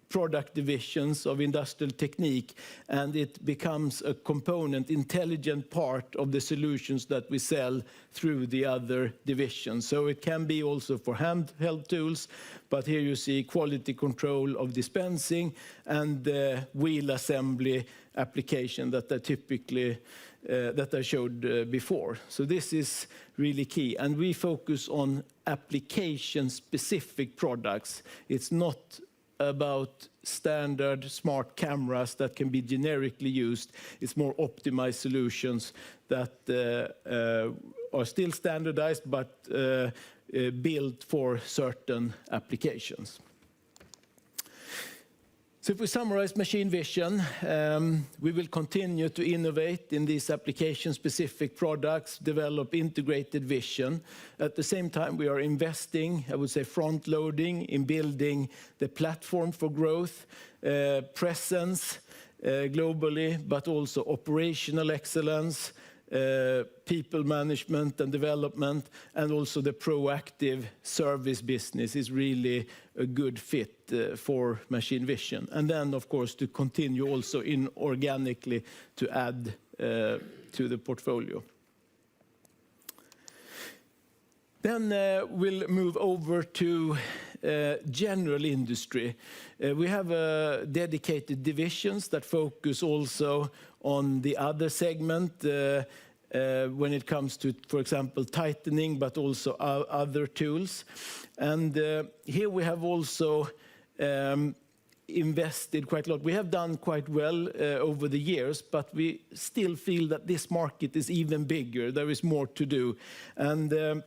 product divisions of Industrial Technique, and it becomes a component, intelligent part of the solutions that we sell through the other divisions. So it can be also for handheld tools, but here you see quality control of dispensing and wheel assembly application that I typically that I showed before. So this is really key, and we focus on application-specific products. It's not about standard smart cameras that can be generically used. It's more optimized solutions that are still standardized but built for certain applications. So if we summarize machine vision, we will continue to innovate in these application-specific products, develop integrated vision. At the same time, we are investing, I would say front-loading, in building the platform for growth, presence globally, but also operational excellence, people management and development, and also the proactive service business is really a good fit for machine vision. And then, of course, to continue also inorganically to add to the portfolio. Then we'll move over to general industry. We have dedicated divisions that focus also on the other segment when it comes to, for example, tightening, but also other tools. And here we have also invested quite a lot. We have done quite well over the years, but we still feel that this market is even bigger. There is more to do. And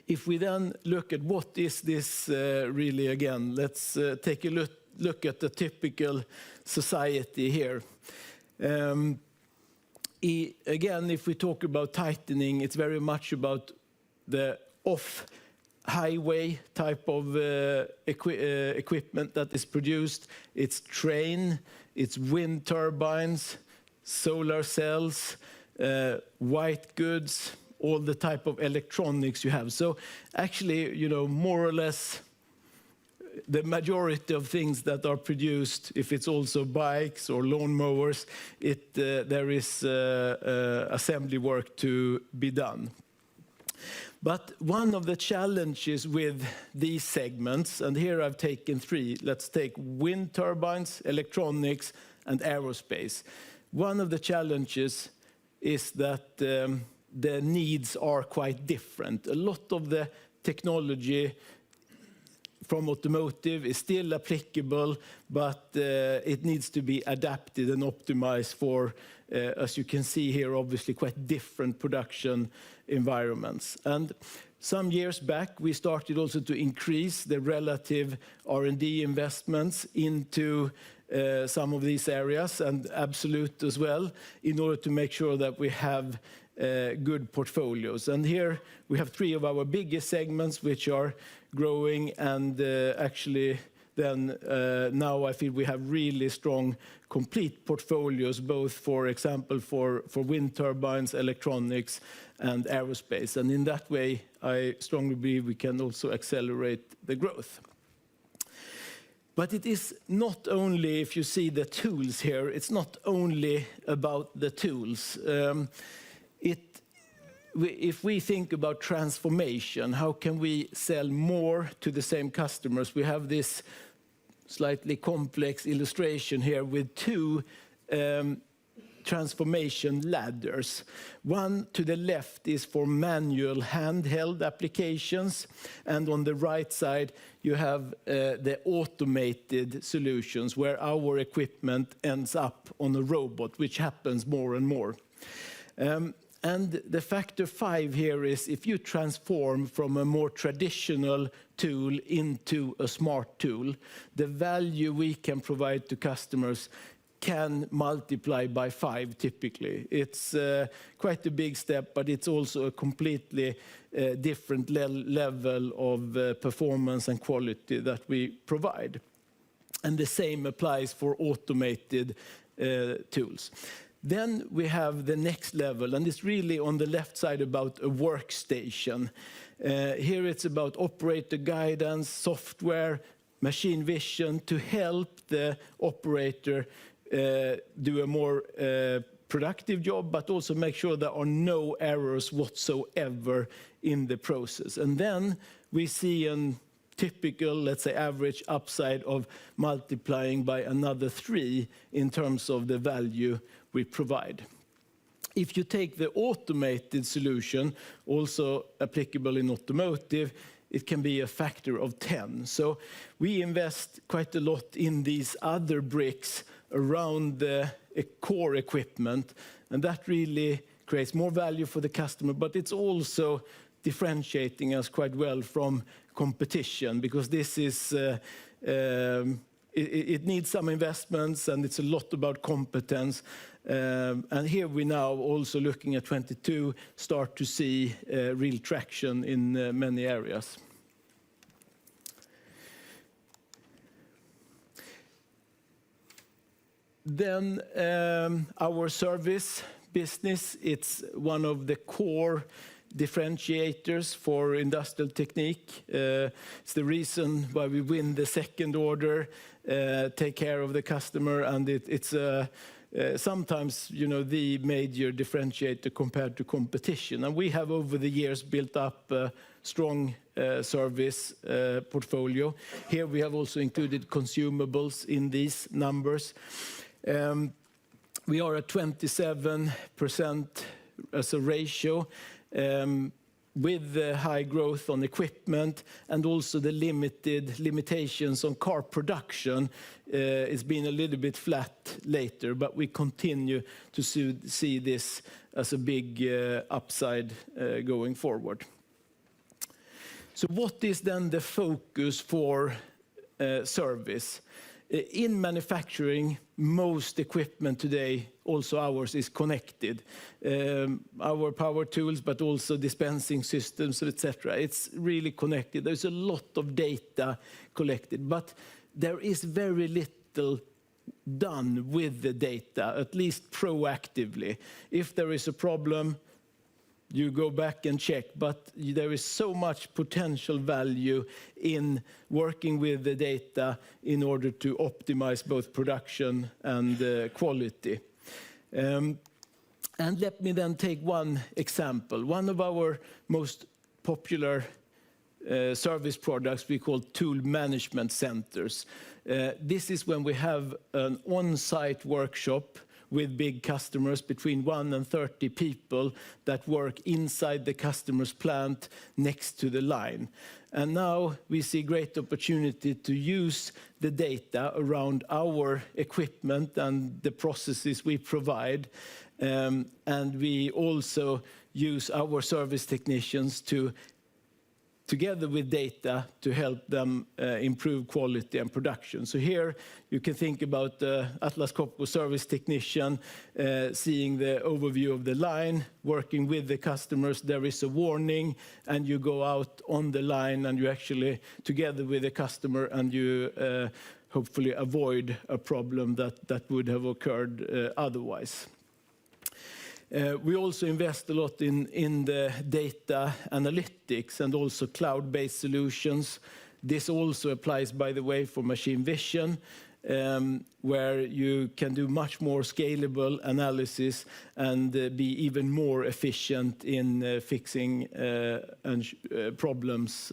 if we then look at what is this really again, let's take a look at the typical society here. Again, if we talk about tightening, it's very much about the off-highway type of equipment that is produced. It's train, it's wind turbines, solar cells, white goods, all the type of electronics you have. So actually, you know, more or less the majority of things that are produced, if it's also bikes or lawnmowers, there is assembly work to be done. But one of the challenges with these segments, and here I've taken three, let's take wind turbines, electronics, and aerospace. One of the challenges is that the needs are quite different. A lot of the technology from automotive is still applicable, but it needs to be adapted and optimized for, as you can see here, obviously quite different production environments. And some years back, we started also to increase the relative R&D investments into some of these areas, and absolute as well, in order to make sure that we have good portfolios. And here we have three of our biggest segments which are growing, and actually then now I feel we have really strong complete portfolios, both for example for wind turbines, electronics, and aerospace. And in that way, I strongly believe we can also accelerate the growth. But it is not only, if you see the tools here, it's not only about the tools. If we think about transformation, how can we sell more to the same customers? We have this slightly complex illustration here with two transformation ladders. One to the left is for manual handheld applications, and on the right side you have the automated solutions where our equipment ends up on a robot, which happens more and more. And the factor 5 here is if you transform from a more traditional tool into a smart tool, the value we can provide to customers can multiply by 5 typically. It's quite a big step, but it's also a completely different level of performance and quality that we provide. And the same applies for automated tools. Then we have the next level, and it's really on the left side about a workstation. Here it's about operator guidance, software, machine vision to help the operator do a more productive job, but also make sure there are no errors whatsoever in the process. And then we see a typical, let's say, average upside of multiplying by another 3 in terms of the value we provide. If you take the automated solution, also applicable in automotive, it can be a factor of 10. So we invest quite a lot in these other bricks around the core equipment, and that really creates more value for the customer, but it's also differentiating us quite well from competition, because this is it needs some investments, and it's a lot about competence. And here we now, also looking at 22, start to see real traction in many areas. Then our service business, it's one of the core differentiators for Industrial Technique. It's the reason why we win the second order, take care of the customer, and it's sometimes, you know, the major differentiator compared to competition. And we have over the years built up a strong service portfolio. Here we have also included consumables in these numbers. We are at 27% as a ratio, with the high growth on equipment and also the limitations on car production. It's been a little bit flat later, but we continue to see this as a big upside going forward. So what is then the focus for service? In manufacturing, most equipment today, also ours, is connected. Our power tools, but also dispensing systems, etc. It's really connected. There's a lot of data collected, but there is very little done with the data, at least proactively. If there is a problem, you go back and check, but there is so much potential value in working with the data in order to optimize both production and quality. And let me then take one example. One of our most popular service products we call tool management centers. This is when we have an on-site workshop with big customers, between 1 and 30 people that work inside the customer's plant next to the line. And now we see great opportunity to use the data around our equipment and the processes we provide. And we also use our service technicians to, together with data, to help them improve quality and production. So here you can think about the Atlas Copco service technician seeing the overview of the line, working with the customers. There is a warning, and you go out on the line and you actually, together with the customer, and you hopefully avoid a problem that would have occurred otherwise. We also invest a lot in the data analytics and also cloud-based solutions. This also applies, by the way, for machine vision, where you can do much more scalable analysis and be even more efficient in fixing problems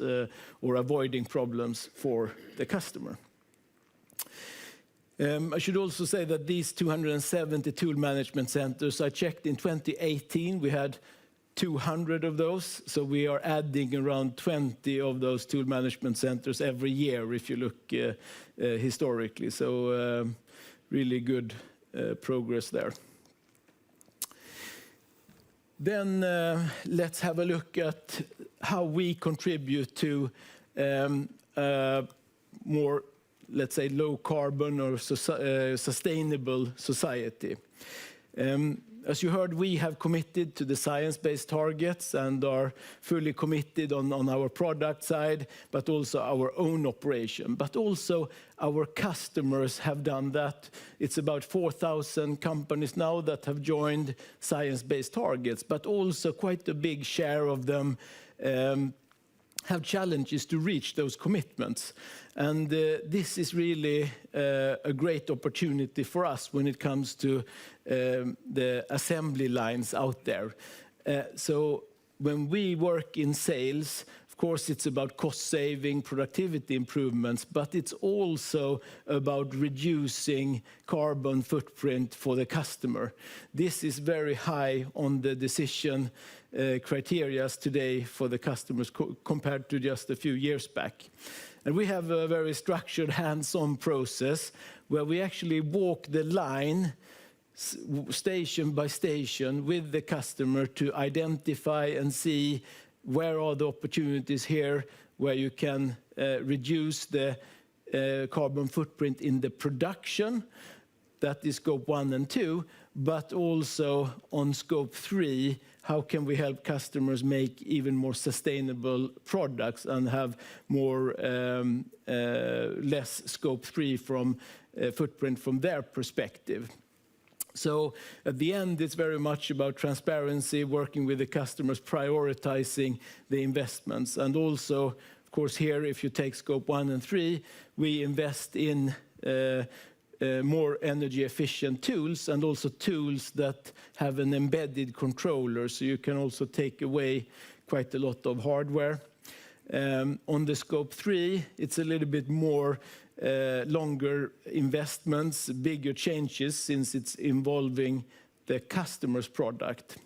or avoiding problems for the customer. I should also say that these 270 tool management centers, I checked in 2018, we had 200 of those. So we are adding around 20 of those tool management centers every year, if you look historically. So really good progress there. Then let's have a look at how we contribute to more let's say, low carbon or sustainable society. As you heard, we have committed to the science-based targets and are fully committed on our product side, but also our own operation. But also our customers have done that. It's about 4,000 companies now that have joined science-based targets, but also quite a big share of them have challenges to reach those commitments. And this is really a great opportunity for us when it comes to the assembly lines out there. So when we work in sales, of course, it's about cost saving, productivity improvements, but it's also about reducing carbon footprint for the customer. This is very high on the decision criteria today for the customers compared to just a few years back. And we have a very structured hands-on process where we actually walk the line station by station with the customer to identify and see where are the opportunities here, where you can reduce the carbon footprint in the production. That is scope 1 and 2, but also on scope 3, how can we help customers make even more sustainable products and have more less scope 3 from footprint from their perspective. So at the end, it's very much about transparency, working with the customers, prioritizing the investments. And also, of course, here, if you take scope 1 and 3, we invest in more energy efficient tools and also tools that have an embedded controller, so you can also take away quite a lot of hardware. On the scope 3, it's a little bit more longer investments, bigger changes since it's involving the customer's product.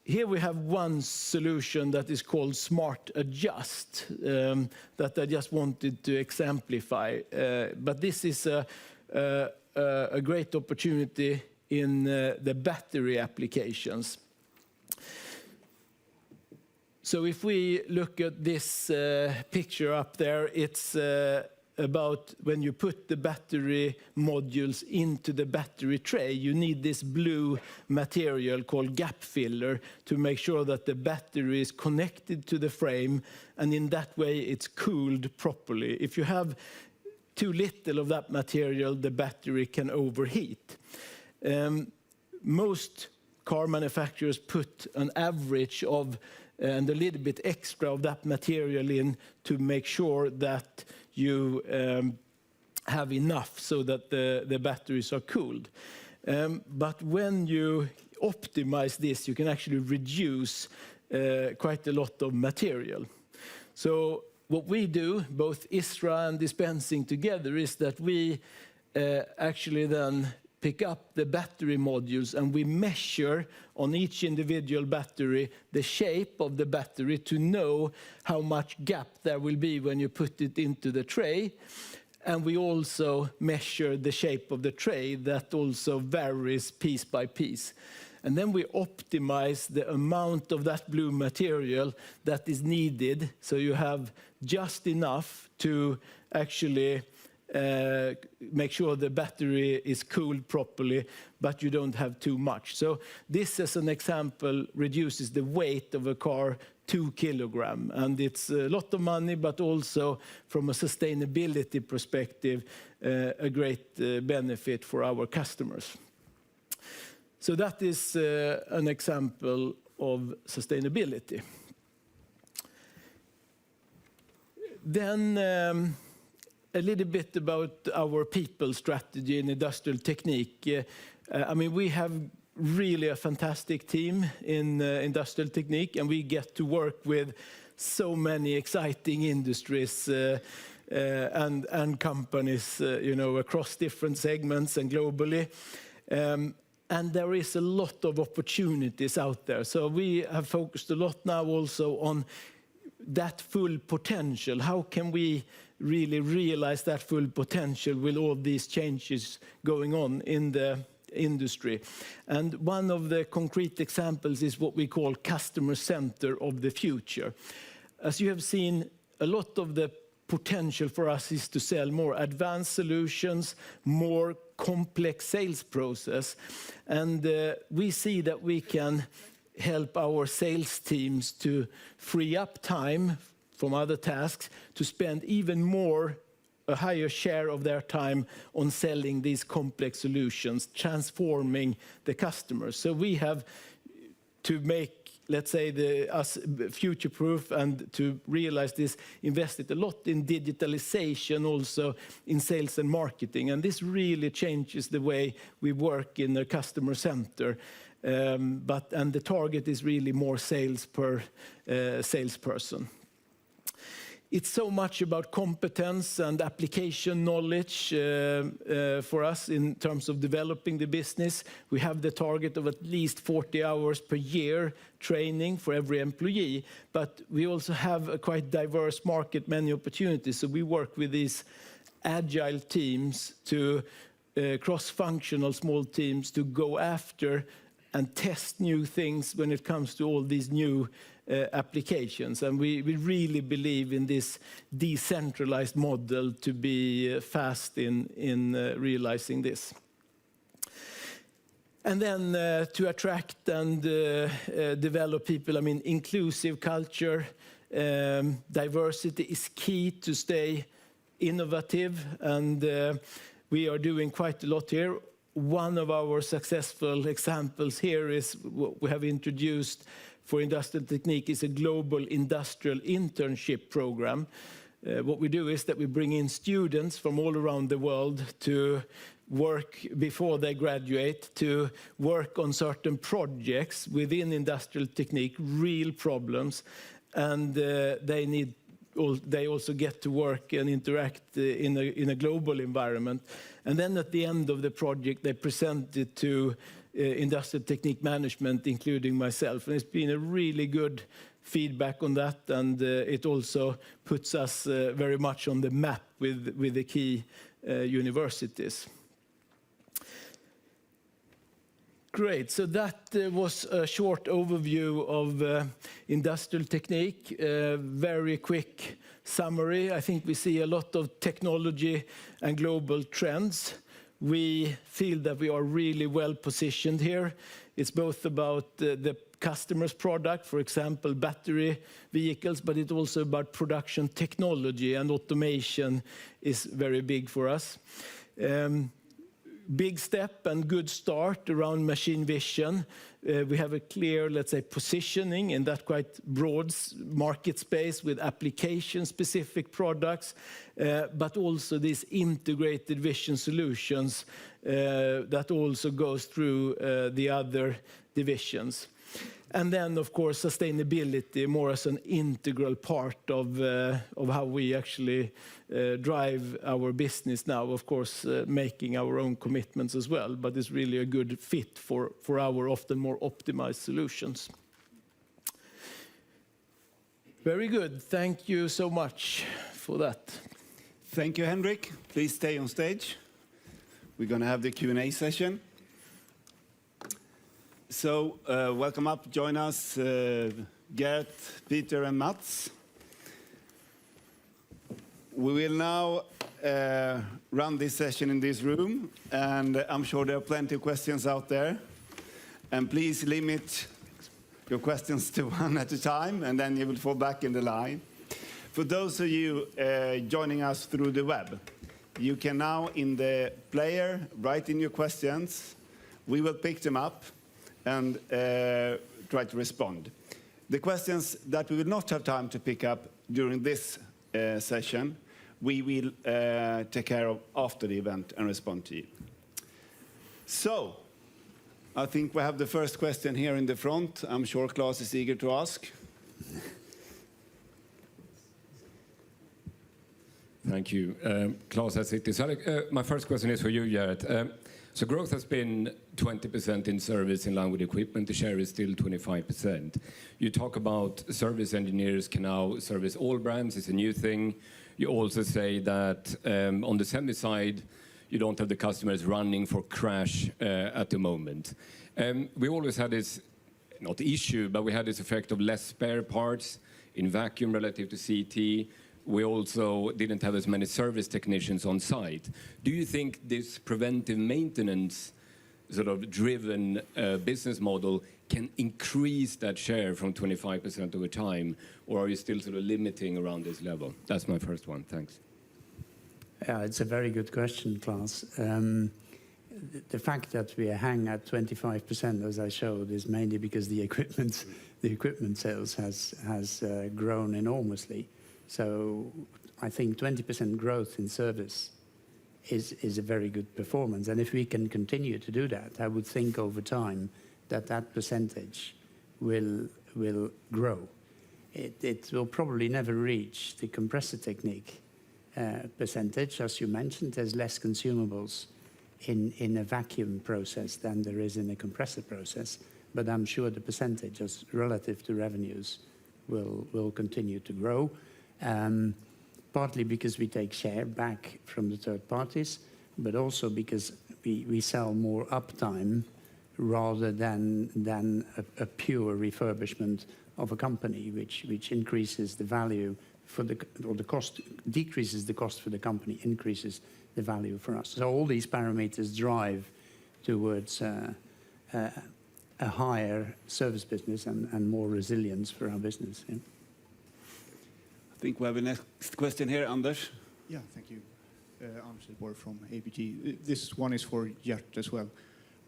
Here we have one solution that is called Smart Adjust that I just wanted to exemplify. But this is a great opportunity in the battery applications. So if we look at this picture up there, it's about when you put the battery modules into the battery tray, you need this blue material called gap filler to make sure that the battery is connected to the frame, and in that way it's cooled properly. If you have too little of that material, the battery can overheat. Most car manufacturers put an average of and a little bit extra of that material in to make sure that you have enough so that the batteries are cooled. But when you optimize this, you can actually reduce quite a lot of material. So what we do, both ISRA and dispensing together, is that we actually then pick up the battery modules and we measure on each individual battery the shape of the battery to know how much gap there will be when you put it into the tray. And we also measure the shape of the tray that also varies piece by piece. And then we optimize the amount of that blue material that is needed, so you have just enough to actually make sure the battery is cooled properly, but you don't have too much. So this, as an example, reduces the weight of a car 2 kilograms, and it's a lot of money, but also from a sustainability perspective, a great benefit for our customers. So that is an example of sustainability. Then a little bit about our people strategy in Industrial Technique. I mean, we have really a fantastic team in Industrial Technique, and we get to work with so many exciting industries and companies, across different segments and globally. And there is a lot of opportunities out there. So we have focused a lot now also on that full potential. How can we really realize that full potential with all these changes going on in the industry? And one of the concrete examples is what we call customer center of the future. As you have seen, a lot of the potential for us is to sell more advanced solutions, more complex sales process. And we see that we can help our sales teams to free up time from other tasks to spend even more, a higher share of their time on selling these complex solutions, transforming the customers. So we have to make, let's say, us future-proof, and to realize this, invested a lot in digitalization, also in sales and marketing. And this really changes the way we work in the customer center. And the target is really more sales per salesperson. It's so much about competence and application knowledge for us in terms of developing the business. We have the target of at least 40 hours per year training for every employee, but we also have a quite diverse market, many opportunities. So we work with these agile teams, to cross-functional small teams, to go after and test new things when it comes to all these new applications. And we really believe in this decentralized model to be fast in realizing this. And then to attract and develop people, I mean, inclusive culture, diversity is key to stay innovative, and we are doing quite a lot here. One of our successful examples here is what we have introduced for Industrial Technique is a global industrial internship program. What we do is that we bring in students from all around the world to work before they graduate, to work on certain projects within Industrial Technique, real problems, and they also get to work and interact in a global environment. And then at the end of the project, they present it to Industrial Technique management, including myself. And it's been a really good feedback on that, and it also puts us very much on the map with the key universities. Great, so that was a short overview of Industrial Technique. Very quick summary. I think we see a lot of technology and global trends. We feel that we are really well positioned here. It's both about the customer's product, for example, battery vehicles, but it's also about production technology, and automation is very big for us. Big step and good start around machine vision. We have a clear, let's say, positioning in that quite broad market space with application-specific products, but also these integrated vision solutions that also goes through the other divisions. And then, of course, sustainability more as an integral part of how we actually drive our business now. Of course, making our own commitments as well, but it's really a good fit for our often more optimized solutions. Very good. Thank you so much for that. Thank you, Henrik. Please stay on stage. We're going to have the Q&A session. So welcome up, join us, Gert, Peter and Mats. We will now run this session in this room, and I'm sure there are plenty of questions out there. And please limit your questions to one at a time, and then you will fall back in the line. For those of you joining us through the web, you can now in the player write in your questions. We will pick them up and try to respond. The questions that we will not have time to pick up during this session, we will take care of after the event and respond to you. So, I think we have the first question here in the front. I'm sure Claes is eager to ask. Thank you. Claes at City. So, my first question is for you, Gerrit. So growth has been 20% in service in line with equipment. The share is still 25%. You talk about service engineers can now service all brands. It's a new thing. You also say that on the semi side, you don't have the customers running for crash at the moment. We always had this, not issue, but we had this effect of less spare parts in vacuum relative to CT. we also didn't have as many service technicians on site. Do you think this preventive maintenance sort of driven business model can increase that share from 25% over time, or are you still sort of limiting around this level? That's my first one. Thanks. Yeah, it's a very good question, Claes. The fact that we hang at 25%, as I showed, is mainly because the equipment sales has grown enormously. So I think 20% growth in service is a very good performance. And if we can continue to do that, I would think over time that percentage will grow. It will probably never reach the compressor technique percentage. As you mentioned, there's less consumables in a vacuum process than there is in a compressor process. But I'm sure the percentage as relative to revenues will continue to grow. Partly because we take share back from the third parties, but also because we sell more uptime rather than a pure refurbishment of a company, which increases the value for the cost, decreases the cost for the company, increases the value for us. So all these parameters drive towards a higher service business and more resilience for our business. Yeah. I think we have a next question here, Anders. Yeah, thank you. Anders Hedborg from ABG. This one is for Gert as well.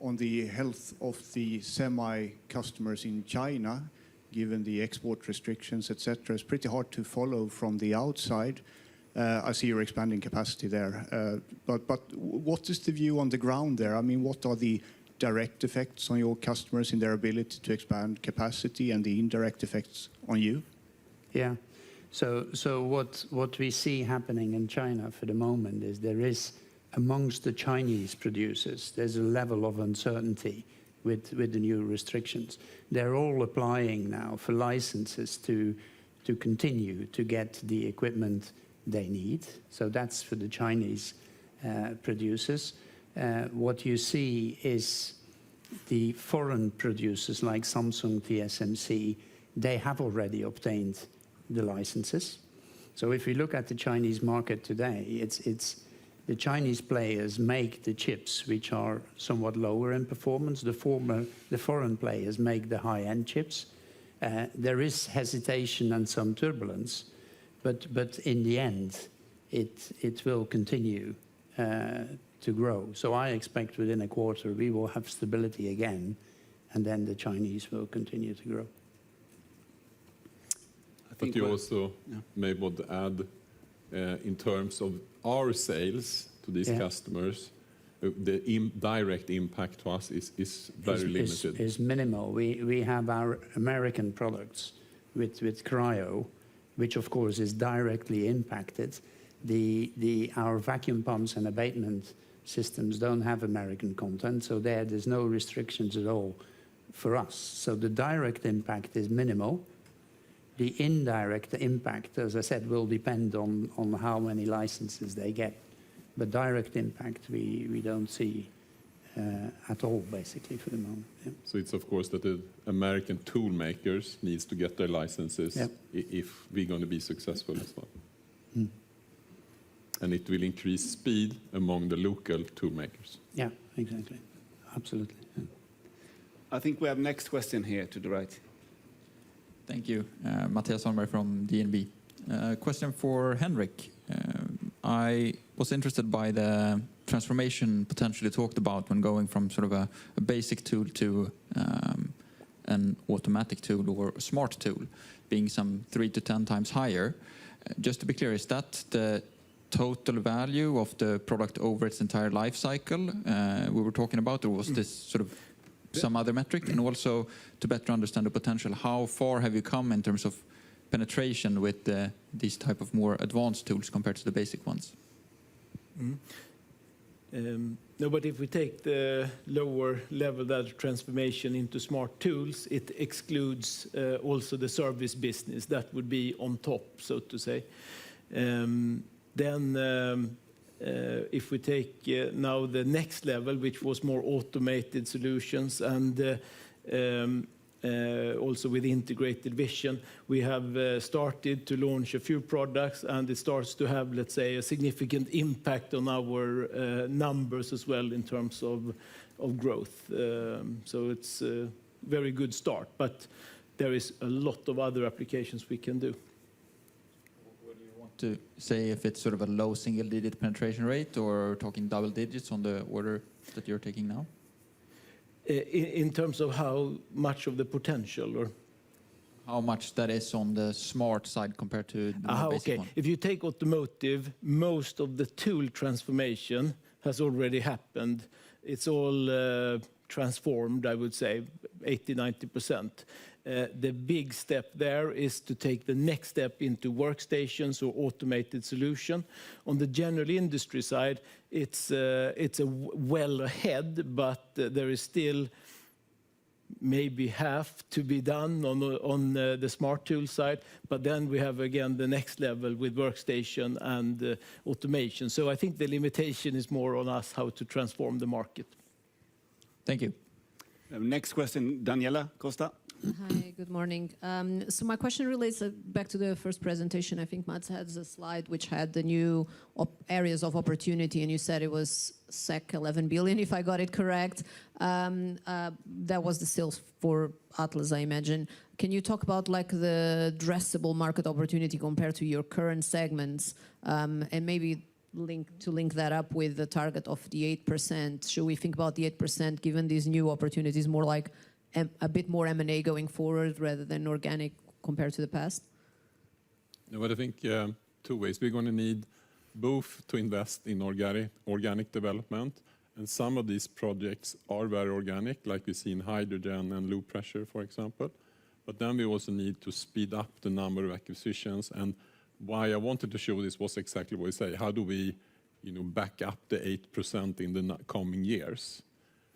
On the health of the semi-customers in China, given the export restrictions, etc., it's pretty hard to follow from the outside. I see you're expanding capacity there. But what is the view on the ground there? I mean, what are the direct effects on your customers in their ability to expand capacity and the indirect effects on you? Yeah. So what we see happening in China for the moment is there is, amongst the Chinese producers, there's a level of uncertainty with the new restrictions. They're all applying now for licenses to continue to get the equipment they need. So that's for the Chinese producers. What you see is the foreign producers like Samsung, TSMC, they have already obtained the licenses. So if we look at the Chinese market today, it's the Chinese players make the chips which are somewhat lower in performance. The foreign players make the high-end chips. There is hesitation and some turbulence, but in the end, it will continue to grow. So I expect within a quarter we will have stability again, and then the Chinese will continue to grow. But you also may want to add, in terms of our sales to these customers, the direct impact to us is very limited. Is minimal. We have our American products with cryo, which of course is directly impacted. Our vacuum pumps and abatement systems don't have American content, so there's no restrictions at all for us. So the direct impact is minimal. The indirect impact, as I said, will depend on how many licenses they get. But direct impact we don't see at all, basically, for the moment. Yeah. So it's of course that the American tool makers needs to get their licenses if we're going to be successful as well. Mm. And it will increase speed among the local tool makers. Yeah, exactly. Absolutely. Yeah. I think we have next question here to the right. Thank you. Mattias Holmberg from DNB. Question for Henrik. I was interested by the transformation potentially talked about when going from sort of a basic tool to an automatic tool or a smart tool, being some 3 to 10 times higher. Just to be clear, is that the total value of the product over its entire life cycle we were talking about, or was this sort of some other metric? And also to better understand the potential, how far have you come in terms of penetration with these type of more advanced tools compared to the basic ones? No, but if we take the lower level data transformation into smart tools, it excludes also the service business. That would be on top, so to say. If we take now the next level, which was more automated solutions, and also with integrated vision. We have started to launch a few products, and it starts to have, let's say, a significant impact on our numbers as well in terms of growth. So it's a very good start, but there is a lot of other applications we can do. What do you want to say, if it's sort of a low single-digit penetration rate, or talking double digits on the order that you're taking now? In terms of how much of the potential, or how much that is on the smart side compared to the more basic one? If you take automotive, most of the tool transformation has already happened. It's all transformed, I would say, 80-90%. The big step there is to take the next step into workstations or automated solution. On the general industry side, it's well ahead, but there is still maybe half to be done on the smart tool side. But then we have again the next level with workstation and automation. So I think the limitation is more on us how to transform the market. Thank you. Next question, Daniela Costa. Hi, good morning. So my question relates back to the first presentation. I think Mats had a slide which had the new areas of opportunity, and you said it was 11 billion, if I got it correct. That was the sales for Atlas, I imagine. Can you talk about like the addressable market opportunity compared to your current segments, and maybe link that up with the target of the 8%? Should we think about the 8% given these new opportunities more like a bit more M&A going forward rather than organic compared to the past? No, but I think two ways. We're going to need both to invest in organic development, and some of these projects are very organic, like we see in hydrogen and low pressure, for example. But then we also need to speed up the number of acquisitions. And why I wanted to show this was exactly what we say. How do we, back up the 8% in the coming years?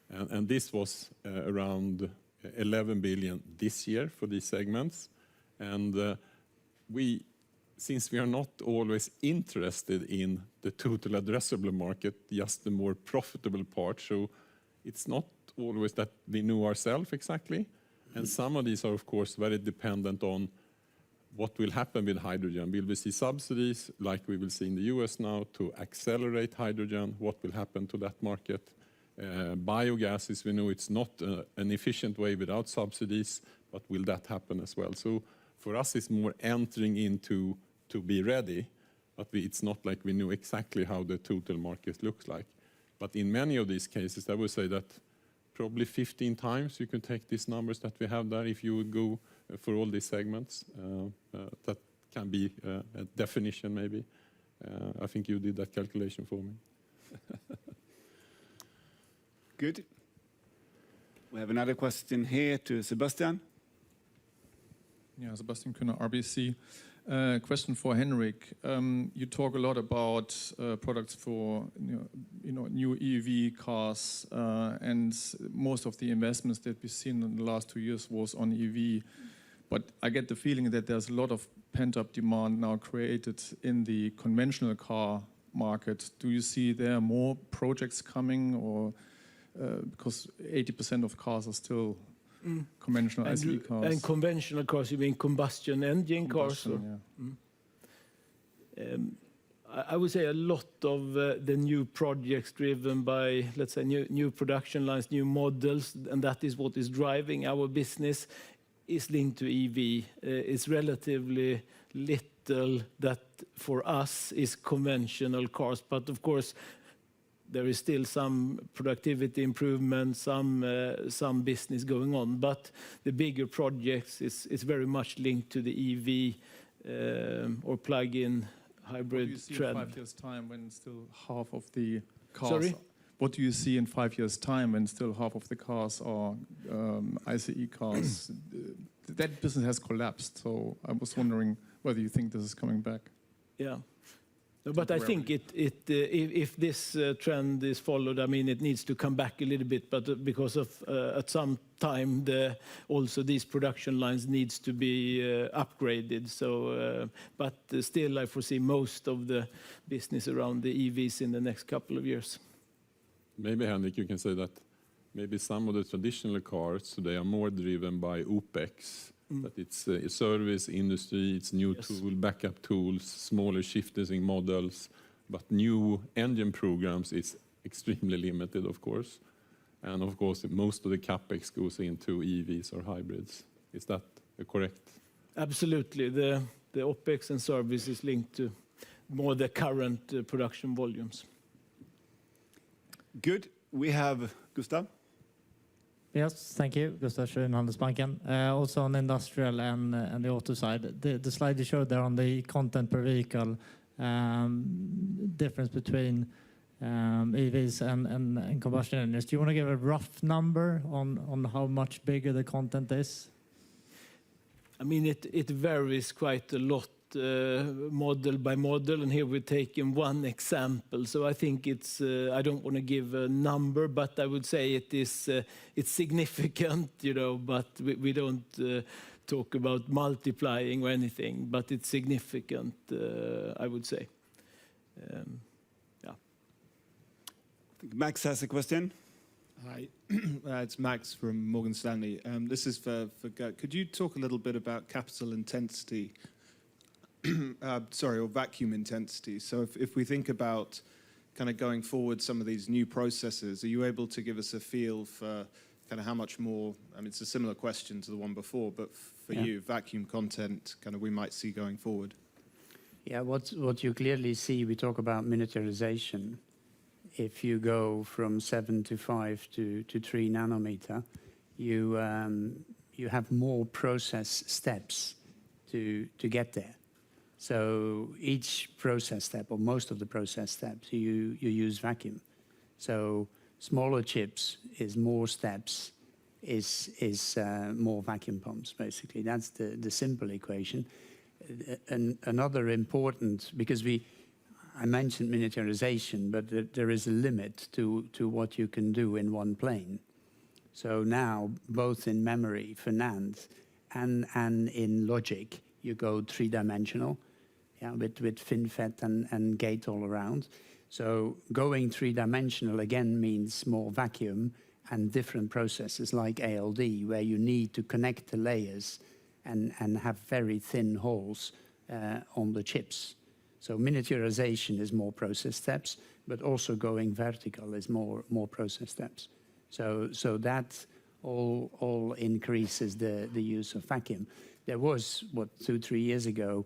And this was around 11 billion this year for these segments. And since we are not always interested in the total addressable market, just the more profitable part, so it's not always that we know ourselves exactly. And some of these are, of course, very dependent on what will happen with hydrogen. Will we see subsidies like we will see in the US now to accelerate hydrogen? What will happen to that market? Biogas, as we know, it's not an efficient way without subsidies, but will that happen as well? So for us, it's more entering into to be ready, but it's not like we know exactly how the total market looks like. But in many of these cases, I would say that probably 15 times you can take these numbers that we have there if you would go for all these segments. That can be a definition maybe. I think you did that calculation for me. Good. We have another question here to Sebastian. Yeah, Sebastian Kühner, RBC. Question for Henrik. You talk a lot about products for new EV cars, and most of the investments that we've seen in the last 2 years was on EV. But I get the feeling that there's a lot of pent-up demand now created in the conventional car market. Do you see there more projects coming, or because 80% of cars are still conventional ICE cars? And conventional cars, you mean combustion engine cars? Yeah. I would say a lot of the new projects driven by, let's say, new production lines, new models, and that is what is driving our business, is linked to EV. It's relatively little that for us is conventional cars, but of course there is still some productivity improvement, some business going on. But the bigger projects is very much linked to the EV or plug-in hybrid trend. What do you see in 5 years' time when still half of the cars? Sorry? What do you see in 5 years' time when still half of the cars are ICE cars? That business has collapsed, so I was wondering whether you think this is coming back. Yeah. No, but I think if this trend is followed, I mean, it needs to come back a little bit, but because of at some time also these production lines needs to be upgraded. So, but still, I foresee most of the business around the EVs in the next couple of years. Maybe, Henrik, you can say that maybe some of the traditional cars, so they are more driven by OPEX. That it's service, industry, it's new tool, backup tools, smaller shifters in models, but new engine programs is extremely limited, of course. And of course, most of the capex goes into EVs or hybrids. Is that correct? Absolutely. The OPEX and service is linked to more the current production volumes. Good. We have Gustav. Yes, thank you. Gustav Schön, Handelsbanken. Also on industrial and the auto side, the slide you showed there on the content per vehicle, difference between EVs and combustion engines. Do you want to give a rough number on how much bigger the content is? I mean, it varies quite a lot, model by model, and here we're taking one example. So I think it's, I don't want to give a number, but I would say it is, it's significant, you know, but we don't talk about multiplying or anything, but it's significant, I would say. Yeah. I think Max has a question. Hi, it's Max from Morgan Stanley. This is for Gert. Could you talk a little bit about capital intensity, or vacuum intensity? So if we think about kind of going forward some of these new processes, are you able to give us a feel for kind of how much more, I mean, it's a similar question to the one before, but for you, vacuum content kind of we might see going forward? Yeah, what you clearly see, we talk about miniaturization. If you go from 7 to 5 to 3 nanometer, you have more process steps to get there. So each process step, or most of the process steps, you use vacuum. So smaller chips is more steps, is more vacuum pumps, basically. That's the simple equation. And another important, because I mentioned miniaturization, but there is a limit to what you can do in one plane. So now, both in memory for NAND and in logic, you go three-dimensional, with FinFET and gate all around. So going three-dimensional again means more vacuum and different processes like ALD, where you need to connect the layers and have very thin holes on the chips. So miniaturization is more process steps, but also going vertical is more process steps. So that all increases the use of vacuum. There was, 2-3 years ago,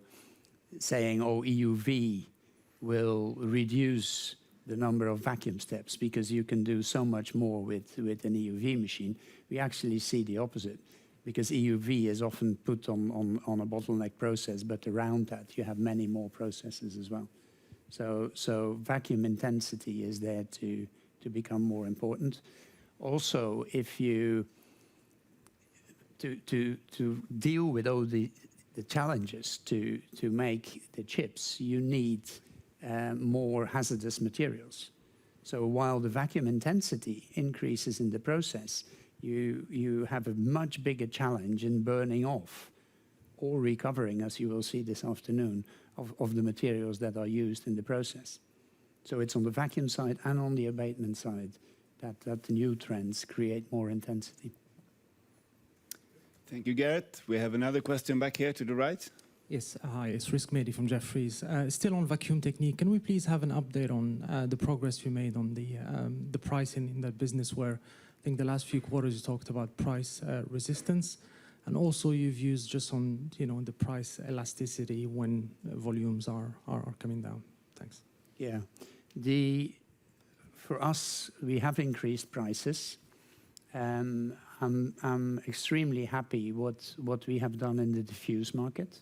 saying, oh, EUV will reduce the number of vacuum steps because you can do so much more with an EUV machine. We actually see the opposite, because EUV is often put on a bottleneck process, but around that you have many more processes as well. So vacuum intensity is there to become more important. Also, if you to deal with all the challenges to make the chips, you need more hazardous materials. So while the vacuum intensity increases in the process, you have a much bigger challenge in burning off or recovering, as you will see this afternoon, of the materials that are used in the process. So it's on the vacuum side and on the abatement side that the new trends create more intensity. Thank you, Garrett. We have another question back here to the right. Yes, hi, it's Risk Mehdi from Jefferies. Still on vacuum technique, can we please have an update on the progress you made on the pricing in that business, where I think the last few quarters you talked about price resistance, and also you've used just on the price elasticity when volumes are coming down. Thanks. Yeah, for us we have increased prices. I'm extremely happy what we have done in the diffuse market.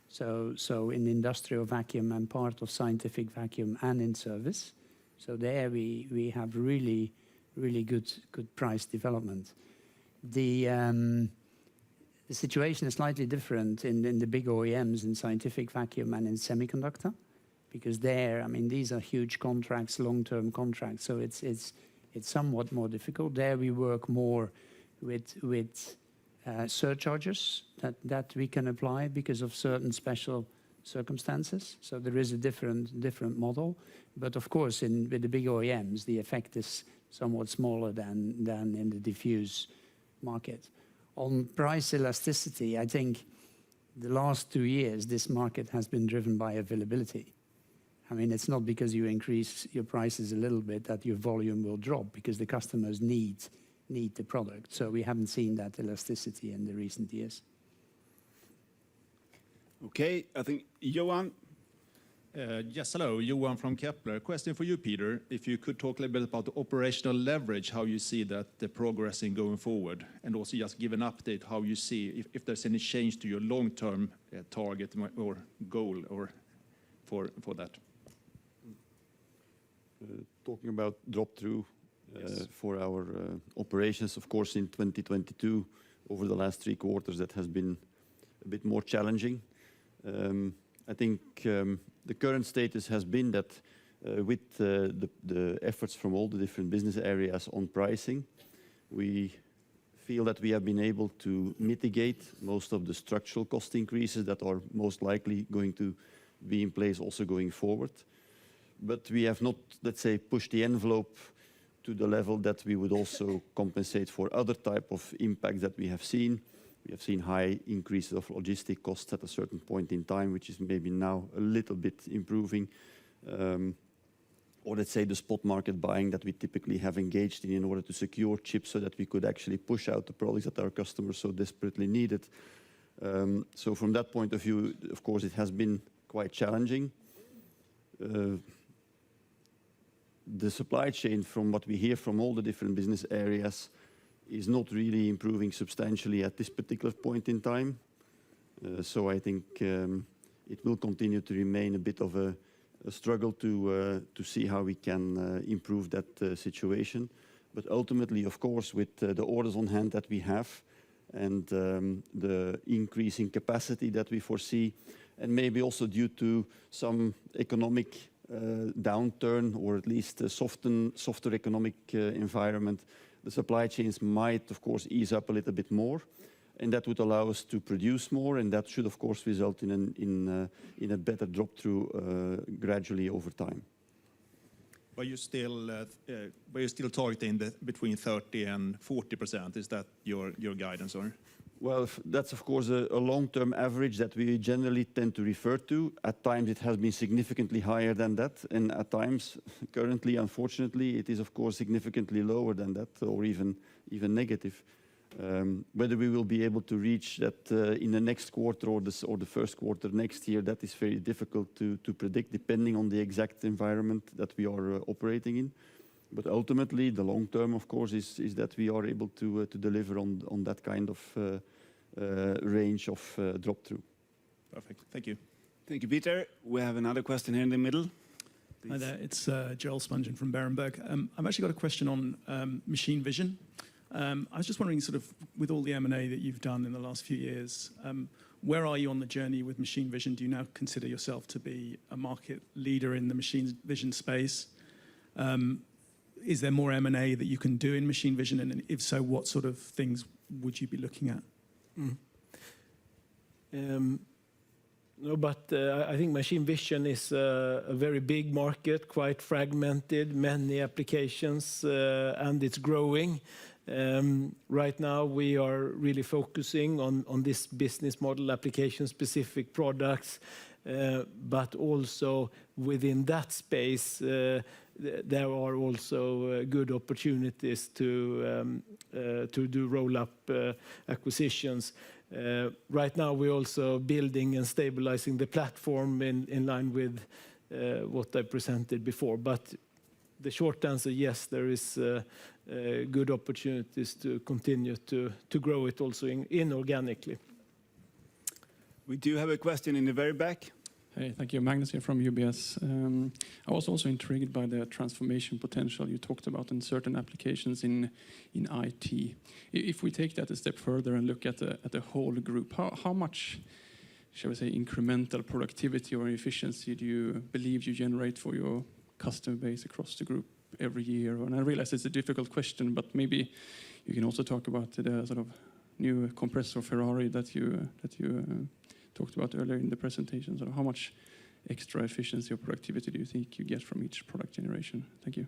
So in industrial vacuum and part of scientific vacuum and in service. So there we have really good price development. The situation is slightly different in the big OEMs in scientific vacuum and in semiconductor, because there, I mean, these are huge contracts, long-term contracts. So it's somewhat more difficult. There we work more with surcharges that we can apply because of certain special circumstances. So there is a different model. But of course, with the big OEMs, the effect is somewhat smaller than in the diffuse market. On price elasticity, I think the last 2 years, this market has been driven by availability. I mean, it's not because you increase your prices a little bit that your volume will drop, because the customers need the product. So we haven't seen that elasticity in the recent years. Okay, I think Johan. Yes, hello, Johan from Kepler. Question for you, Peter. If you could talk a little bit about the operational leverage, how you see that progressing going forward, and also just give an update how you see if there's any change to your long-term target or goal or for that. Talking about drop-through for our operations, of course, in 2022, over the last 3 quarters, that has been a bit more challenging. I think the current status has been that with the efforts from all the different business areas on pricing, we feel that we have been able to mitigate most of the structural cost increases that are most likely going to be in place also going forward. But we have not, let's say, pushed the envelope to the level that we would also compensate for other type of impacts that we have seen. We have seen high increases of logistic costs at a certain point in time, which is maybe now a little bit improving. Or let's say the spot market buying that we typically have engaged in order to secure chips so that we could actually push out the products that our customers so desperately needed. So from that point of view, of course, it has been quite challenging. The supply chain, from what we hear from all the different business areas, is not really improving substantially at this particular point in time. So I think it will continue to remain a bit of a struggle to see how we can improve that situation. But ultimately, of course, with the orders on hand that we have and the increasing capacity that we foresee, and maybe also due to some economic downturn, or at least a softer economic environment, the supply chains might, of course, ease up a little bit more, and that would allow us to produce more, and that should, of course, result in a better drop-through gradually over time. But you're still targeting between 30 and 40%. Is that your guidance, or? Well, that's of course a long-term average that we generally tend to refer to. At times it has been significantly higher than that, and at times, currently, unfortunately, it is of course significantly lower than that, or even negative. Whether we will be able to reach that in the next quarter or the first quarter next year, that is very difficult to predict, depending on the exact environment that we are operating in. But ultimately, the long term, of course, is that we are able to deliver on that kind of range of drop-through. Perfect. Thank you. Thank you, Peter. We have another question here in the middle. Please. Hi there, it's Joel Spungen from Berenberg. I've actually got a question on machine vision. I was just wondering, sort of, with all the M&A that you've done in the last few years, where are you on the journey with machine vision? Do you now consider yourself to be a market leader in the machine vision space? Is there more M&A that you can do in machine vision? And if so, what sort of things would you be looking at? No, but I think machine vision is a very big market, quite fragmented, many applications, and it's growing. Right now, we are really focusing on this business model, application-specific products, but also within that space, there are also good opportunities to do roll-up acquisitions. Right now, we're also building and stabilizing the platform in line with what I presented before. But the short answer, yes, there is good opportunities to continue to grow it also inorganically. We do have a question in the very back. Hey, thank you. Magnus here from UBS. I was also intrigued by the transformation potential you talked about in certain applications in IT. If we take that a step further and look at the whole group, how much, shall we say, incremental productivity or efficiency do you believe you generate for your customer base across the group every year? And I realize it's a difficult question, but maybe you can also talk about the sort of new compressor Ferrari that you talked about earlier in the presentation. So how much extra efficiency or productivity do you think you get from each product generation? Thank you.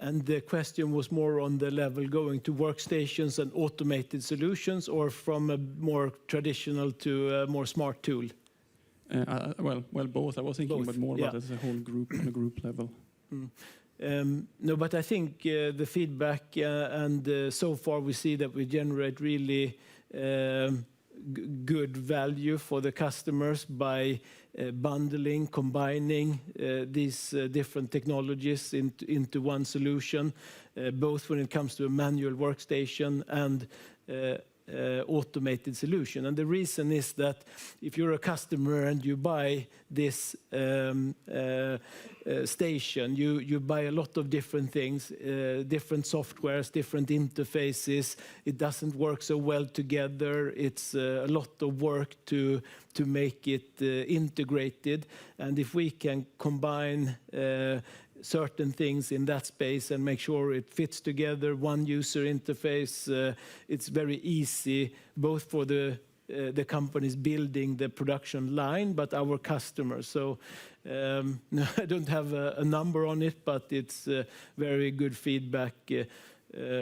And the question was more on the level going to workstations and automated solutions, or from a more traditional to a more smart tool? Well, both. I was thinking Both, about more yeah. about as a whole group, on a group level. No, but I think the feedback and so far we see that we generate really good value for the customers by bundling, combining these different technologies into one solution, both when it comes to a manual workstation and automated solution. And the reason is that if you're a customer and you buy this station, you buy a lot of different things, different softwares, different interfaces. It doesn't work so well together. It's a lot of work to make it integrated. And if we can combine certain things in that space and make sure it fits together, one user interface, it's very easy both for the companies building the production line, but our customers. So no, I don't have a number on it, but it's very good feedback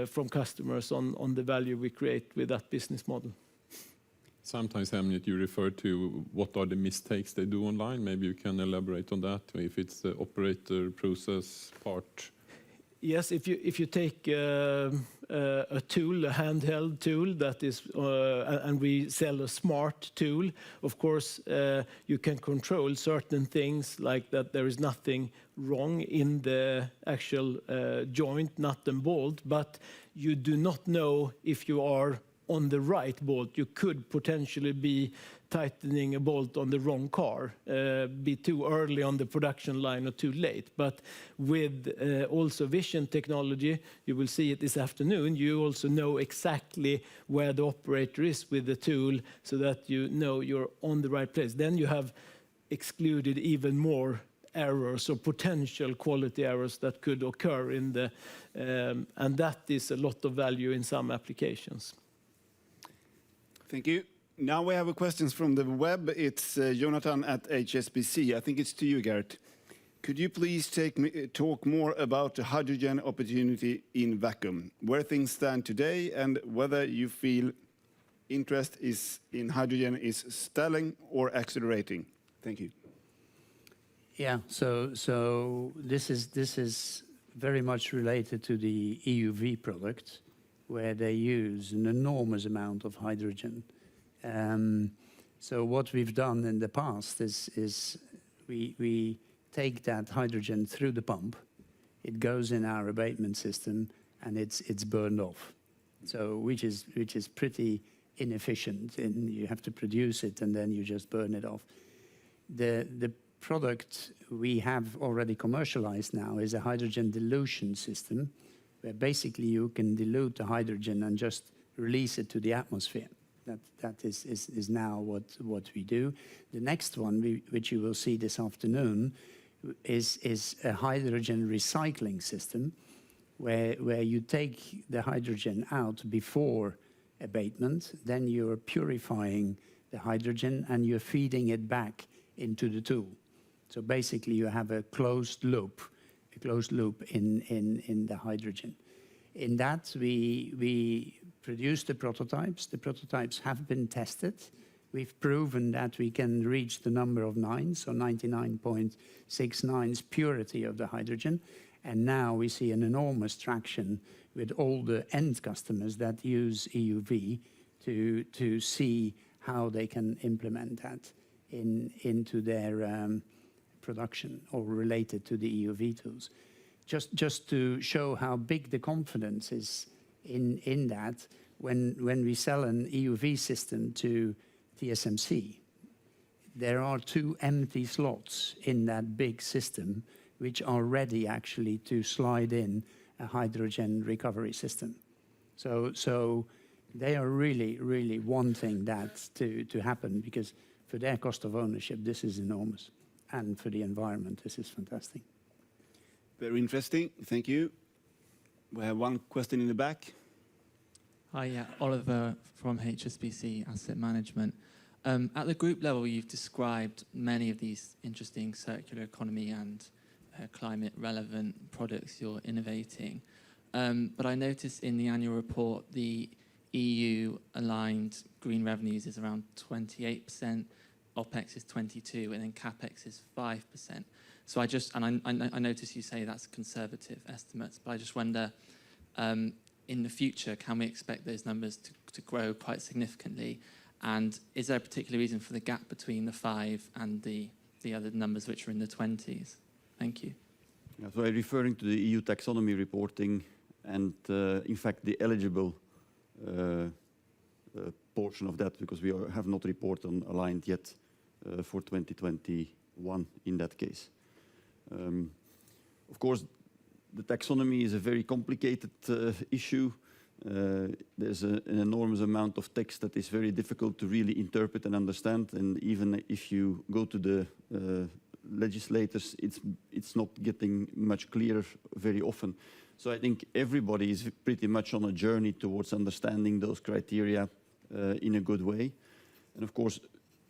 from customers on the value we create with that business model. Sometimes, Hamlet, you refer to what are the mistakes they do online. Maybe you can elaborate on that, if it's the operator process part. Yes, if you take a tool, a handheld tool that is, and we sell a smart tool, of course, you can control certain things like that there is nothing wrong in the actual joint, nut and bolt, but you do not know if you are on the right bolt. You could potentially be tightening a bolt on the wrong car, be too early on the production line or too late. But with also vision technology, you will see it this afternoon, you also know exactly where the operator is with the tool so that you know you're on the right place. Then you have excluded even more errors or potential quality errors that could occur in the, and that is a lot of value in some applications. Thank you. Now we have a questions from the web. It's Jonathan at HSBC. I think it's to you, Garrett. Could you please talk more about the hydrogen opportunity in vacuum, where things stand today, and whether you feel interest in hydrogen is stalling or accelerating? Thank you. Yeah, so this is very much related to the EUV product, where they use an enormous amount of hydrogen. So what we've done in the past is we take that hydrogen through the pump, it goes in our abatement system, and it's burned off. So which is pretty inefficient, and you have to produce it and then you just burn it off. The product we have already commercialized now is a hydrogen dilution system, where basically you can dilute the hydrogen and just release it to the atmosphere. That is now what we do. The next one, which you will see this afternoon, is a hydrogen recycling system, where you take the hydrogen out before abatement, then you're purifying the hydrogen and you're feeding it back into the tool. So basically you have a closed loop in the hydrogen. In that, we produce the prototypes. The prototypes have been tested. We've proven that we can reach the number of 9, so 99.69 purity of the hydrogen. And now we see an enormous traction with all the end customers that use EUV to see how they can implement that into their production or related to the EUV tools. Just to show how big the confidence is in that, when we sell an EUV system to TSMC, there are 2 empty slots in that big system which are ready actually to slide in a hydrogen recovery system. So they are really wanting that to happen, because for their cost of ownership, this is enormous. And for the environment, this is fantastic. Very interesting. Thank you. We have one question in the back. Hi, yeah, Oliver from HSBC Asset Management. At the group level, you've described many of these interesting circular economy and climate relevant products you're innovating. But I noticed in the annual report the EU aligned green revenues is around 28%, OPEX is 22%, and then CapEx is 5%. So I notice you say that's conservative estimates, but I just wonder, in the future, can we expect those numbers to grow quite significantly? And is there a particular reason for the gap between the 5 and the other numbers which are in the 20s? Thank you. Yeah, so I'm referring to the EU taxonomy reporting and, in fact, the eligible portion of that, because we have not reported on aligned yet for 2021 in that case. Of course, the taxonomy is a very complicated issue. There's an enormous amount of text that is very difficult to really interpret and understand, and even if you go to the legislators, it's not getting much clearer very often. So I think everybody is pretty much on a journey towards understanding those criteria in a good way. And of course,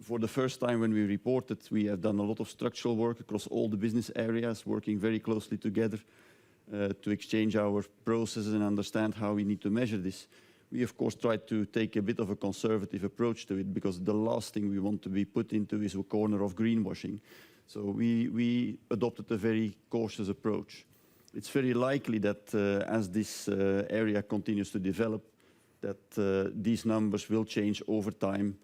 for the first time when we reported, we have done a lot of structural work across all the business areas, working very closely together to exchange our processes and understand how we need to measure this. We, of course, tried to take a bit of a conservative approach to it, because the last thing we want to be put into is a corner of greenwashing. So we adopted a very cautious approach. It's very likely that as this area continues to develop, that these numbers will change over time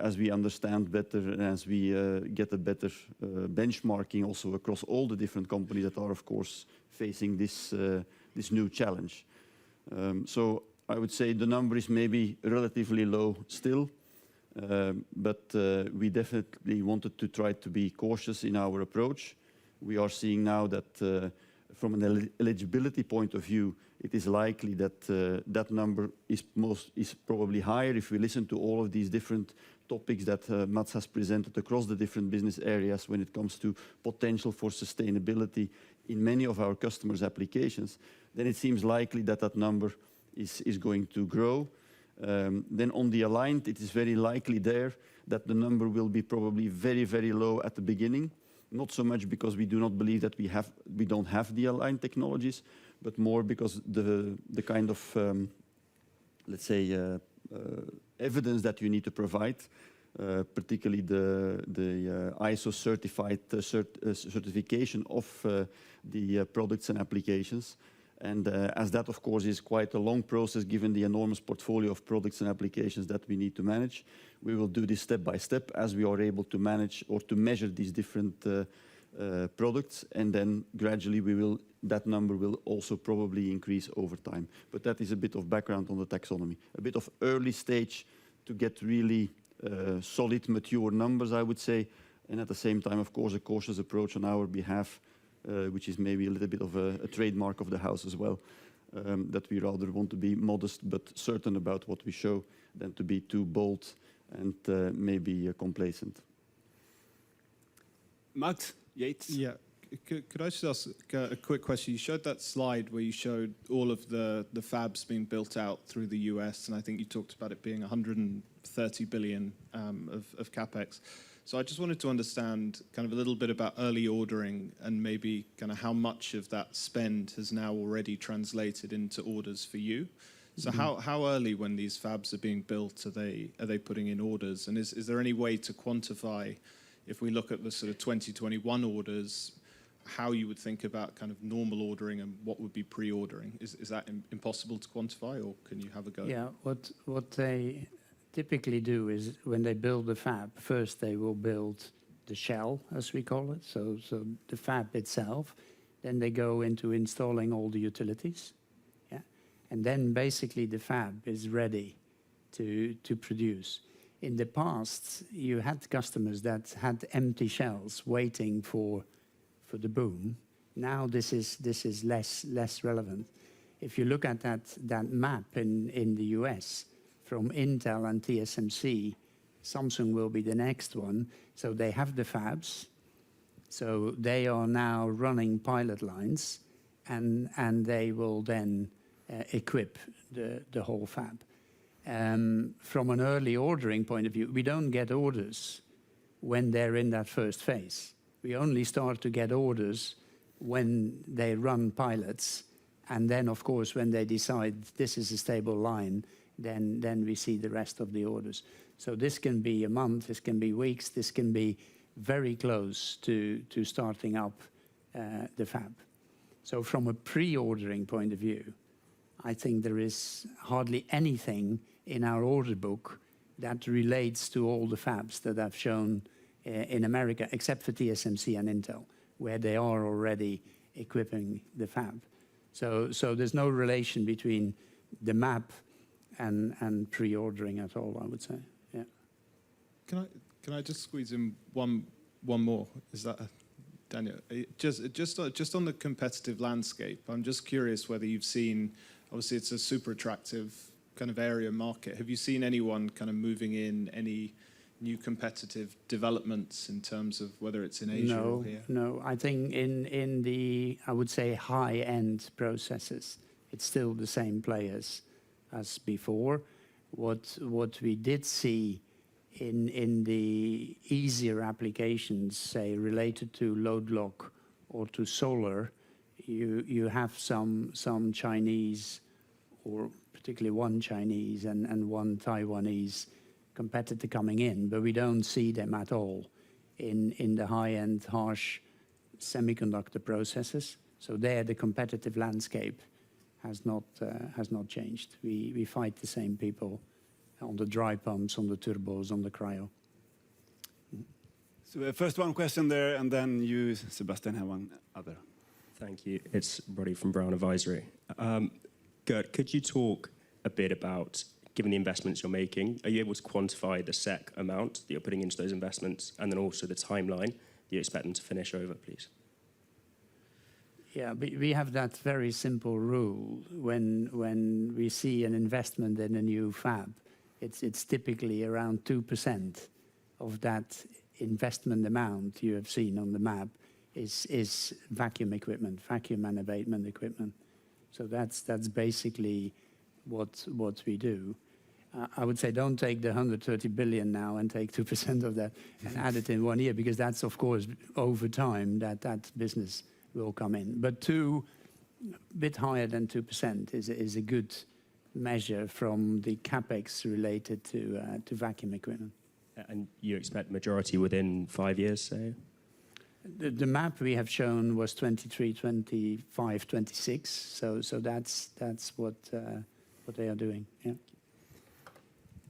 as we understand better and as we get a better benchmarking also across all the different companies that are, of course, facing this new challenge. So I would say the number is maybe relatively low still, but we definitely wanted to try to be cautious in our approach. We are seeing now that from an eligibility point of view, it is likely that that number is probably higher if we listen to all of these different topics that Mats has presented across the different business areas when it comes to potential for sustainability in many of our customers' applications. Then it seems likely that that number is going to grow. Then on the aligned, it is very likely there that the number will be probably very, very low at the beginning. Not so much because we do not believe that we don't have the aligned technologies, but more because the kind of, let's say, evidence that you need to provide, particularly the ISO certified certification of the products and applications. And as that, of course, is quite a long process, given the enormous portfolio of products and applications that we need to manage, we will do this step by step as we are able to manage or to measure these different products. And then gradually that number will also probably increase over time. But that is a bit of background on the taxonomy. A bit of early stage to get really solid, mature numbers, I would say. And at the same time, of course, a cautious approach on our behalf, which is maybe a little bit of a trademark of the house as well, that we rather want to be modest but certain about what we show than to be too bold and maybe complacent. Matt Yates? Yeah. Could I just ask a quick question? You showed that slide where you showed all of the fabs being built out through the US, and I think you talked about it being 130 billion of capex. So I just wanted to understand kind of a little bit about early ordering and maybe kind of how much of that spend has now already translated into orders for you. So how early, when these fabs are being built, are they putting in orders? And is there any way to quantify, if we look at the sort of 2021 orders, how you would think about kind of normal ordering and what would be pre-ordering? Is that impossible to quantify, or can you have a go? Yeah, what they typically do is when they build the fab, first they will build the shell, as we call it, so the fab itself. Then they go into installing all the utilities, yeah, and then basically the fab is ready to produce. In the past, you had customers that had empty shells waiting for the boom. Now this is less relevant. If you look at that map in the US, from Intel and TSMC, Samsung will be the next one. So they have the fabs. So they are now running pilot lines, and they will then equip the whole fab. From an early ordering point of view, we don't get orders when they're in that first phase. We only start to get orders when they run pilots. And then, of course, when they decide this is a stable line, then we see the rest of the orders. So this can be a month, this can be weeks, this can be very close to starting up the fab. So from a pre-ordering point of view, I think there is hardly anything in our order book that relates to all the fabs that I've shown in America, except for TSMC and Intel, where they are already equipping the fab. So there's no relation between the map and pre-ordering at all, I would say. Yeah. Can I just squeeze in one more? Is that Daniel? Just on the competitive landscape, I'm just curious whether you've seen. Obviously, it's a super attractive kind of area market. Have you seen anyone kind of moving in, any new competitive developments in terms of whether it's in Asia or here? No. I think in the, I would say, high-end processes, it's still the same players as before. What we did see in the easier applications, say, related to load lock or to solar, you have some Chinese, or particularly one Chinese and one Taiwanese competitor coming in, but we don't see them at all in the high-end, harsh semiconductor processes. So there, the competitive landscape has not changed. We fight the same people on the dry pumps, on the turbos, on the cryo. So first one question there, and then you, Sebastian, have one other. Thank you. It's Roddy from Brown Advisory. Gert, could you talk a bit about, given the investments you're making, are you able to quantify the SEK amount that you're putting into those investments, and then also the timeline that you expect them to finish over, please? Yeah, we have that very simple rule. When we see an investment in a new fab, it's typically around 2% of that investment amount you have seen on the map is vacuum equipment, vacuum and abatement equipment. So that's basically what we do. I would say don't take the 130 billion now and take 2% of that and add it in 1 year, because that's, of course, over time that business will come in. But a bit higher than 2% is a good measure from the capex related to vacuum equipment. And you expect majority within 5 years, say? The map we have shown was 23, 25, 26. So that's what they are doing. Yeah.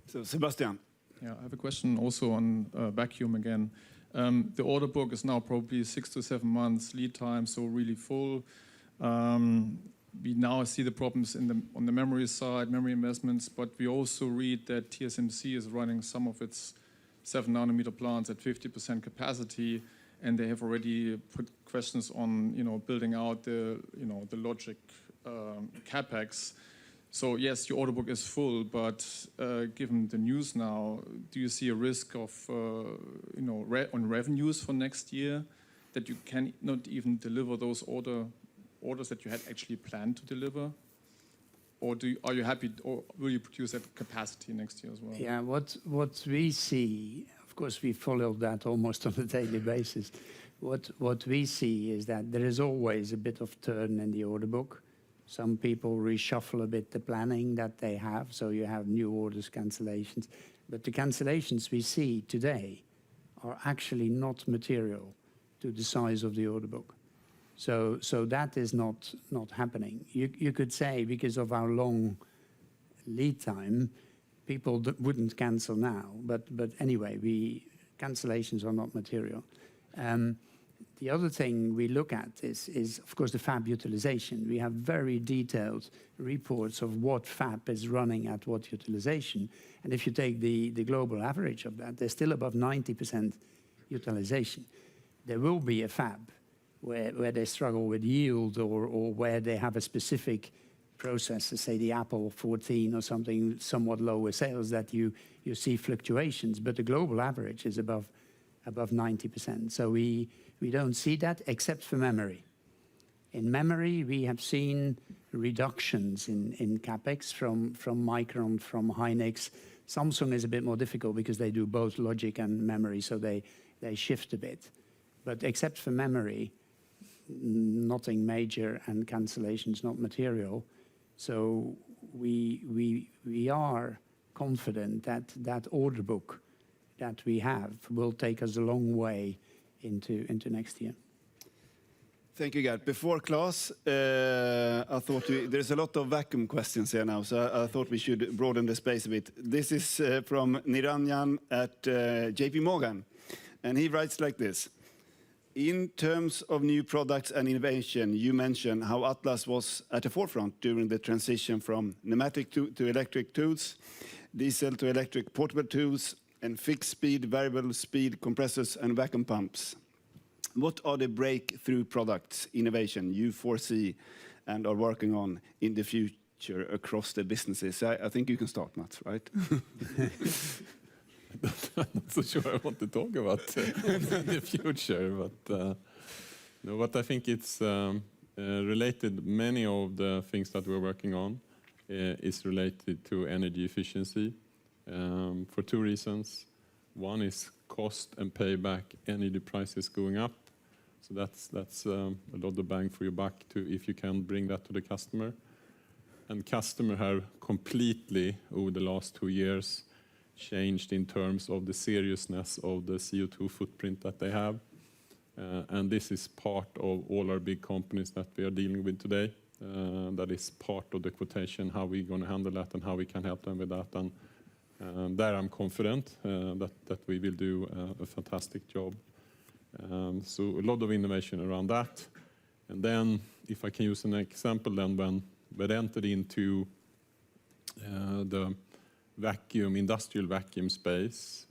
So Sebastian. Yeah, I have a question also on vacuum again. The order book is now probably 6 to 7 months lead time, so really full. We now see the problems on the memory side, memory investments, but we also read that TSMC is running some of its 7-nanometer plants at 50% capacity, and they have already put questions on, building out the logic capex. So yes, your order book is full, but given the news now, do you see a risk of, on revenues for next year, that you can not even deliver those orders that you had actually planned to deliver? Or are you happy, or will you produce at capacity next year as well? Yeah, what we see, of course, we follow that almost on a daily basis. What we see is that there is always a bit of turn in the order book. Some people reshuffle a bit the planning that they have, so you have new orders, cancellations. But the cancellations we see today are actually not material to the size of the order book. So that is not happening. You could say, because of our long lead time, people wouldn't cancel now. But anyway, cancellations are not material. The other thing we look at is, of course, the fab utilization. We have very detailed reports of what fab is running at what utilization. And if you take the global average of that, they're still above 90% utilization. There will be a fab where they struggle with yield, or where they have a specific process, say the Apple 14 or something, somewhat lower sales, that you see fluctuations. But the global average is above 90%. So we don't see that, except for memory. In memory, we have seen reductions in capex from Micron, from Hynix. Samsung is a bit more difficult because they do both logic and memory, so they shift a bit. But except for memory, nothing major and cancellations not material. So we are confident that that order book that we have will take us a long way into next year. Thank you, Gert. Before Claes, I thought there's a lot of vacuum questions here now, so I thought we should broaden the space a bit. This is from Niranjan at JP Morgan, and he writes like this. In terms of new products and innovation, you mentioned how Atlas was at the forefront during the transition from pneumatic to electric tools, diesel to electric portable tools, and fixed speed, variable speed compressors and vacuum pumps. What are the breakthrough products, innovation you foresee and are working on in the future across the businesses? I think you can start, Mats, right? I'm not so sure I want to talk about the future, but no, but I think it's related. Many of the things that we're working on is related to energy efficiency for two reasons. One is cost and payback. Energy prices going up, so that's a lot of bang for your buck if you can bring that to the customer. And customer have completely over the last 2 years changed in terms of the seriousness of the CO2 footprint that they have. And this is part of all our big companies that we are dealing with today. That is part of the quotation, how we're going to handle that and how we can help them with that. And there I'm confident that we will do a fantastic job. So a lot of innovation around that. And then if I can use an example, then when we entered into the industrial vacuum space,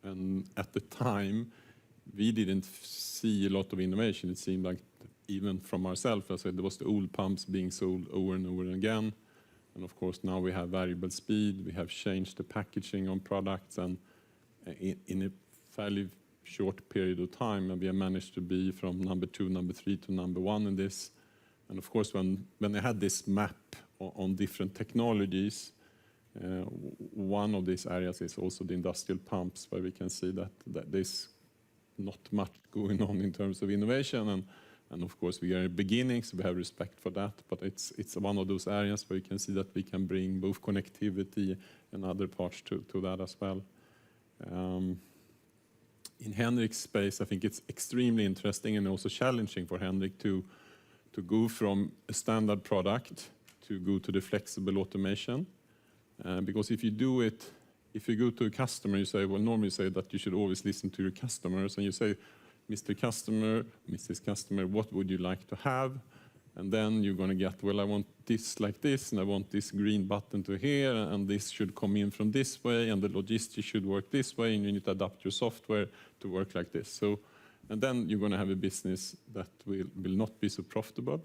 and at the time we didn't see a lot of innovation. It seemed like even from ourselves, I said there was the old pumps being sold over and over again. And of course now we have variable speed, we have changed the packaging on products, and in a fairly short period of time, and we have managed to be from number 2, number 3 to number 1 in this. And of course when I had this map on different technologies, one of these areas is also the industrial pumps, where we can see that there's not much going on in terms of innovation, and of course we are in the beginning, so we have respect for that, but it's one of those areas where you can see that we can bring both connectivity and other parts to that as well. In Henrik's space, I think it's extremely interesting and also challenging for Henrik to go from a standard product to go to the flexible automation. Because if you go to a customer, you say, well, normally you say that you should always listen to your customers, and you say, Mr. Customer, Mrs. Customer, what would you like to have? And then you're going to get, well, I want this like this, and I want this green button to here, and this should come in from this way, and the logistics should work this way, and you need to adapt your software to work like this. So, and then you're going to have a business that will not be so profitable.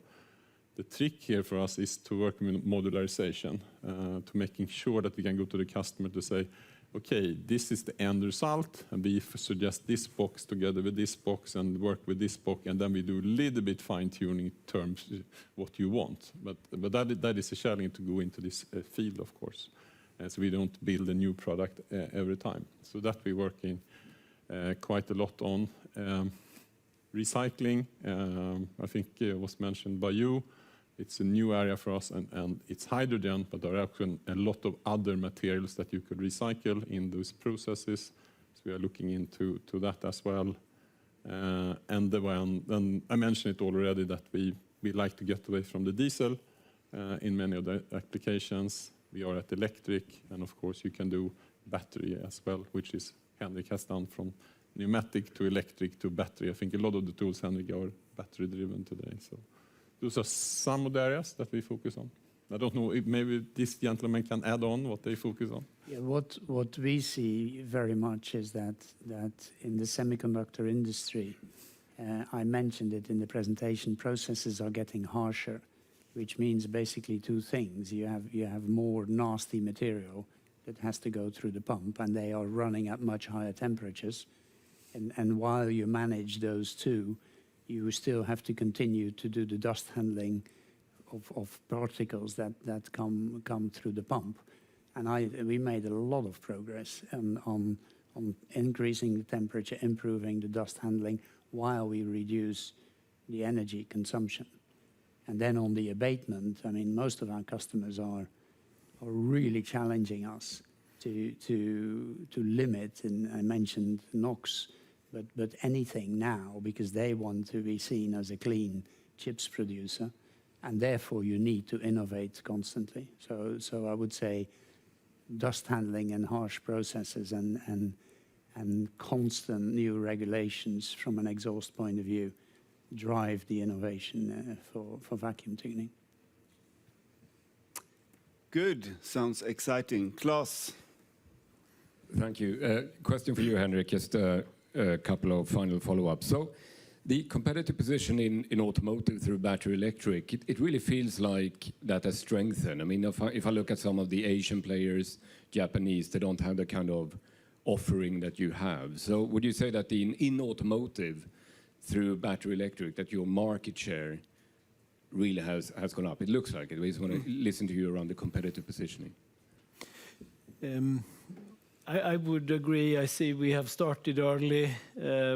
The trick here for us is to work with modularization, to making sure that we can go to the customer to say, okay, this is the end result, and we suggest this box together with this box and work with this box, and then we do a little bit fine-tuning in terms of what you want. But that is a challenge to go into this field, of course. So we don't build a new product every time. So that we're working quite a lot on. Recycling, I think was mentioned by you. It's a new area for us, and it's hydrogen, but there are actually a lot of other materials that you could recycle in those processes. So we are looking into that as well. And I mentioned it already that we like to get away from the diesel in many of the applications. We are at electric, and of course you can do battery as well, which is Henrik has done from pneumatic to electric to battery. I think a lot of the tools, Henrik, are battery driven today. So those are some of the areas that we focus on. I don't know if maybe this gentleman can add on what they focus on. Yeah, what we see very much is that in the semiconductor industry, I mentioned it in the presentation, processes are getting harsher, which means basically two things. You have more nasty material that has to go through the pump, and they are running at much higher temperatures. And while you manage those two, you still have to continue to do the dust handling of particles that come through the pump. And we made a lot of progress on increasing the temperature, improving the dust handling, while we reduce the energy consumption. And then on the abatement, I mean, most of our customers are really challenging us to limit, and I mentioned NOx, but anything now, because they want to be seen as a clean chips producer, and therefore you need to innovate constantly. So I would say dust handling and harsh processes and constant new regulations from an exhaust point of view drive the innovation for vacuum tuning. Good, sounds exciting. Klaus. Thank you. Question for you, Henrik, just a couple of final follow-ups. So the competitive position in automotive through battery electric, it really feels like that has strengthened. I mean, if I look at some of the Asian players, Japanese, they don't have the kind of offering that you have. So would you say that in automotive through battery electric, that your market share really has gone up? It looks like it. We just want to listen to you around the competitive positioning. I would agree. I see we have started early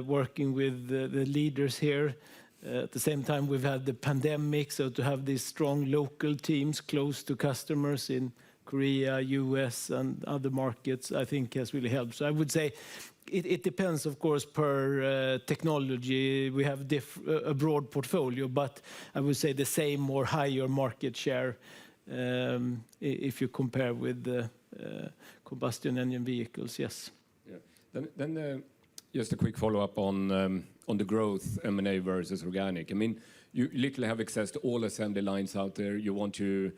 working with the leaders here. At the same time, we've had the pandemic, so to have these strong local teams close to customers in Korea, US, and other markets, I think has really helped. So I would say it depends, of course, per technology. We have a broad portfolio, but I would say the same or higher market share if you compare with the combustion engine vehicles, yes. Yeah. Then just a quick follow-up on the growth, M&A versus organic. I mean, you literally have access to all assembly lines out there. You want to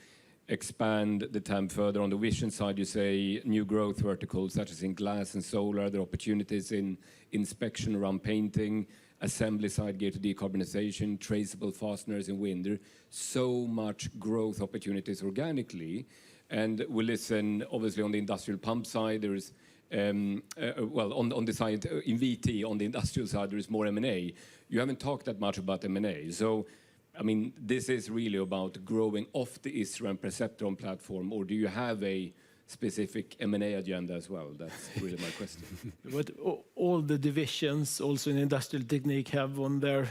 expand the TAM further. On the vision side, you say new growth verticals, such as in glass and solar. There are opportunities in inspection around painting, assembly side gear to decarbonization, traceable fasteners in wind. There are so much growth opportunities organically. And we listen, obviously, on the industrial pump side, there is, well, on the side, in VT, on the industrial side, there is more M&A. You haven't talked that much about M&A. So, I mean, this is really about growing off the ISRA and Perceptron platform, or do you have a specific M&A agenda as well? That's really my question. But all the divisions, also in Industrial Technique, have on their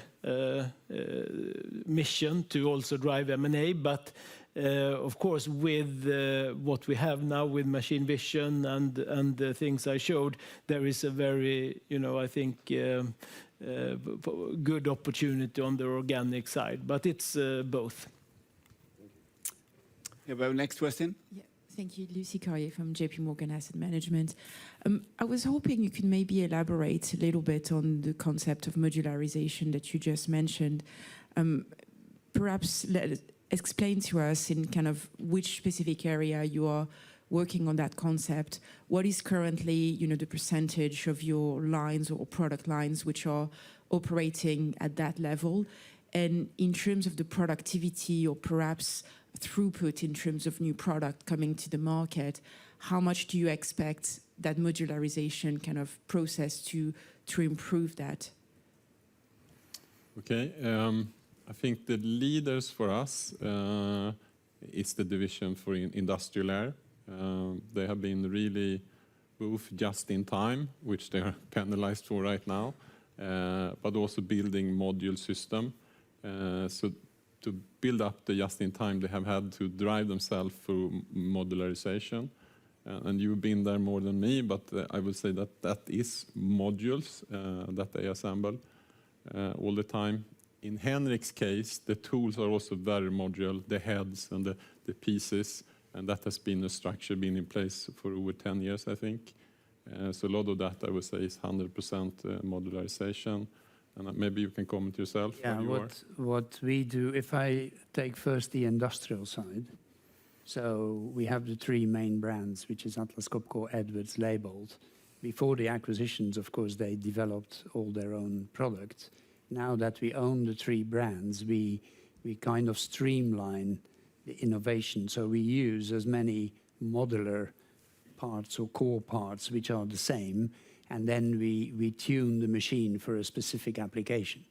mission to also drive M&A. But of course, with what we have now with machine vision and the things I showed, there is a very, I think, good opportunity on the organic side. But it's both. Yeah, well, next question. Yeah. Thank you. Lucy Carrier from JP Morgan Asset Management. I was hoping you could maybe elaborate a little bit on the concept of modularization that you just mentioned. Perhaps explain to us in kind of which specific area you are working on that concept. What is currently, the percentage of your lines or product lines which are operating at that level? And in terms of the productivity or perhaps throughput in terms of new product coming to the market, how much do you expect that modularization kind of process to improve that? Okay, I think the leaders for us is the division for industrial air. They have been really both just in time, which they are penalized for right now, but also building module system. So to build up the just-in-time, they have had to drive themselves through modularization. And you've been there more than me, but I would say that is modules that they assemble all the time. In Henrik's case, the tools are also very modular, the heads and the pieces, and that has been a structure been in place for over 10 years, I think. So a lot of that, I would say, is 100% modularization. And maybe you can comment yourself. Yeah, what we do, if I take first the industrial side, so we have the three main brands, which is Atlas Copco, Edwards, labeled. Before the acquisitions, of course, they developed all their own products. Now that we own the three brands, we kind of streamline the innovation. So we use as many modular parts or core parts which are the same, and then we tune the machine for a specific application.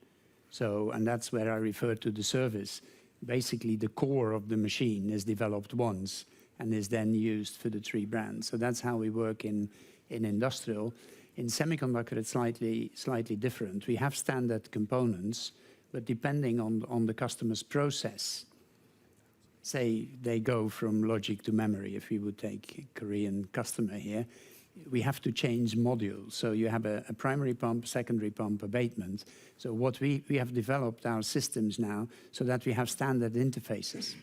So, and that's where I refer to the service. Basically, the core of the machine is developed once and is then used for the three brands. So that's how we work in industrial. In semiconductor, it's slightly different. We have standard components but depending on the customer's process, say they go from logic to memory, if we would take a Korean customer here, we have to change modules. So you have a primary pump, secondary pump, abatement. So what we have developed our systems now so that we have standard interfaces.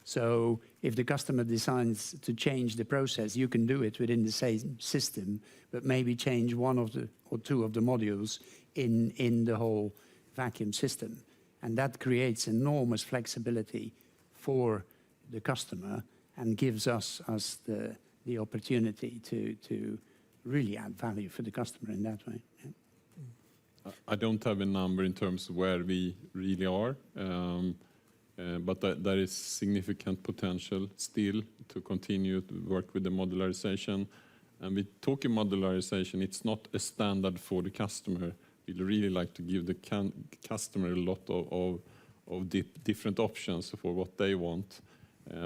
So if the customer decides to change the process, you can do it within the same system, but maybe change one of the or two of the modules in the whole vacuum system. And that creates enormous flexibility for the customer and gives us the opportunity to really add value for the customer in that way. Yeah. I don't have a number in terms of where we really are, but there is significant potential still to continue to work with the modularization. And with talking modularization, it's not a standard for the customer. We'd really like to give the customer a lot of different options for what they want.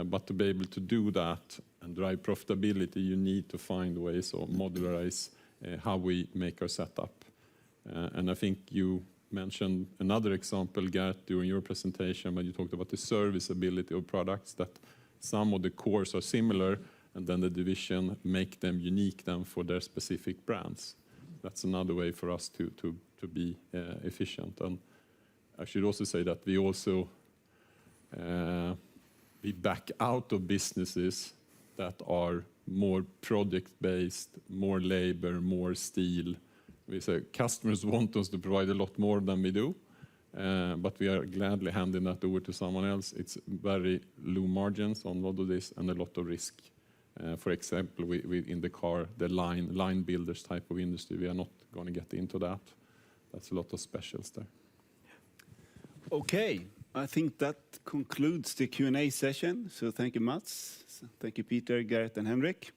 But to be able to do that and drive profitability, you need to find ways of modularize how we make our setup. And I think you mentioned another example, Gert, during your presentation when you talked about the serviceability of products, that some of the cores are similar and then the division make them unique then for their specific brands. That's another way for us to be efficient. And I should also say that we also we back out of businesses that are more project-based, more labor, more steel. We say customers want us to provide a lot more than we do, but we are gladly handing that over to someone else. It's very low margins on a lot of this and a lot of risk. For example, we in the car, the line builders type of industry, we are not going to get into that. That's a lot of specials there. Okay, I think that concludes the Q&A session. So thank you, Mats. Thank you, Peter, Gareth, and Henrik.